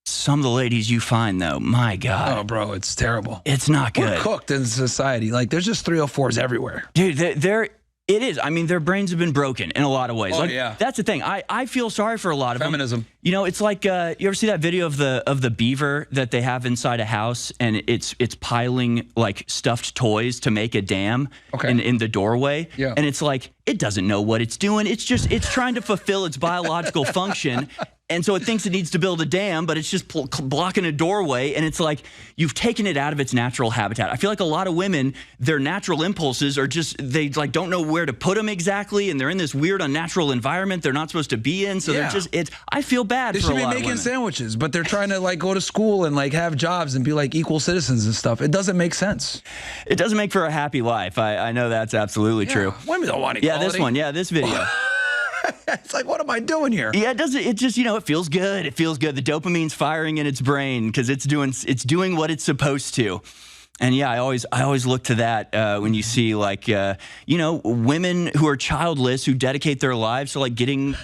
some of the ladies you find, though, my God. Oh, bro, it's terrible. It's not good. We're cooked in society. Like, there's just 304s everywhere. Dude, it is. I mean, their brains have been broken in a lot of ways. Oh, like, yeah. That's the thing. I feel sorry for a lot of Feminism. them. You know, it's like, you ever see that video of the beaver that they have inside a house, and it's piling, like, stuffed toys to make a dam in the doorway? Yeah. And it's like, it doesn't know what it's doing. It's trying to fulfill its biological function. And so it thinks it needs to build a dam, but it's just blocking a doorway. And it's like, you've taken it out of its natural habitat. I feel like a lot of women, their natural impulses are just, they like don't know where to put them exactly. And they're in this weird, unnatural environment they're not supposed to be in. So they're just, I feel bad They for should a be lot of making women. sandwiches, but they're trying to like go to school and like have jobs and be like equal citizens and stuff. It doesn't make sense. It doesn't make for a happy life. I know that's absolutely true. Women don't want equality. Yeah, this one. Yeah, this video. It's like, what am I doing here? Yeah, it doesn't. It just, it feels good. It feels good. The dopamine's firing in its brain because it's doing what it's supposed to. And yeah, I always look to that when you see like women who are childless who dedicate their lives to like getting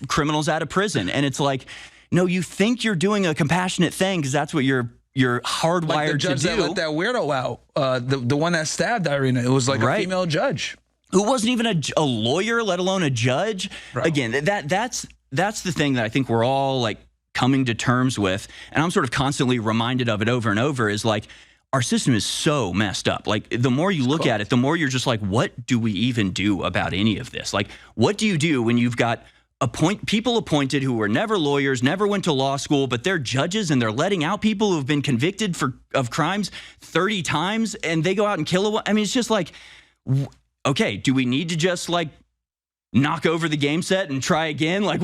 criminals out of prison, and it's like, no, you think you're doing a compassionate thing because that's what you're hardwired like the judge to do. that let that weirdo out, the one that stabbed Irina, it was like a female judge who wasn't even a lawyer, let alone a judge. Right. Again, that's the thing that I think we're all like coming to terms with, and I'm sort of constantly reminded of it over and over, is like, our system is so messed up. Like, the more you look at it, the more you're just like, what do we even do about any of this? Like, what do you do when you've got people appointed who were never lawyers, never went to law school, but they're judges and they're letting out people who've been convicted of crimes 30 times and they go out and kill I mean, it's just like, okay, do we need to just like knock over the game set and try again? Like,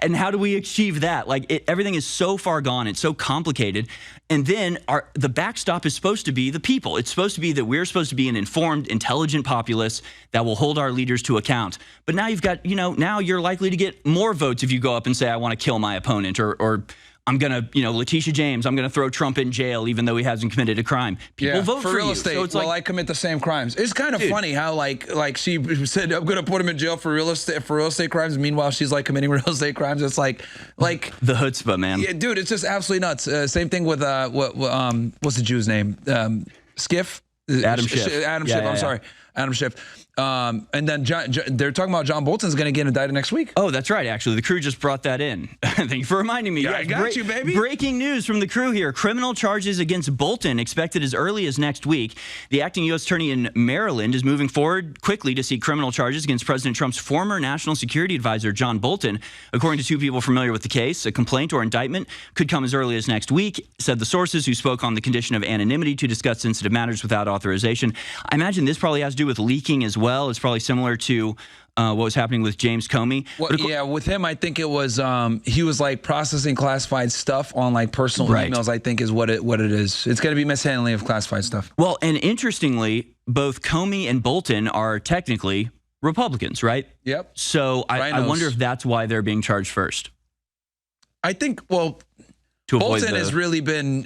and how do we achieve that? Like, everything is so far gone. It's so complicated. And then the backstop is supposed to be the people. It's supposed to be that we're supposed to be an informed, intelligent populace that will hold our leaders to account. But now you've got, now you're likely to get more votes if you go up and say, I want to kill my opponent, or I'm going to, Letitia James, I'm going to throw Trump in jail even though he hasn't committed a crime. People vote for real you. estate. So it's I commit the same crimes. It's kind of funny how like she said, I'm going to put him in jail for real estate crimes. Meanwhile, she's like committing real estate crimes. It's like the chutzpah, man. Yeah, dude, it's just absolutely nuts. Same thing with what's the Jew's name? Skiff? Adam Schiff. Adam Schiff. I'm sorry. Adam Schiff. And then they're talking about John Bolton's going to get indicted next week. Oh, that's right. Actually, the crew just brought that in. Thank you for reminding me. Yeah, I got you, baby. Breaking news from the crew here. Criminal charges against Bolton expected as early as next week. The acting U.S. attorney in Maryland is moving forward quickly to seek criminal charges against President Trump's former national security advisor, John Bolton. According to two people familiar with the case, a complaint or indictment could come as early as next week, said the sources who spoke on the condition of anonymity to discuss sensitive matters without authorization. I imagine this probably has to do with leaking as well. It's probably similar to what was happening with James Comey. Well, yeah, with him, I think it was he was like processing classified stuff on like personal emails. I think is what it is. It's going to be mishandling of classified stuff. Well, and interestingly, both Comey and Bolton are technically Republicans, right? Yep. So I wonder if that's why they're being charged first. I think. Well, Bolton has really been,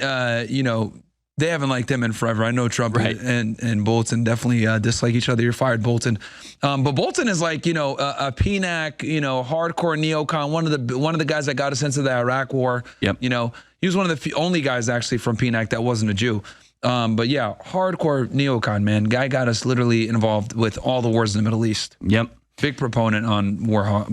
they haven't liked him in forever. I know Trump and Bolton definitely dislike each other. You're fired, Bolton. But Bolton is like, a PNAC, hardcore neocon, one of the guys that got us into the Iraq War. Yep. He was one of the only guys actually from PNAC that wasn't a Jew. But yeah, hardcore neocon, man. Guy got us literally involved with all the wars in the Middle East. Yep. Big proponent on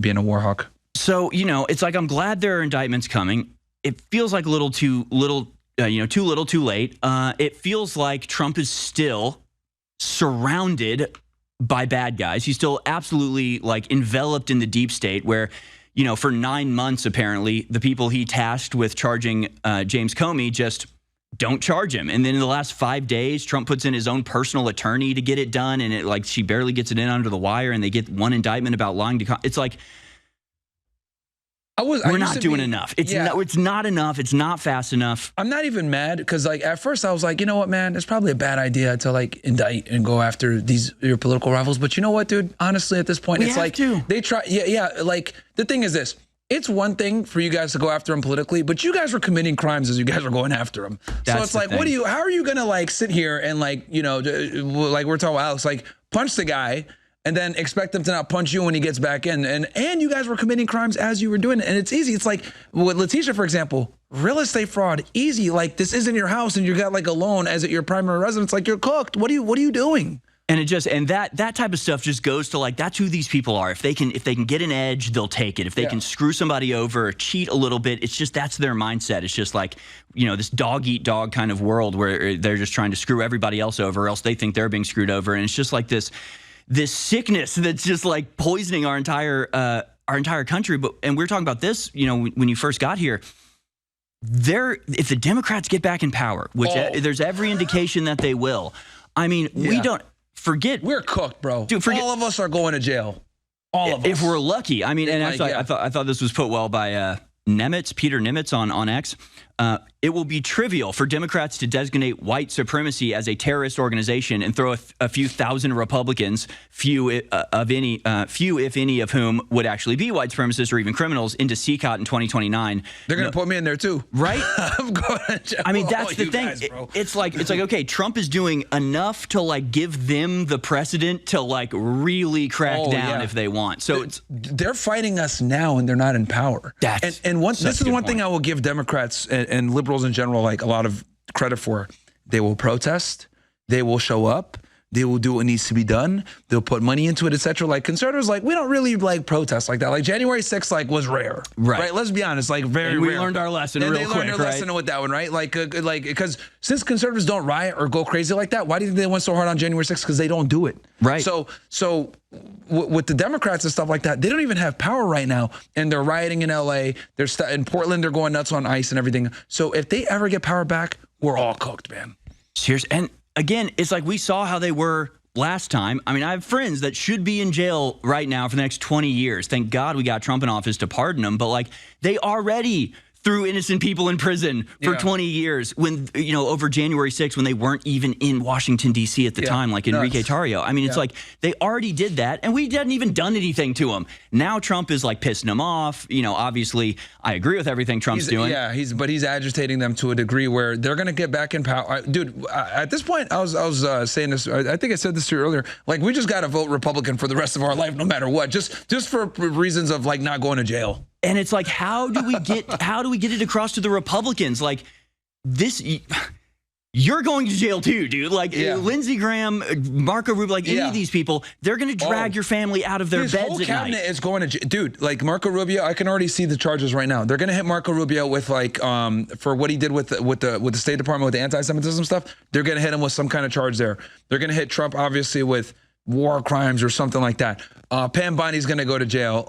being a war hawk. So, it's like, I'm glad there are indictments coming. It feels like too little, too late. It feels like Trump is still surrounded by bad guys. He's still absolutely like enveloped in the deep state where, for 9 months, apparently, the people he tasked with charging James Comey just don't charge him. And then in the last 5 days, Trump puts in his own personal attorney to get it done. And she barely gets it in under the wire. And they get one indictment about lying to it's like, We're not doing enough. It's not enough. It's not fast enough. I'm not even mad because, like, at first I was like, you know what, man, it's probably a bad idea to like indict and go after your political rivals. But you know what, dude? Honestly, at this point, it's like they try. Yeah. Like the thing is this. It's one thing for you guys to go after him politically, but you guys were committing crimes as you guys were going after him. So it's like, how are you going to like sit here and like, you know, like we're talking about Alex, like punch the guy and then expect him to not punch you when he gets back in. And you guys were committing crimes as you were doing it. And it's easy. It's like with Letitia, for example, real estate fraud, easy. Like this isn't your house and you got like a loan as your primary residence. Like you're cooked. What are you doing? And that type of stuff just goes to like, that's who these people are. If they can get an edge, they'll take it. If they can screw somebody over or cheat a little bit, it's just, that's their mindset. It's just like, you know, this dog eat dog kind of world where they're just trying to screw everybody else over, or else they think they're being screwed over. And it's just like this sickness that's just like poisoning our entire country. And we were talking about this, you know, when you first got here. If the Democrats get back in power, which there's every indication that they will. I mean, we don't forget. We're cooked, bro. Dude, all of us are going to jail. All of us. If we're lucky. I mean, and actually, I thought this was put well by Peter Nimitz on X. It will be trivial for Democrats to designate white supremacy as a terrorist organization and throw a few thousand Republicans, few if any of whom would actually be white supremacists or even criminals, into CCOT in 2029. They're going to put me in there too, right? I'm going to jail. I mean, that's the thing. Guys, it's like okay, Trump is doing enough to like give them the precedent to like really crack down if they want. So they're fighting us now, and they're not in power. This is one thing I will give Democrats and liberals in general like a lot of credit for. They will protest, they will show up, they will do what needs to be done, they'll put money into it, etc. Like conservatives, like we don't really like protest like that. Like January 6th like was rare, right? Let's be honest, like very and we rare. learned our lesson and real they quick, learned their lesson with that one, right? Like because since conservatives don't riot or go crazy like that, why do you think they went so hard on January 6th? Because they don't do it, right? So with the Democrats and stuff like that, they don't even have power right now, and they're rioting in LA. They're in Portland. They're going nuts on ICE and everything. So if they ever get power back, we're all cooked, man. Seriously, and again, it's like we saw how they were last time. I mean, I have friends that should be in jail right now for the next 20 years. Thank God we got Trump in office to pardon them. But like they already threw innocent people in prison for 20 years when, you know, over January 6th when they weren't even in Washington, D.C. at the time, like Enrique Tarrio. I mean, it's like they already did that and we hadn't even done anything to them. Now Trump is like pissing them off. You know, obviously I agree with everything Trump's doing. Yeah, he's agitating them to a degree where they're going to get back in power. Dude, at this point, I was saying this, I think I said this to you earlier, like we just got to vote Republican for the rest of our life, no matter what, just for reasons of like not going to jail. And it's like, how do we get it across to the Republicans? Like this, you're going to jail too, dude. Like Lindsey Graham, Marco Rubio, like any of these people, they're going to drag your family out of their beds at night. His whole cabinet is going to jail. Dude, like Marco Rubio, I can already see the charges right now. They're going to hit Marco Rubio with like, for what he did with the State Department with the anti-Semitism stuff. They're going to hit him with some kind of charge there. They're going to hit Trump, obviously, with war crimes or something like that. Pam Bondi's going to go to jail.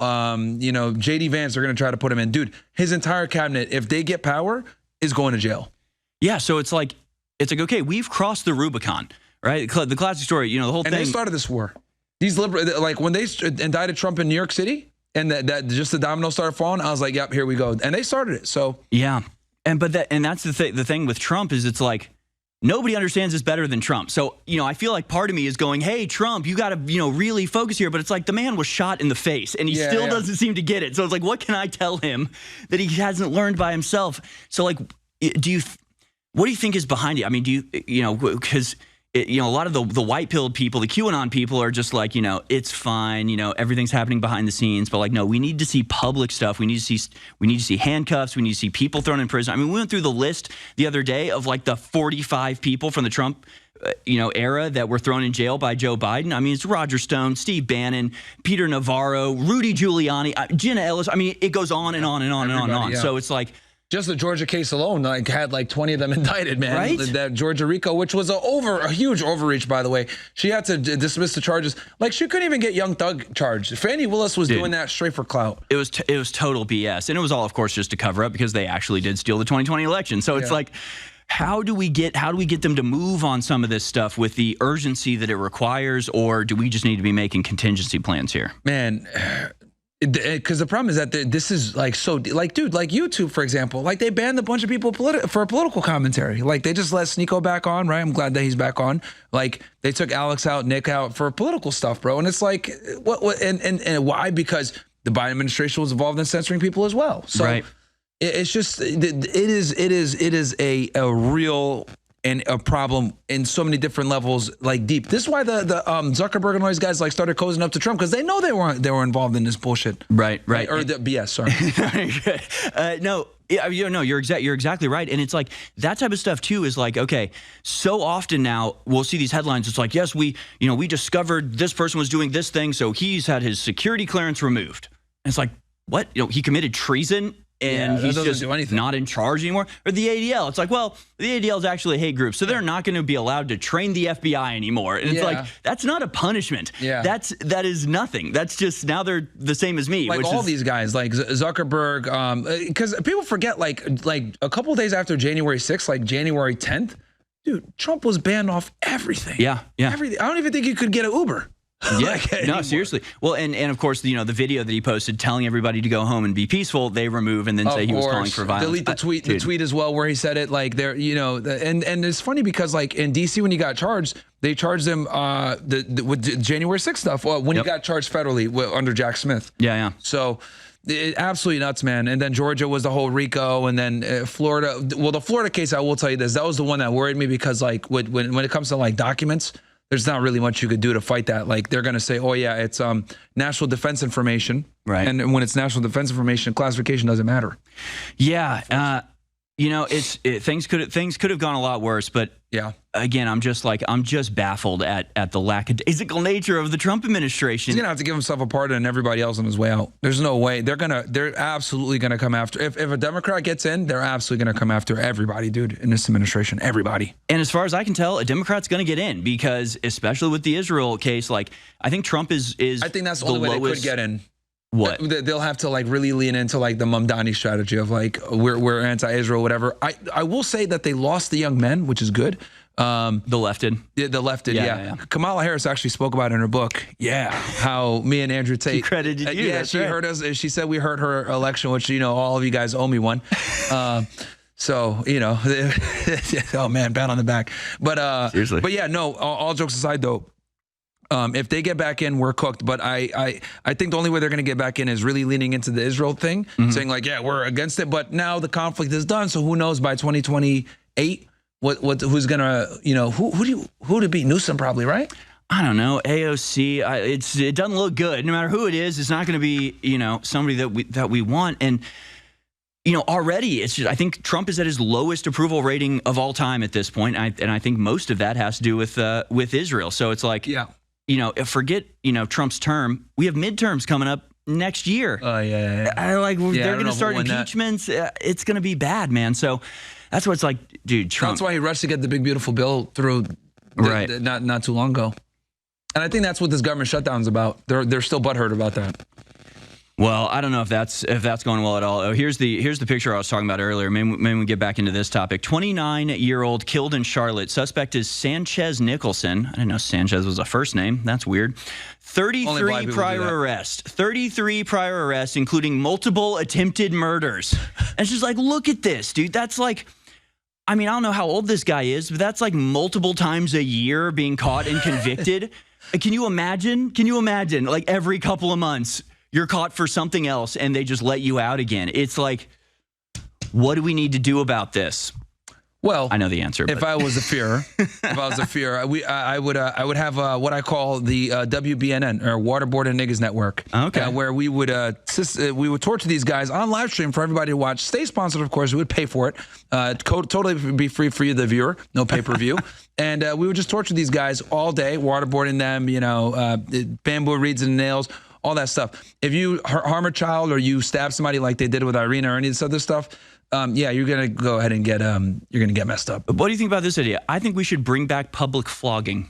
You know, J.D. Vance, they're going to try to put him in. Dude, his entire cabinet, if they get power, is going to jail. Yeah, so it's like, okay, we've crossed the Rubicon, right? The classic story, you know, the whole thing. And they started this war. These liberals, like when they indicted Trump in New York City and that just the dominoes started falling, I was like, yep, here we go. And they started it, so. Yeah, and that's the thing with Trump is it's like, nobody understands this better than Trump. So, you know, I feel like part of me is going, hey, Trump, you got to, you know, really focus here. But it's like the man was shot in the face and he still doesn't seem to get it. So it's like, what can I tell him that he hasn't learned by himself? So like, what do you think is behind it? I mean, you know, because, you know, a lot of the white-pilled people, the QAnon people are just like, you know, it's fine. You know, everything's happening behind the scenes. But like, no, we need to see public stuff. We need to see handcuffs. We need to see people thrown in prison. I mean, we went through the list the other day of like the 45 people from the Trump, you know, era that were thrown in jail by Joe Biden. I mean, it's Roger Stone, Steve Bannon, Peter Navarro, Rudy Giuliani, Jenna Ellis. I mean, it goes on and on and on and on and on. So it's like, just the Georgia case alone, like had like 20 of them indicted, man. Right? That Georgia RICO, which was a huge overreach, by the way. She had to dismiss the charges. Like she couldn't even get Young Thug charged. Fannie Willis was doing that straight for clout. It was total BS, and it was all, of course, just to cover up because they actually did steal the 2020 election. So it's like, how do we get them to move on some of this stuff with the urgency that it requires, or do we just need to be making contingency plans here? Man. Because the problem is that this is like so, like, dude, like YouTube, for example, like they banned a bunch of people for political commentary. Like they just let Sneeko back on, right? I'm glad that he's back on. Like they took Alex out, Nick out for political stuff, bro. And it's like, what and why? Because the Biden administration was involved in censoring people as well. So right. It's just, it is a real and a problem in so many different levels, like deep. This is why the Zuckerberg and all these guys like started cozying up to Trump, because they know they were involved in this bullshit. Right. Or the BS. Sorry. No, you're exactly right. And it's like that type of stuff too is like, okay, so often now we'll see these headlines. It's like, yes, we discovered this person was doing this thing, so he's had his security clearance removed. And it's like, what? He committed treason. And he's just not in charge anymore. Or the ADL. It's like, well, the ADL is actually a hate group, so they're not going to be allowed to train the FBI anymore. And it's like, that's not a punishment. Yeah. That is nothing. That's just, now they're the same as me. Like all these guys, like Zuckerberg, because people forget, like a couple of days after January 6th, like January 10th, dude, Trump was banned off everything. Yeah. Everything. I don't even think you could get an Uber. Yeah, no, seriously. Well, and of course, the video that he posted telling everybody to go home and be peaceful, they remove and then say he was calling for violence. Delete the tweet, the tweet as well, where he said it. Like and it's funny because like in DC when he got charged, they charged him with the January 6th stuff. Well, when he got charged federally under Jack Smith. Yeah. So. Absolutely nuts, man. And then Georgia was the whole RICO, and then Florida. Well, the Florida case, I will tell you this, that was the one that worried me because like when it comes to like documents, there's not really much you could do to fight that. Like they're gonna say, oh yeah, it's national defense information, right? And when it's national defense information, classification doesn't matter. Yeah, things could have gone a lot worse, but yeah. Again, I'm just baffled at the lackadaisical nature of the Trump administration. He's gonna have to give himself a pardon and everybody else on his way out. There's no way they're absolutely gonna come after. If a Democrat gets in, they're absolutely gonna come after everybody, dude, in this administration. Everybody. And as far as I can tell, a Democrat's gonna get in because, especially with the Israel case, like I think Trump is. I think that's the only way they could get in. What? They'll have to like really lean into like the Mamdani strategy of like we're anti-Israel, whatever. I will say that they lost the young men, which is good. The lefted. The lefted, yeah. Kamala Harris actually spoke about it in her book. Yeah, how me and Andrew Tate. She credited you. Yeah, she heard us. She said we heard her election, which all of you guys owe me one. So oh man, pat on the back. But seriously. But yeah, no. All jokes aside, though. If they get back in, we're cooked. But I think the only way they're going to get back in is really leaning into the Israel thing, saying like, yeah, we're against it. But now the conflict is done, so who knows by 2028 who's gonna who to beat? Newsom probably, right? I don't know. AOC. It doesn't look good. No matter who it is, it's not going to be somebody that we want. And already it's just, I think Trump is at his lowest approval rating of all time at this point. And I think most of that has to do with Israel. So it's like forget Trump's term. We have midterms coming up next year. Oh yeah. They're going to start impeachments. It's going to be bad, man. So that's what it's like, dude. Trump. That's why he rushed to get the big beautiful bill through, not too long ago. And I think that's what this government shutdown's about. They're still butthurt about that. Well, I don't know if that's going well at all. Oh, here's the picture I was talking about earlier. Maybe we get back into this topic. 29-year-old killed in Charlotte. Suspect is Sanchez Nicholson. I didn't know Sanchez was a first name. That's weird. 33 prior arrests. 33 prior arrests, including multiple attempted murders. And it's just like, look at this, dude. That's like, I mean, I don't know how old this guy is, but that's like multiple times a year being caught and convicted. Can you imagine? Like every couple of months, you're caught for something else and they just let you out again. It's like, what do we need to do about this? Well, I know the answer. If I was a fear, I would have what I call the WBNN, or Waterboarding Niggas Network. Okay. Where we would torture these guys on live stream for everybody to watch. Stay sponsored, of course. We would pay for it. Totally be free for you, the viewer. No pay-per-view. And we would just torture these guys all day, waterboarding them. Bamboo reeds and nails. All that stuff. If you harm a child or you stab somebody like they did with Irina or any of this other stuff, you're gonna go ahead and get messed up. What do you think about this idea? I think we should bring back public flogging.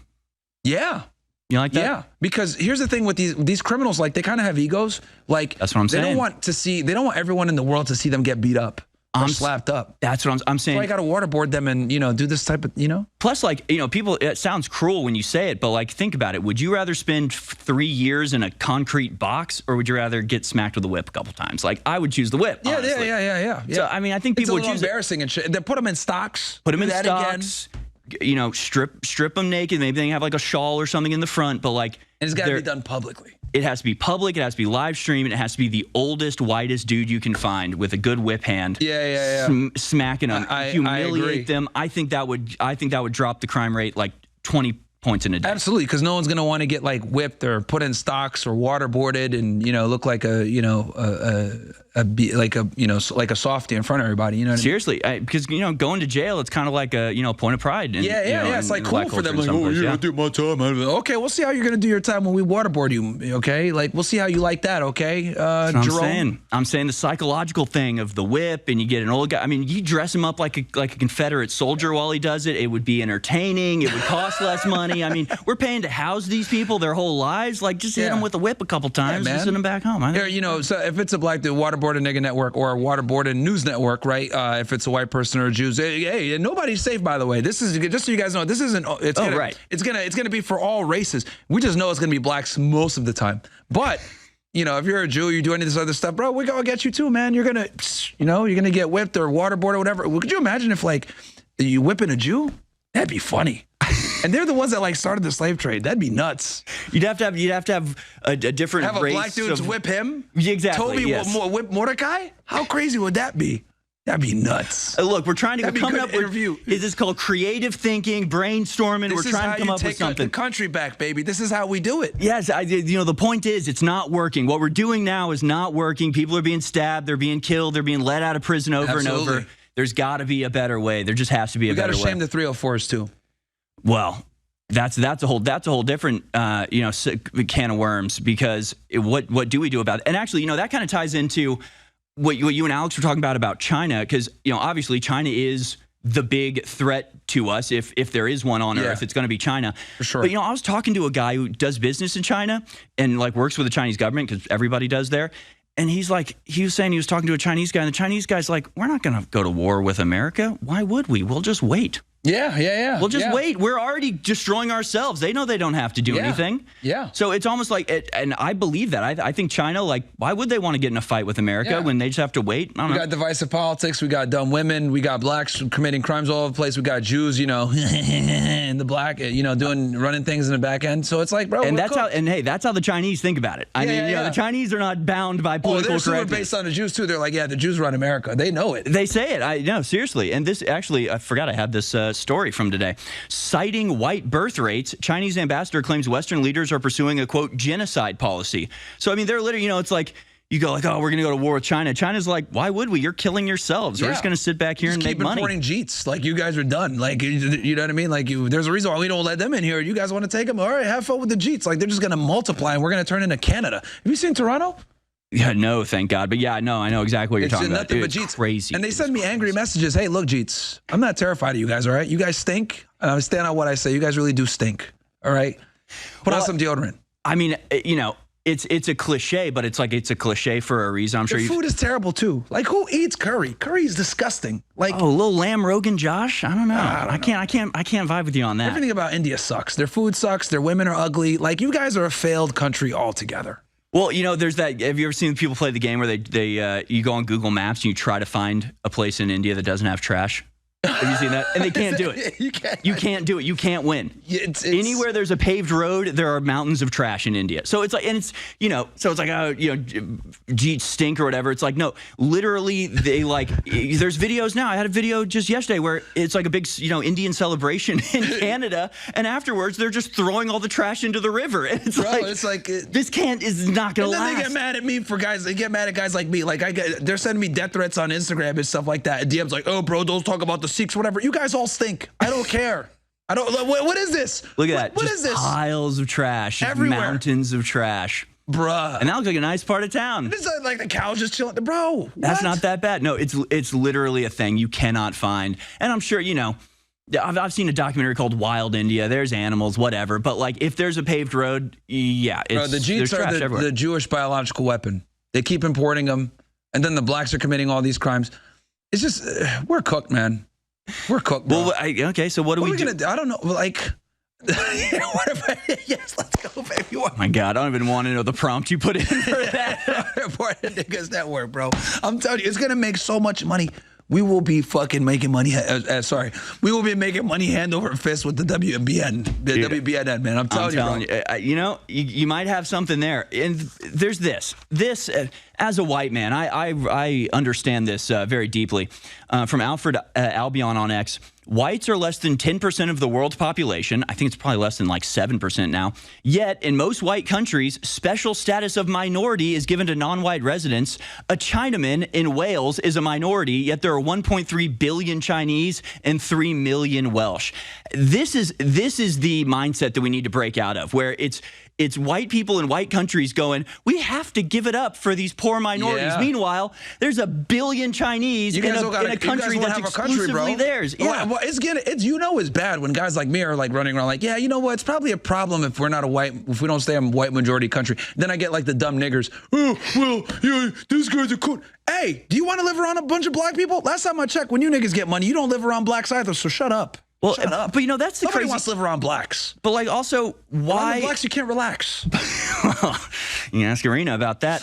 Yeah. You like that? Yeah. Because here's the thing with these criminals, like they kind of have egos. Like that's what I'm saying. They don't want everyone in the world to see them get beat up. I'm slapped up. That's what I'm saying. So I got to waterboard them and, do this type of, Plus, like, people, it sounds cruel when you say it, but like, think about it. Would you rather spend 3 years in a concrete box, or would you rather get smacked with a whip a couple times? Like, I would choose the whip. Honestly. Yeah. So, I mean, I think people it's would choose embarrassing and shit. They put them in stocks. Put them in stocks. Strip them naked. Maybe they can have like a shawl or something in the front, but like, and it's got to be done publicly. It has to be public. It has to be live streamed. And it has to be the oldest, whitest dude you can find with a good whip hand. Smacking them, humiliate them. I think that would drop the crime rate like 20 points in a day. Absolutely, because no one's going to want to get like whipped or put in stocks or waterboarded and look like like a softie in front of everybody. You know what Seriously, I mean? Because going to jail, it's kind of like a point of pride. And, it's like cool for them. Like, I did my time. Okay, we'll see how you're going to do your time when we waterboard you. Okay, like we'll see how you like that. Okay, Jerome. I'm saying the psychological thing of the whip, and you get an old guy. I mean, you dress him up like a Confederate soldier while he does it. It would be entertaining. It would cost less money. I mean, we're paying to house these people their whole lives. Like, just hit them with a whip a couple times and send them back home. So if it's a black dude, waterboard a nigga network or a waterboard a news network, right? If it's a white person or a Jew, hey, nobody's safe. By the way, this is just so you guys know. This isn't. It's gonna be for all races. We just know it's gonna be blacks most of the time. But if you're a Jew, you're doing this other stuff, bro. We're gonna get you too, man. You're gonna get whipped or waterboarded or whatever. Could you imagine if like you whipping a Jew? That'd be funny. And they're the ones that like started the slave trade. That'd be nuts. You'd have to have a different have a race black dudes whip him. Exactly. Toby whip Mordecai. How crazy would that be? That'd be nuts. Look, we're trying to come up with. This is called creative thinking, brainstorming. We're trying to come up with something. The country back, baby. This is how we do it. Yes, the point is, it's not working. What we're doing now is not working. People are being stabbed. They're being killed. They're being let out of prison over and over. There's got to be a better way. There just has to be a better way. We got to shame the 304s too. Well, that's a whole different can of worms, because what do we do about it? And actually, that kind of ties into what you and Alex were talking about China, because obviously China is the big threat to us. If there is one on Earth, it's going to be China. For sure. But I was talking to a guy who does business in China and like works with the Chinese government, because everybody does there. And he was saying he was talking to a Chinese guy, and the Chinese guy's like, we're not going to go to war with America. Why would we? We'll just wait. Yeah. We'll just wait. We're already destroying ourselves. They know they don't have to do anything. Yeah. So it's almost like, and I believe that. I think China, like, why would they want to get in a fight with America when they just have to wait? We got divisive politics. We got dumb women. We got blacks committing crimes all over the place. We got Jews, in the black, running things in the back end. So it's like, bro, and that's how the Chinese think about it. I mean, the Chinese are not bound by political correctness. They're based on the Jews too. They're like, the Jews run America. They know it. They say it. I know, seriously. And this actually, I forgot I had this story from today. Citing white birth rates, Chinese ambassador claims Western leaders are pursuing a, quote, genocide policy. So, I mean, they're literally, it's like, you go like, oh, we're going to go to war with China. China's like, why would we? You're killing yourselves. We're just going to sit back here and make money. Keep importing Jeets. Like, you guys are done. Like, you know what I mean? Like, there's a reason why we don't let them in here. You guys want to take them? All right, have fun with the Jeets. Like, they're just going to multiply, and we're going to turn into Canada. Have you seen Toronto? Yeah, no, thank God. But I know exactly what you're talking about. It's nothing but Jeets. Crazy. And they send me angry messages. Hey, look, Jeets, I'm not terrified of you guys, all right? You guys stink. And I stand on what I say. You guys really do stink, all right? Put on some deodorant. I mean, it's a cliche, but it's a cliche for a reason. I'm sure the food is terrible too. Like, who eats curry? Curry is disgusting. Like, little lamb Rogan Josh. I don't know. I can't vibe with you on that. Everything about India sucks. Their food sucks. Their women are ugly. Like, you guys are a failed country altogether. Well, there's that. Have you ever seen people play the game where you go on Google Maps and you try to find a place in India that doesn't have trash? Have you seen that? And they can't do it. You can't do it. You can't win. It's anywhere there's a paved road, there are mountains of trash in India. So it's like, and it's so it's like, Jeets stink or whatever. It's like, no, literally they there's videos now. I had a video just yesterday where it's like a big Indian celebration in Canada, and afterwards they're just throwing all the trash into the river. And it's this is not gonna last. And then they get mad at me for guys. They get mad at guys like me. Like they're sending me death threats on Instagram and stuff like that. And DM's like, oh, bro, don't talk about the Sikhs, whatever. You guys all stink. I don't care. I don't. What is this? Look at that. What just is this? Piles of trash. Everywhere. Mountains of trash. Bruh. And that looks like a nice part of town. It's like the cows just chilling. Bro, that's not that bad. No, it's literally a thing you cannot find. And I'm sure, I've seen a documentary called Wild India. There's animals, whatever. But like, if there's a paved road, the Jeets are the Jewish biological weapon. They keep importing them. And then the blacks are committing all these crimes. It's just we're cooked, man. We're cooked. Bro. Well, okay. So what do we do? Gonna do? I don't know. Like. Yes, let's go, baby. Oh my God, I don't even want to know the prompt you put in for that. Important Niggas Network, bro. I'm telling you, it's gonna make so much money. We will be fucking making money. We will be making money hand over fist with the WBN, WBNN, man. I'm telling you, bro. You know, you might have something there. And there's this. As a white man, I understand this very deeply. From Alfred Albion on X. Whites are less than 10% of the world's population. I think it's probably less than like 7% now. Yet, in most white countries, special status of minority is given to non-white residents. A Chinaman in Wales is a minority, yet there are 1.3 billion Chinese and 3 million Welsh. This is the mindset that we need to break out of, where it's white people in white countries going, we have to give it up for these poor minorities. Yeah. Meanwhile, there's a billion Chinese in a country that's exclusively theirs. Yeah. Well, it's bad when guys like me are like running around like, yeah, you know what? It's probably a problem if we're not if we don't stay a white majority country. Then I get like the dumb niggers. Oh, well, yeah, this guy's a cool. Hey, do you want to live around a bunch of black people? Last time I checked, when you niggas get money, you don't live around blacks either. So shut up. Well, shut up. But you know, that's the Nobody crazy. wants to live around blacks. But like, also, why? Around blacks, you can't relax. You can ask Arena about that.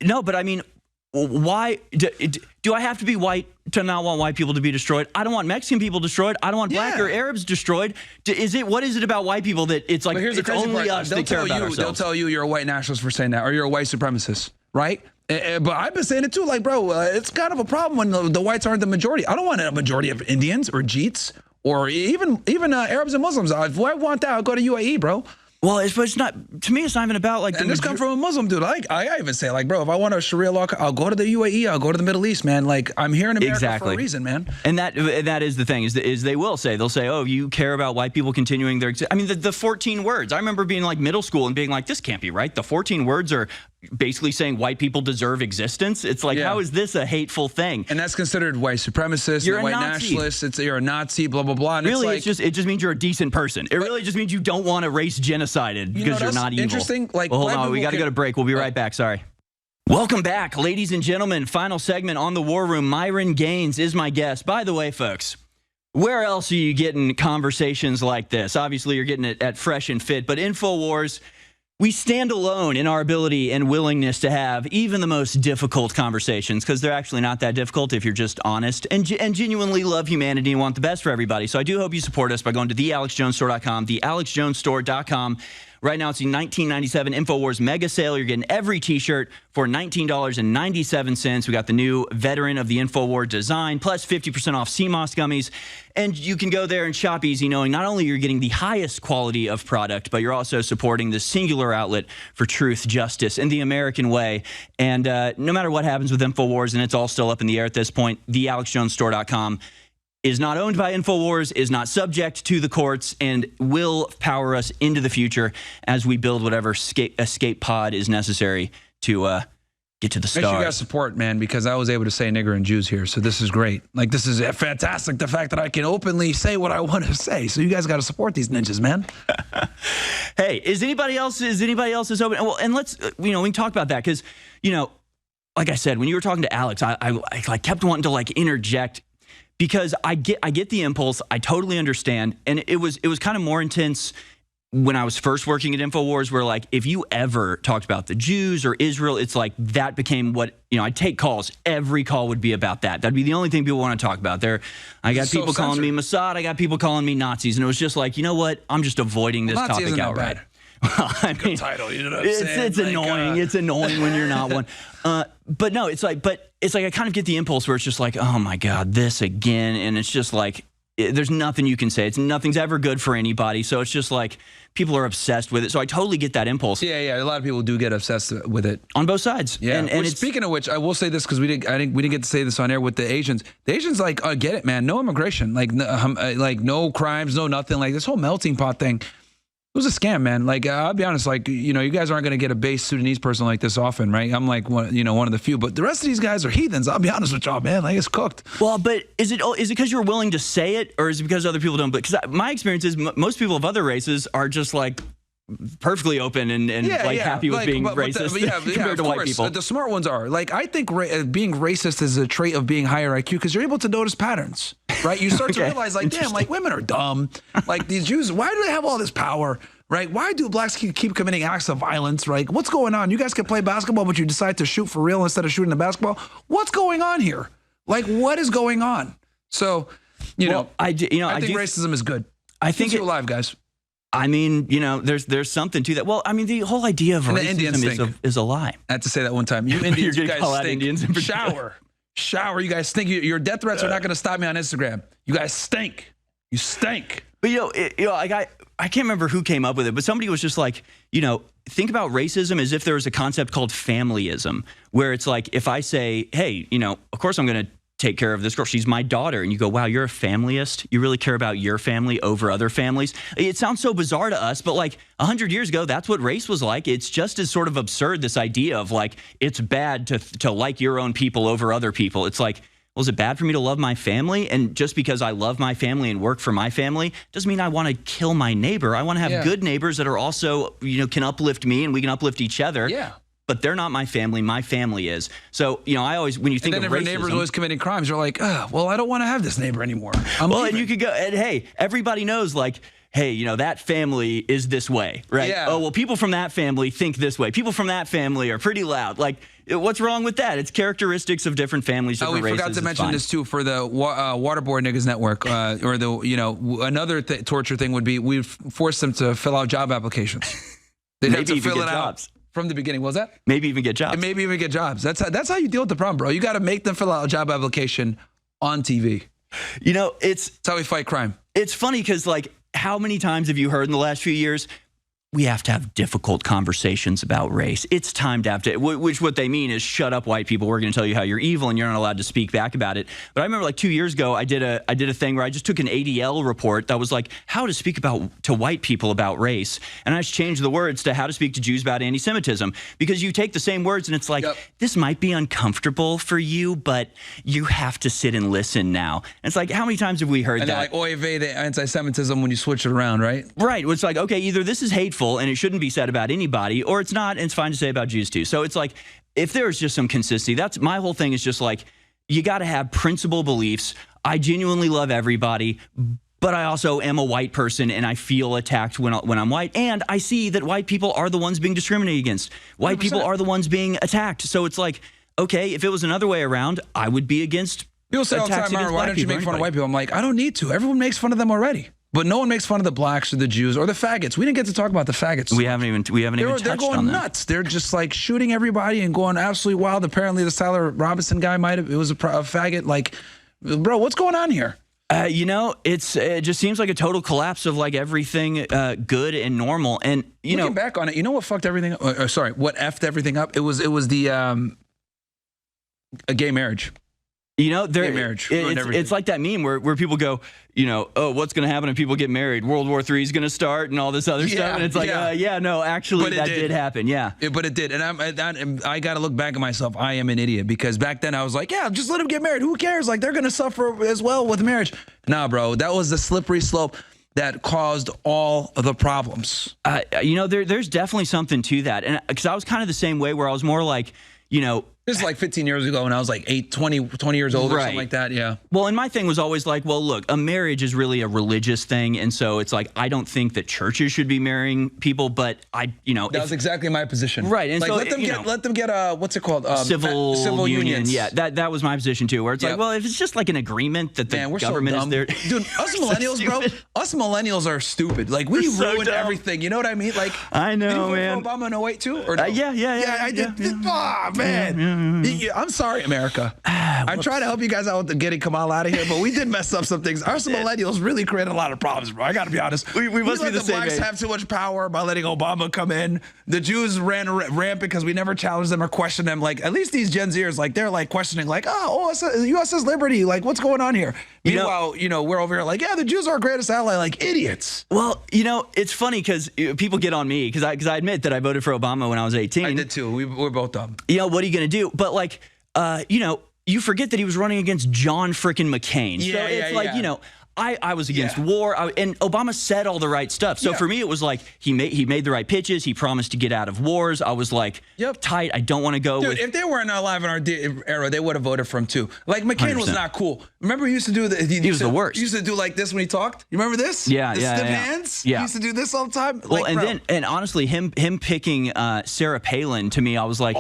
No, but I mean, why do I have to be white to not want white people to be destroyed? I don't want Mexican people destroyed. I don't want black or Arabs destroyed. What is it about white people that it's like it's only us that care about ourselves? They'll tell you you're a white nationalist for saying that, or you're a white supremacist, right? But I've been saying it too, like, bro, it's kind of a problem when the whites aren't the majority. I don't want a majority of Indians or Jeets or even Arabs and Muslims. If I want that, I'll go to UAE, bro. Well, it's not, to me, it's not even about like. And this come from a Muslim dude. I even say, like, bro, if I want a Sharia law, I'll go to the UAE, I'll go to the Middle East, man. Like, I'm here in America for a reason, man. And that is the thing, is they'll say, oh, you care about white people continuing their, I mean, the 14 words. I remember being like middle school and being like, this can't be right. The 14 words are basically saying white people deserve existence. It's like, how is this a hateful thing? And that's considered white supremacist, you're white nationalist. You're a Nazi, blah, blah, blah. And really, it just means you're a decent person. It really just means you don't want to race genocided because you're not evil. Interesting. Like, well, hold on, we got to go to break. We'll be right back. Sorry. Welcome back, ladies and gentlemen. Final segment on the War Room. Myron Gaines is my guest. By the way, folks, where else are you getting conversations like this? Obviously, you're getting it at Fresh and Fit, but InfoWars, we stand alone in our ability and willingness to have even the most difficult conversations, because they're actually not that difficult if you're just honest and genuinely love humanity and want the best for everybody. So I do hope you support us by going to thealexjonesstore.com, thealexjonesstore.com. Right now, it's the $19.97 InfoWars mega sale. You're getting every T-shirt for $19.97. We got the new Veteran of the InfoWars design, plus 50% off CMOS gummies. And you can go there and shop easy, knowing not only you're getting the highest quality of product, but you're also supporting the singular outlet for truth, justice, and the American way. And no matter what happens with InfoWars, and it's all still up in the air at this point, thealexjonesstore.com is not owned by InfoWars, is not subject to the courts, and will power us into the future as we build whatever escape pod is necessary to get to the stars. Make sure you guys support, man, because I was able to say nigger and Jews here, so this is great. Like, this is fantastic, the fact that I can openly say what I want to say. So you guys got to support these ninjas, man. Hey, is anybody else open? Well, and let's, we can talk about that, because, like I said, when you were talking to Alex, I kept wanting to like interject, because I get the impulse. I totally understand. And it was kind of more intense when I was first working at InfoWars, where like, if you ever talked about the Jews or Israel, it's like that became what, I'd take calls. Every call would be about that. That'd be the only thing people want to talk about. I got people calling me Mossad. I got people calling me Nazis. And it was just like, you know what? I'm just avoiding this topic outright. Well, I mean, good title, you know what I'm saying? It's annoying. It's annoying when you're not one. But no, it's like I kind of get the impulse where it's just like, oh my God, this again. And it's just like, there's nothing you can say. Nothing's ever good for anybody. So it's just like, people are obsessed with it. So I totally get that impulse. Yeah. A lot of people do get obsessed with it. On both sides. Yeah. And speaking of which, I will say this, because we didn't get to say this on air with the Asians. The Asians, like, get it, man. No immigration. Like no crimes, no nothing. Like, this whole melting pot thing. It was a scam, man. Like, I'll be honest, like, you guys aren't going to get a base Sudanese person like this often, right? I'm like, one of the few, but the rest of these guys are heathens. I'll be honest with y'all, man. Like, it's cooked. Well, but is it because you're willing to say it, or is it because other people don't? Because my experience is most people of other races are just like, perfectly open and happy with being racist compared to white people. The smart ones are. Like, I think being racist is a trait of being higher IQ because you're able to notice patterns, right? You start to realize, like, damn, like, women are dumb. Like, these Jews, why do they have all this power, right? Why do blacks keep committing acts of violence, right? What's going on? You guys can play basketball, but you decide to shoot for real instead of shooting the basketball. What's going on here? Like, what is going on? So, I think racism is good. I think keeps you alive, guys. I mean, there's something to that. Well, I mean, the whole idea of racism is a lie. I had to say that one time. You Indians, you guys stink. Shower, you guys stink. Your death threats are not going to stop me on Instagram. You guys stink. You stink. But I can't remember who came up with it, but somebody was just like, think about racism as if there was a concept called familyism, where it's like, if I say, hey, of course I'm going to take care of this girl. She's my daughter. And you go, wow, you're a familyist. You really care about your family over other families. It sounds so bizarre to us, but like 100 years ago, that's what race was like. It's just as sort of absurd, this idea of like, it's bad to like your own people over other people. It's like, well, is it bad for me to love my family? And just because I love my family and work for my family doesn't mean I want to kill my neighbor. I want to have good neighbors that are also, can uplift me and we can uplift each other. Yeah. But they're not my family is. So, I always, when you think of racism. And then if your neighbor's always committing crimes, you're like, well, I don't want to have this neighbor anymore. And you could go, and hey, everybody knows, like, hey, that family is this way, right? Yeah. Oh, well, people from that family think this way. People from that family are pretty loud. Like, what's wrong with that? It's characteristics of different families, different races. We forgot to mention this, too, for the Waterboard Niggas Network, or another torture thing would be we've forced them to fill out job applications. They'd have to fill it out. From the beginning, what was that? Maybe even get jobs. And maybe even get jobs. That's how you deal with the problem, bro. You got to make them fill out a job application on TV. That's how we fight crime. It's funny because, like, how many times have you heard in the last few years, we have to have difficult conversations about race. It's time to have to, which what they mean is shut up, white people. We're going to tell you how you're evil and you're not allowed to speak back about it. But I remember like 2 years ago, I did a thing where I just took an ADL report that was like how to speak to white people about race. And I just changed the words to how to speak to Jews about anti-Semitism, because you take the same words and it's like, this might be uncomfortable for you, but you have to sit and listen now. And it's like, how many times have we heard that? And like, oy vey, the anti-Semitism when you switch it around, right? Right. It's like, okay, either this is hateful and it shouldn't be said about anybody, or it's not, and it's fine to say about Jews too. So it's like, if there's just some consistency, that's my whole thing is just like, you got to have principle beliefs. I genuinely love everybody, but I also am a white person and I feel attacked when I'm white. And I see that white people are the ones being discriminated against. White 100%. People are the ones being attacked. So it's like, okay, if it was another way around, I would be against people say all the time, why don't you make fun of white people? I'm like, I don't need to. Everyone makes fun of them already. But no one makes fun of the blacks or the Jews or the faggots. We didn't get to talk about the faggots. We haven't even touched on them. They're going nuts. They're just like shooting everybody and going absolutely wild. Apparently, the Tyler Robinson guy it was a faggot. Like, bro, what's going on here? It just seems like a total collapse of like everything good and normal. And looking back on it, you know what fucked everything up? What effed everything up? It was the a gay marriage. Gay marriage. It's like that meme where people go, oh, what's going to happen if people get married? World War III is going to start and all this other stuff. And it's like, no, actually, that did happen. Yeah. But it did. And I got to look back at myself. I am an idiot because back then I was like, yeah, just let them get married. Who cares? Like, they're going to suffer as well with marriage. Nah, bro, that was the slippery slope that caused all of the problems. There's definitely something to that. And because I was kind of the same way where I was more like, this is like 15 years ago when I was like 20 years old or something like that, yeah. Well, and my thing was always like, well, look, a marriage is really a religious thing, and so it's like, I don't think that churches should be marrying people, but that was exactly my position. Right, and like, so let them get what's it called? Civil unions. Yeah, that was my position too, where it's like, well, if it's just like an agreement that the government is there. Dude, us millennials, bro, us millennials are stupid. Like, we ruined everything, you know what I mean? Like, I know, man. Did you vote for Obama in 08 too? Or no? Yeah, I did. Oh, man. I'm sorry, America. I try to help you guys out with getting Kamal out of here, but we did mess up some things. Our millennials really created a lot of problems, bro. I got to be honest. We must be the same blacks age. Have too much power by letting Obama come in. The Jews ran rampant because we never challenged them or questioned them. Like, at least these Gen Zers, like, they're like questioning, like, USS Liberty, like, what's going on here? Meanwhile, we're over here like, yeah, the Jews are our greatest ally, like idiots. Well, it's funny because people get on me because I admit that I voted for Obama when I was 18. I did too. We're both dumb. What are you going to do? But like, you forget that he was running against John frickin' McCain. Yeah, so it's like, I was against war, and Obama said all the right stuff. So for me, it was like he made the right pitches. He promised to get out of wars. I was like, tight. I don't want to go. Dude, if they weren't alive in our era, they would have voted for him too. Like McCain 100%. Was not cool. Remember, he used to do he was the worst. He used to do like this when he talked. You remember this? Yeah, the stiff yeah. hands. Yeah. He used to do this all the time. Well, like, and honestly, him picking Sarah Palin, to me, I was like,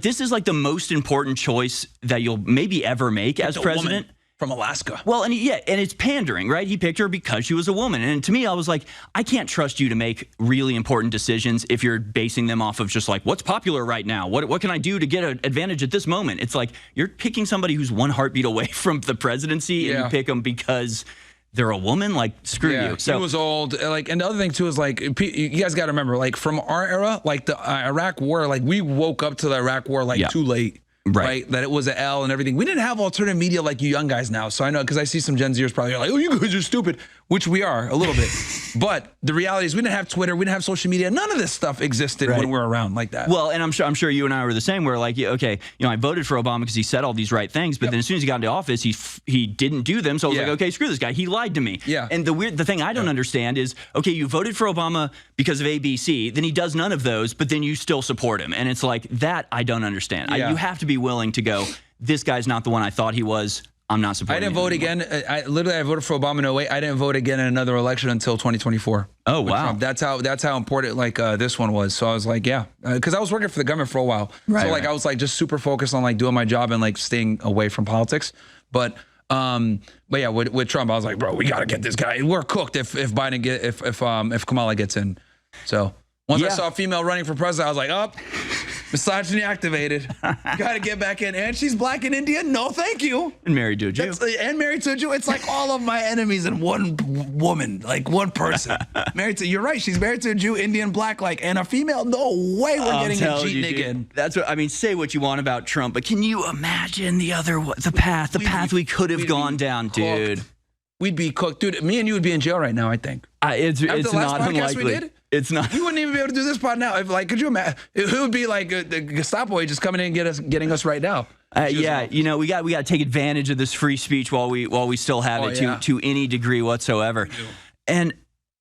this is like the most important choice that you'll maybe ever make as president. From Alaska. Well, and it's pandering, right? He picked her because she was a woman. And to me, I was like, I can't trust you to make really important decisions if you're basing them off of just like, what's popular right now? What can I do to get an advantage at this moment? It's like, you're picking somebody who's one heartbeat away from the presidency, and you pick them because they're a woman. Like, screw you. So he was old. Like, and the other thing too is like, you guys got to remember, like from our era, like the Iraq War, like we woke up to the Iraq War like too late. Right, that it was an L and everything. We didn't have alternative media like you young guys now. So I know, because I see some Gen Zers probably like, oh, you guys are stupid, which we are a little bit. But the reality is we didn't have Twitter, we didn't have social media. None of this stuff existed when we were around like that. Well, and I'm sure you and I were the same. Where like, okay, I voted for Obama because he said all these right things, but then as soon as he got into office, he didn't do them. So I was like, okay, screw this guy. He lied to me. Yeah. And the thing I don't understand is, okay, you voted for Obama because of ABC, then he does none of those, but then you still support him. And it's like, that I don't understand. You have to be willing to go, this guy's not the one I thought he was. I'm not supporting him. I didn't vote again. I voted for Obama in 2008. I didn't vote again in another election until 2024. Oh, wow. Trump. That's how important like this one was. So I was like, because I was working for the government for a while. Right, so like I was like just super focused on like doing my job and like staying away from politics. But yeah, with Trump, I was like, bro, we got to get this guy. We're cooked if Biden if Kamala gets in. So once I saw a female running for president, I was like, oh, misogyny activated. Got to get back in. And she's black and Indian. No, thank you. And married to a Jew. And married to a Jew. It's like all of my enemies in one woman, like one person. You're right. She's married to a Jew, Indian, black, like, and a female. No way we're getting a cheat naked. That's what I mean. Say what you want about Trump, but can you imagine the path we could have gone down, dude? We'd be cooked, dude. Me and you would be in jail right now, I think. It's not unlikely. It's not. We wouldn't even be able to do this pod now. If like, could you imagine? It would be like the Gestapo agents coming in and getting us right now. Yeah, we got to take advantage of this free speech while we still have it to any degree whatsoever. And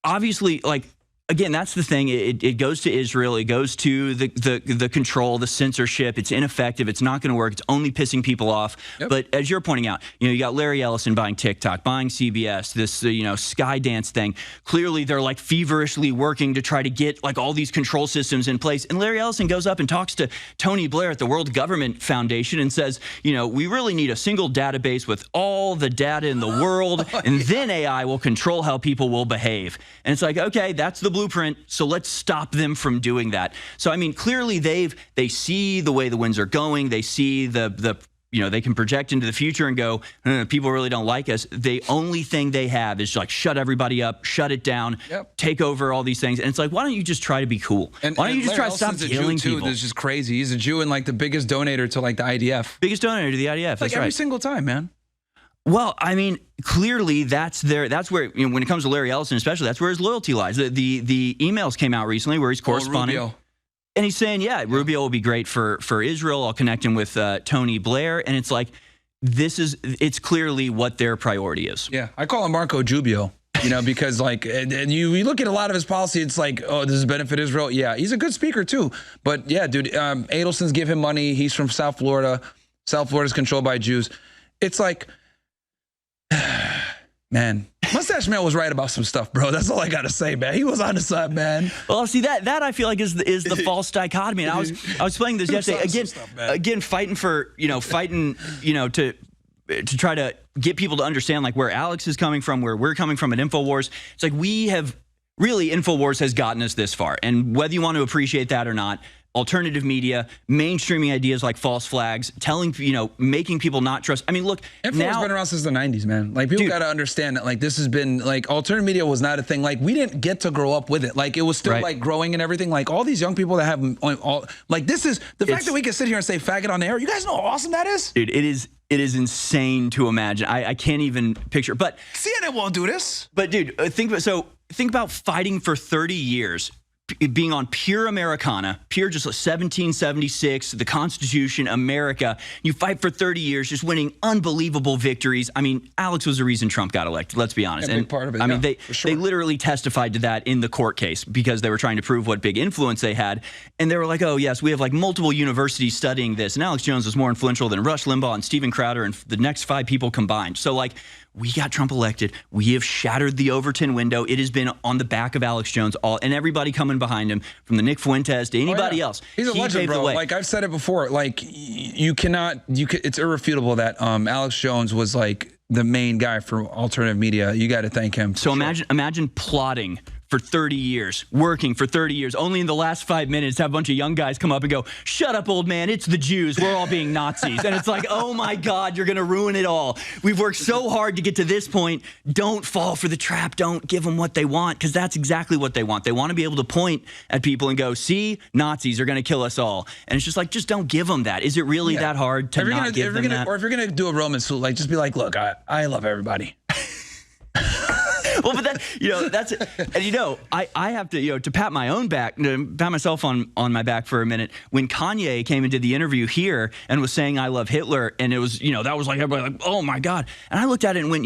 obviously, like, again, that's the thing. It goes to Israel. It goes to the control, the censorship. It's ineffective. It's not going to work. It's only pissing people off. Yep. But as you're pointing out, you got Larry Ellison buying TikTok, buying CBS, this Skydance thing. Clearly, they're like feverishly working to try to get like all these control systems in place. And Larry Ellison goes up and talks to Tony Blair at the World Government Foundation and says, we really need a single database with all the data in the world, and then AI will control how people will behave. And it's like, okay, that's the blueprint, so let's stop them from doing that. So I mean, clearly they see the way the winds are going. They see they can project into the future and go, people really don't like us. The only thing they have is like shut everybody up, shut it down, take over all these things. And it's like, why don't you just try to be cool? Why don't you just try to stop killing people? This is just crazy. He's a Jew and like the biggest donator to like the IDF. Biggest donator to the IDF. That's like every single time, man. Well, I mean, clearly that's where, when it comes to Larry Ellison especially, that's where his loyalty lies. The emails came out recently where he's corresponding. Rubio. And he's saying, Rubio will be great for Israel. I'll connect him with Tony Blair. And it's like, it's clearly what their priority is. Yeah, I call him Marco Jubio, because like, and you look at a lot of his policy, it's like, oh, does this benefit Israel? Yeah, he's a good speaker too. But yeah, dude, Adelson's give him money. He's from South Florida. South Florida's controlled by Jews. It's like, man, Mustache Man was right about some stuff, bro. That's all I gotta say, man. He was on the side, man. Well, see that I feel like is the false dichotomy. And I was playing this yesterday again, fighting to try to get people to understand like where Alex is coming from, where we're coming from at InfoWars. It's like InfoWars has gotten us this far, and whether you want to appreciate that or not, alternative media, mainstreaming ideas like false flags, making people not trust. I mean, look, InfoWars been around since the 90s, man. Like, people got to understand that, like, this has been, like, alternative media was not a thing. Like, we didn't get to grow up with it. Like, it was still, like, growing and everything. Like, all these young people that have all, like, this is, the fact that we can sit here and say faggot on the air, you guys know how awesome that is? Dude, it is insane to imagine. I can't even picture, but CNN won't do this. But, dude, think about fighting for 30 years. being on pure Americana, pure just 1776, the Constitution, America. You fight for 30 years, just winning unbelievable victories. I mean, Alex was the reason Trump got elected, let's be honest. Yeah, big part of it, I mean, yeah, they literally testified to that in the court case because they were trying to prove what big influence they had. And they were like, oh, yes, we have like multiple universities studying this. And Alex Jones was more influential than Rush Limbaugh and Steven Crowder and the next 5 people combined. So like, we got Trump elected. We have shattered the Overton window. It has been on the back of Alex Jones, and everybody coming behind him, from the Nick Fuentes to anybody else. He's a legend, bro. Like I've said it before. Like it's irrefutable that Alex Jones was like the main guy for alternative media. You got to thank him. So imagine plotting for 30 years, working for 30 years, only in the last 5 minutes have a bunch of young guys come up and go, shut up, old man, it's the Jews, we're all being Nazis. And it's like, oh my God, you're gonna ruin it all. We've worked so hard to get to this point. Don't fall for the trap. Don't give them what they want, because that's exactly what they want. They want to be able to point at people and go, see, Nazis are gonna kill us all. And it's just like, just don't give them that. Is it really that hard to not give them that? Or if you're gonna do a Roman salute, like just be like, look, I love everybody. Well, but that, that's it. And I have to, to pat my own back, pat myself on my back for a minute. When Kanye came and did the interview here and was saying, I love Hitler, and it was, that was like, everybody like, oh my God. And I looked at it and went,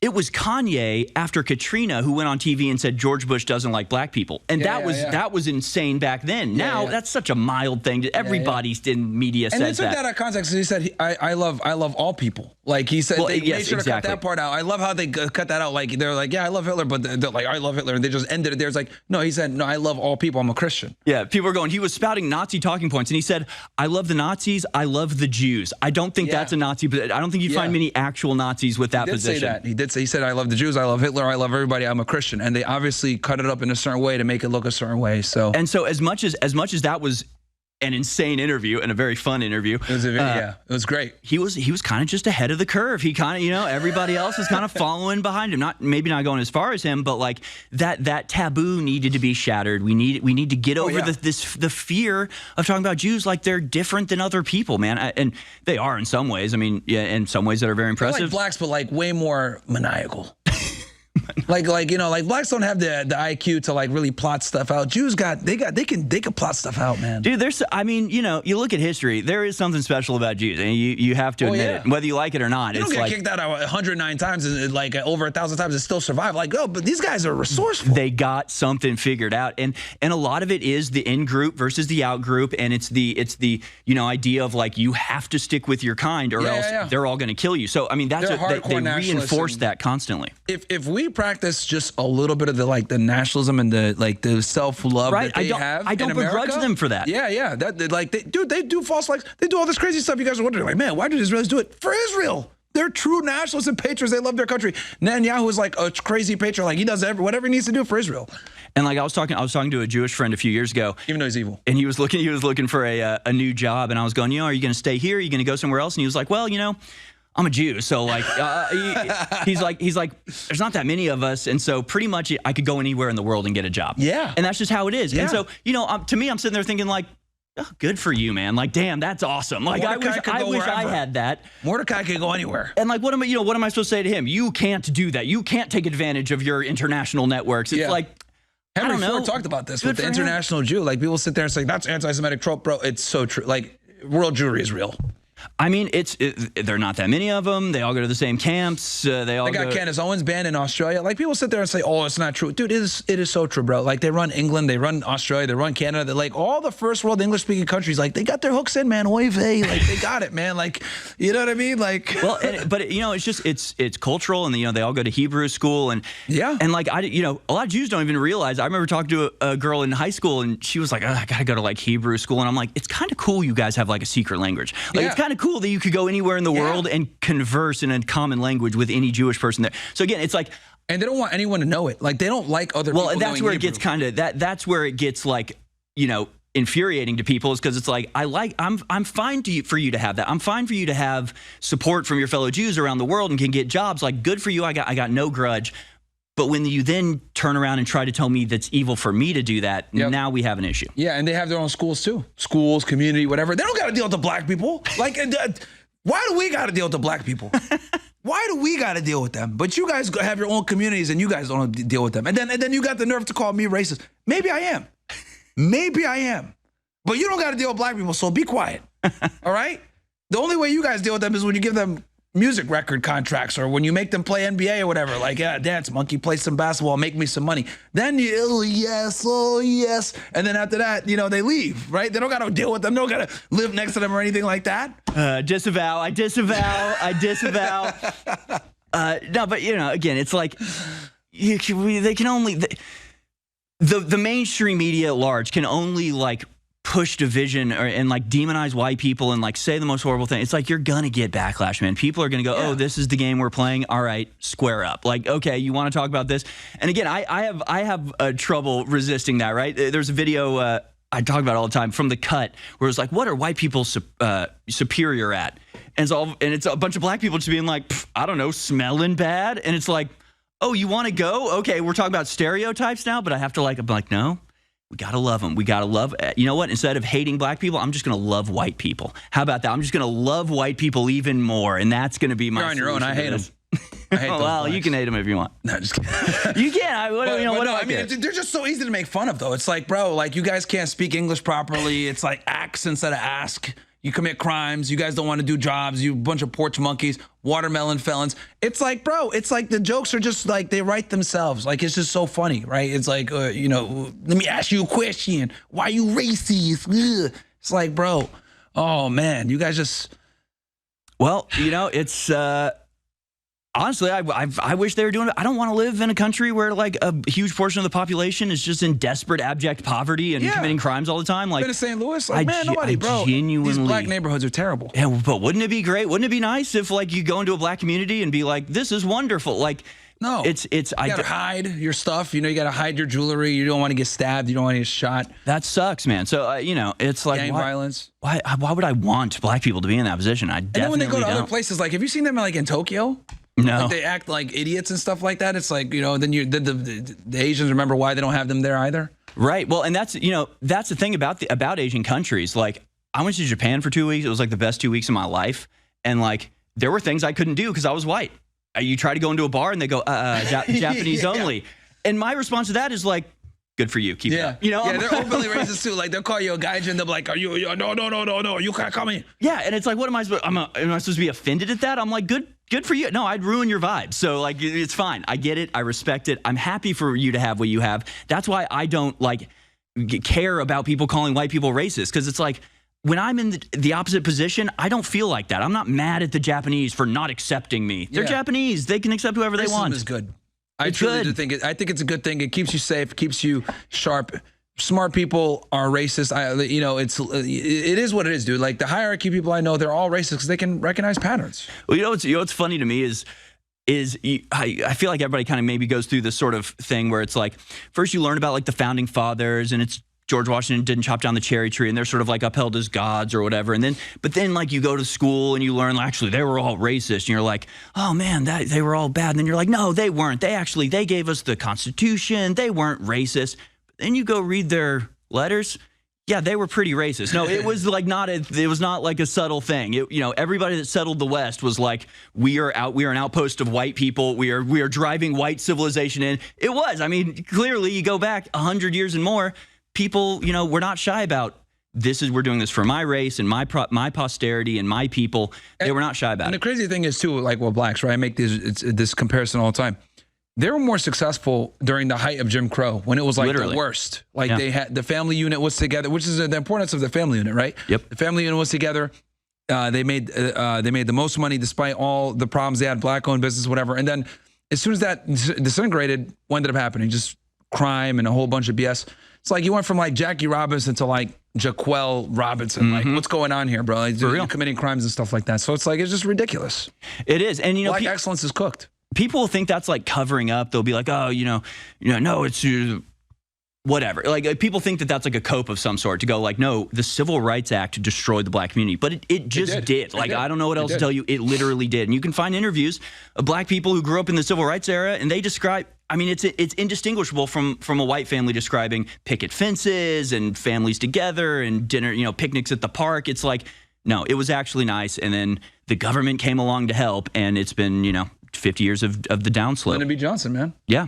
it was Kanye after Katrina who went on TV and said George Bush doesn't like black people, and that was insane back then. Now that's such a mild thing. Everybody in media says that. And they took that out of context. He said, "I love all people." Like he said, they should have cut that part out. I love how they cut that out. Like they're like, "Yeah, I love Hitler," but they're like, "I love Hitler," and they just ended it there. It's like, no, he said, "No, I love all people. I'm a Christian." Yeah, people are going. He was spouting Nazi talking points, and he said, "I love the Nazis. I love the Jews." I don't think that's a Nazi, but I don't think you'd find many actual Nazis with that position. Say that. He did say. He said, "I love the Jews. I love Hitler. I love everybody. I'm a Christian." And they obviously cut it up in a certain way to make it look a certain way. So as much as that was an insane interview and a very fun interview, it was great. He was kind of just ahead of the curve. He kind of, everybody else is kind of following behind him. Maybe not going as far as him, but like that taboo needed to be shattered. We need to get over the fear of talking about Jews like they're different than other people, man. And they are in some ways. I mean, in some ways that are very impressive. They're like blacks, but like way more maniacal. like blacks don't have the IQ to like really plot stuff out. Jews they can plot stuff out, man. Dude, you look at history, there is something special about Jews, and you have to admit it, whether you like it or not. You don't get kicked out 109 times and like over 1,000 times and still survive. Like, but these guys are resourceful. They got something figured out, and a lot of it is the in group versus the out group, and it's the idea of like you have to stick with your kind or else they're all going to kill you. So I mean they reinforce that constantly. If we practice just a little bit of the nationalism and the self-love that they have, I don't begrudge them for that. Yeah. They do false flags. They do all this crazy stuff. You guys are wondering, like, man, why do Israelis do it? For Israel. They're true nationalists and patriots. They love their country. Netanyahu is like a crazy patriot. Like he does whatever he needs to do for Israel. And like I was talking to a Jewish friend a few years ago, even though he's evil, and he was looking for a new job, and I was going, are you going to stay here? Are you going to go somewhere else? And he was like, well, I'm a Jew, so like he's like there's not that many of us, and so pretty much I could go anywhere in the world and get a job. Yeah, and that's just how it is. Yeah. And so to me, I'm sitting there thinking like, oh, good for you, man. Like, damn, that's awesome. Like, I wish I had that. Mordecai can go anywhere. And like, what am I supposed to say to him? You can't do that. You can't take advantage of your international networks. It's like. Henry Ford talked about this with the international Jew. Like people sit there and say, that's anti-Semitic trope, bro. It's so true. Like world Jewry is real. I mean, there are not that many of them. They all go to the same camps. They got Candace Owens banned in Australia. Like people sit there and say, "Oh, it's not true." Dude, it is so true, bro. Like they run England, they run Australia, they run Canada. They're like all the first world English speaking countries. Like they got their hooks in, man. Oy vey, like they got it, man. Like you know what I mean? Like but it's just it's cultural, and they all go to Hebrew school, and and like a lot of Jews don't even realize. I remember talking to a girl in high school, and she was like, I gotta go to like Hebrew school, and I'm like, it's kind of cool you guys have like a secret language. Like it's kind of cool that you could go anywhere in the world and converse in a common language with any Jewish person there. So again, it's like, and they don't want anyone to know it. Like they don't like other people. Well, and that's where it gets that's where it gets like, infuriating to people, is because it's like, I'm fine for you to have that. I'm fine for you to have support from your fellow Jews around the world and can get jobs. Like good for you. I got no grudge. But when you then turn around and try to tell me that's evil for me to do that, now we have an issue. Yeah, and they have their own schools too. Schools, community, whatever. They don't got to deal with the black people. Like, why do we got to deal with the black people? Why do we got to deal with them? But you guys have your own communities and you guys don't deal with them. And then you got the nerve to call me racist. Maybe I am. Maybe I am. But you don't got to deal with black people, so be quiet. All right? The only way you guys deal with them is when you give them music record contracts or when you make them play NBA or whatever. Like, yeah, dance, monkey, play some basketball, make me some money. Then you, oh, yes. And then after that, you know, they leave, right? They don't got to deal with them. They don't got to live next to them or anything like that. Disavow. I disavow. No, but, you know, again, it's like they can only... The mainstream media at large can only, like, push division and like demonize white people and like say the most horrible thing. It's like you're gonna get backlash, man. People are gonna go, oh, this is the game we're playing. All right, square up. Like, okay, you want to talk about this? And again, I have trouble resisting that. Right? There's a video I talk about all the time from The Cut where it's like, what are white people superior at? And it's a bunch of black people just being like, I don't know, smelling bad. And it's like, oh, you want to go? Okay, we're talking about stereotypes now, but I have to I'm like, no. We got to love them. We got to love, you know what? Instead of hating black people, I'm just going to love white people. How about that? I'm just going to love white people even more. And that's going to be my You're on your own. I hate them. I hate well, you can hate them if you want. No, just kidding. You can. I mean, they're just so easy to make fun of, though. It's like, bro, like you guys can't speak English properly. It's like ask instead of ask. You commit crimes. You guys don't want to do jobs. You bunch of porch monkeys, watermelon felons. It's like, bro, it's like the jokes are just like they write themselves. Like, it's just so funny, right? It's like, you know, let me ask you a question. Why you racist? Ugh. It's like, bro, oh, man, you guys just. Well, you know, it's. Honestly, I wish they were doing it. I don't want to live in a country where like a huge portion of the population is just in desperate, abject poverty and committing crimes all the time. Like, been to St. Louis, like, man, nobody, bro. These black neighborhoods are terrible. Yeah, but wouldn't it be great? Wouldn't it be nice if like you go into a black community and be like, this is wonderful? Like, no, it's. You gotta hide your stuff. You know, you gotta hide your jewelry. You don't want to get stabbed. You don't want to get shot. That sucks, man. So you know, it's like gang violence. Why would I want black people to be in that position? I definitely and then when they go to don't. other places, like, have you seen them like in Tokyo? No. Like they act like idiots and stuff like that. It's like, you know, then the Asians remember why they don't have them there either. Right. Well, and that's, you know, that's the thing about Asian countries. Like, I went to Japan for 2 weeks. It was like the best 2 weeks of my life. And like, there were things I couldn't do because I was white. You try to go into a bar and they go, Japanese only. And my response to that is like, good for you. Keep it up. You know? Yeah, they're openly racist too. Like, they'll call you a gaijin. They'll be like, no, you can't come in. Yeah, and it's like, what am I supposed? Am I supposed to be offended at that? I'm like, good for you. No, I'd ruin your vibe. So like, it's fine. I get it. I respect it. I'm happy for you to have what you have. That's why I don't like care about people calling white people racist, because it's like, when I'm in the opposite position, I don't feel like that. I'm not mad at the Japanese for not accepting me. They're Japanese. They can accept whoever they want. Racism is good. I truly do think I think it's a good thing. It keeps you safe, keeps you sharp. Smart people are racist. You know, it is what it is, dude. Like the hierarchy people I know, they're all racist because they can recognize patterns. Well, you know what's funny to me is I feel like everybody kind of maybe goes through this sort of thing where it's like, first you learn about like the founding fathers, and it's George Washington didn't chop down the cherry tree, and they're sort of like upheld as gods or whatever. And then, but then like you go to school and you learn actually they were all racist, and you're like, oh man, they were all bad. And then you're like, no, they weren't. They gave us the Constitution. They weren't racist. But then you go read their letters. Yeah, they were pretty racist. No, it was like it was not like a subtle thing. You know, everybody that settled the West was like, we are an outpost of white people. We are driving white civilization in. It was. I mean, clearly you go back 100 years and more. People, you know, we're not shy about we're doing this for my race and my posterity and my people. They were not shy about it. And the crazy thing is too, like, well, blacks, right? I make this comparison all the time. They were more successful during the height of Jim Crow, when it was like the worst. Like they had the family unit was together, which is the importance of the family unit, right? Yep. The family unit was together. They made the most money despite all the problems they had, black-owned business, whatever. And then as soon as that disintegrated, what ended up happening? Just crime and a whole bunch of BS. It's like you went from like Jackie Robinson to like Jaquel Robinson. Like, what's going on here, bro? Like, you're committing crimes and stuff like that. So it's like, it's just ridiculous. It is. And you know, black excellence is cooked. People think that's like covering up. They'll be like, oh, no, it's whatever. Like people think that that's like a cope of some sort to go like, no, the Civil Rights Act destroyed the black community, but it just did. Like, I don't know what else to tell you. It literally did. And you can find interviews of black people who grew up in the Civil Rights era, and they describe, I mean, it's indistinguishable from a white family describing picket fences and families together and dinner, picnics at the park. It's like, no, it was actually nice. And then the government came along to help, and it's been, 50 years of the downslope. Lyndon B. Johnson, man. Yeah.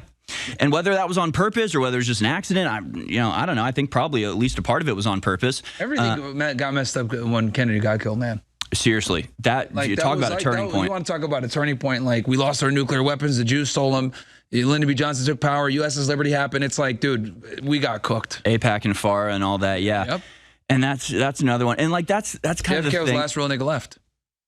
And whether that was on purpose or whether it was just an accident, I don't know. I think probably at least a part of it was on purpose. Everything got messed up when Kennedy got killed, man. Seriously, you talk about a turning point. You want to talk about a turning point? Like, we lost our nuclear weapons, the Jews stole them, Lyndon B. Johnson took power, USS Liberty happened. It's like, dude, we got cooked. AIPAC and FARA and all that, yeah. Yep. And that's another one. And like that's kind of the JFK was thing. the last real nigga left.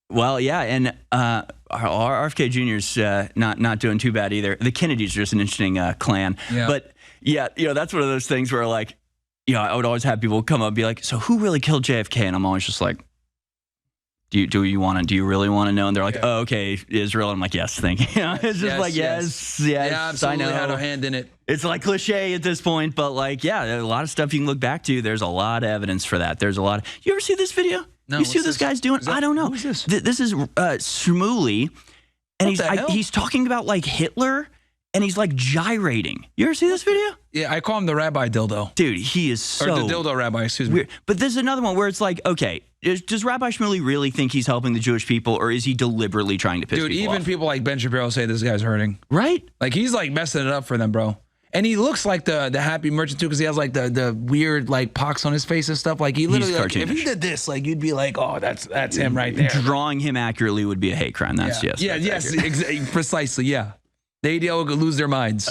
Well, yeah, and our RFK Jr.'s not doing too bad either. The Kennedys are just an interesting clan. Yeah. But yeah, that's one of those things where like, I would always have people come up and be like, so who really killed JFK? And I'm always just like, do you really want to know? And they're like, oh, okay, Israel. And I'm like, yes, thank you. It's just yes, Yeah, absolutely I know. had a hand in it. It's like cliche at this point, but like, yeah, there's a lot of stuff you can look back to. There's a lot of evidence for that. There's a lot. You ever see this video? No, you see what this guy's doing? I don't know. Who is this? This is Shmuley, and he's talking about like Hitler, and he's like gyrating. You ever see this video? Yeah, I call him the rabbi dildo. Dude, he is so or the dildo rabbi, excuse me. weird. But this is another one where it's like, okay, does Rabbi Shmuley really think he's helping the Jewish people, or is he deliberately trying to piss Dude, people even off? people like Ben Shapiro say this guy's hurting. Right? Like, he's like messing it up for them, bro. And he looks like the happy merchant too, because he has like the weird like pox on his face and stuff. Like, he literally, like, if he did this, like, you'd be like, oh, that's him right there. Drawing him accurately would be a hate crime. That's Precisely, yeah. The ADL would lose their minds.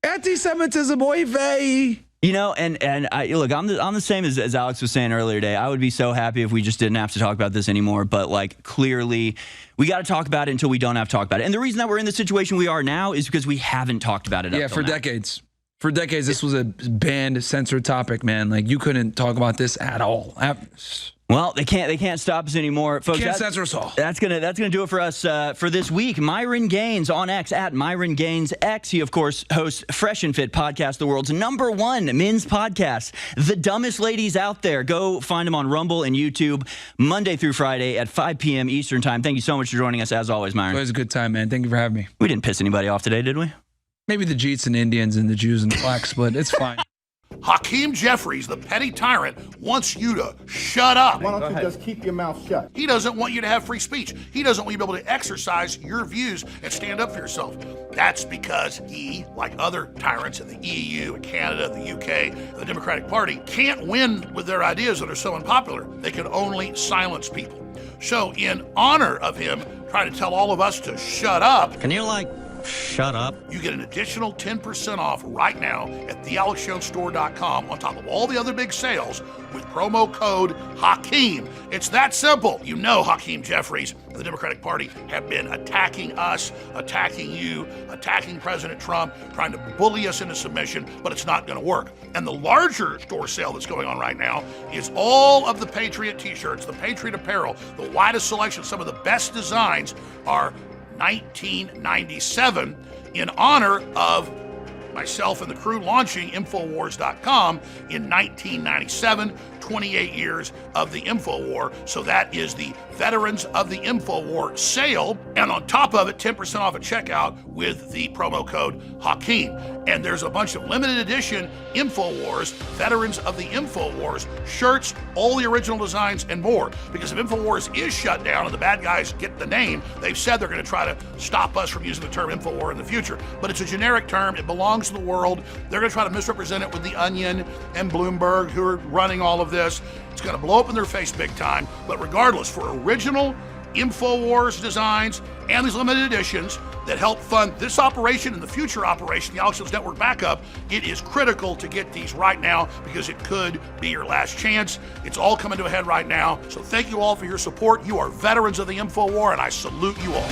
Anti-Semitism, oy vey. And I look, I'm the same as Alex was saying earlier today. I would be so happy if we just didn't have to talk about this anymore. But like, clearly, we got to talk about it until we don't have to talk about it. And the reason that we're in the situation we are now is because we haven't talked about it. Yeah, for decades. For decades, this was a banned, censored topic, man. Like, you couldn't talk about this at all. Well, they can't stop us anymore, folks. Can't censor us all. That's gonna do it for us for this week. Myron Gaines on X at Myron Gaines X. He of course hosts Fresh and Fit podcast, the world's #1 men's podcast. The dumbest ladies out there. Go find them on Rumble and YouTube Monday through Friday at 5 p.m. Eastern time. Thank you so much for joining us as always, Myron. It was a good time, man. Thank you for having me. We didn't piss anybody off today, did we? Maybe the Jeets and Indians and the Jews and the blacks, but it's fine. Hakeem Jeffries, the petty tyrant, wants you to shut up. Why don't you just keep your mouth shut? He doesn't want you to have free speech. He doesn't want you to be able to exercise your views and stand up for yourself. That's because he, like other tyrants in the EU and Canada, the UK, the Democratic Party, can't win with their ideas that are so unpopular. They can only silence people. So in honor of him trying to tell all of us to shut up, can you shut up? You get an additional 10% off right now at thealexjonesstore.com on top of all the other big sales with promo code Hakeem. It's that simple. You know Hakeem Jeffries, the Democratic Party, have been attacking us, attacking you, attacking President Trump, trying to bully us into submission, but it's not going to work. And the larger store sale that's going on right now is all of the Patriot t-shirts, the Patriot apparel, the widest selection, some of the best designs are 1997 in honor of myself and the crew launching Infowars.com in 1997, 28 years of the Infowar. So that is the Veterans of the Infowar sale. And on top of it, 10% off at checkout with the promo code Hakeem. And there's a bunch of limited edition Infowars, Veterans of the Infowars shirts, all the original designs and more. Because if Infowars is shut down and the bad guys get the name, they've said they're going to try to stop us from using the term Infowar in the future. But it's a generic term. It belongs to the world. They're going to try to misrepresent it with The Onion and Bloomberg, who are running all of this. It's going to blow up in their face big time. But regardless, for original Infowars designs and these limited editions that help fund this operation and the future operation, the Alex Jones Network backup, it is critical to get these right now because it could be your last chance. It's all coming to a head right now. So thank you all for your support. You are veterans of the Infowar, and I salute you all.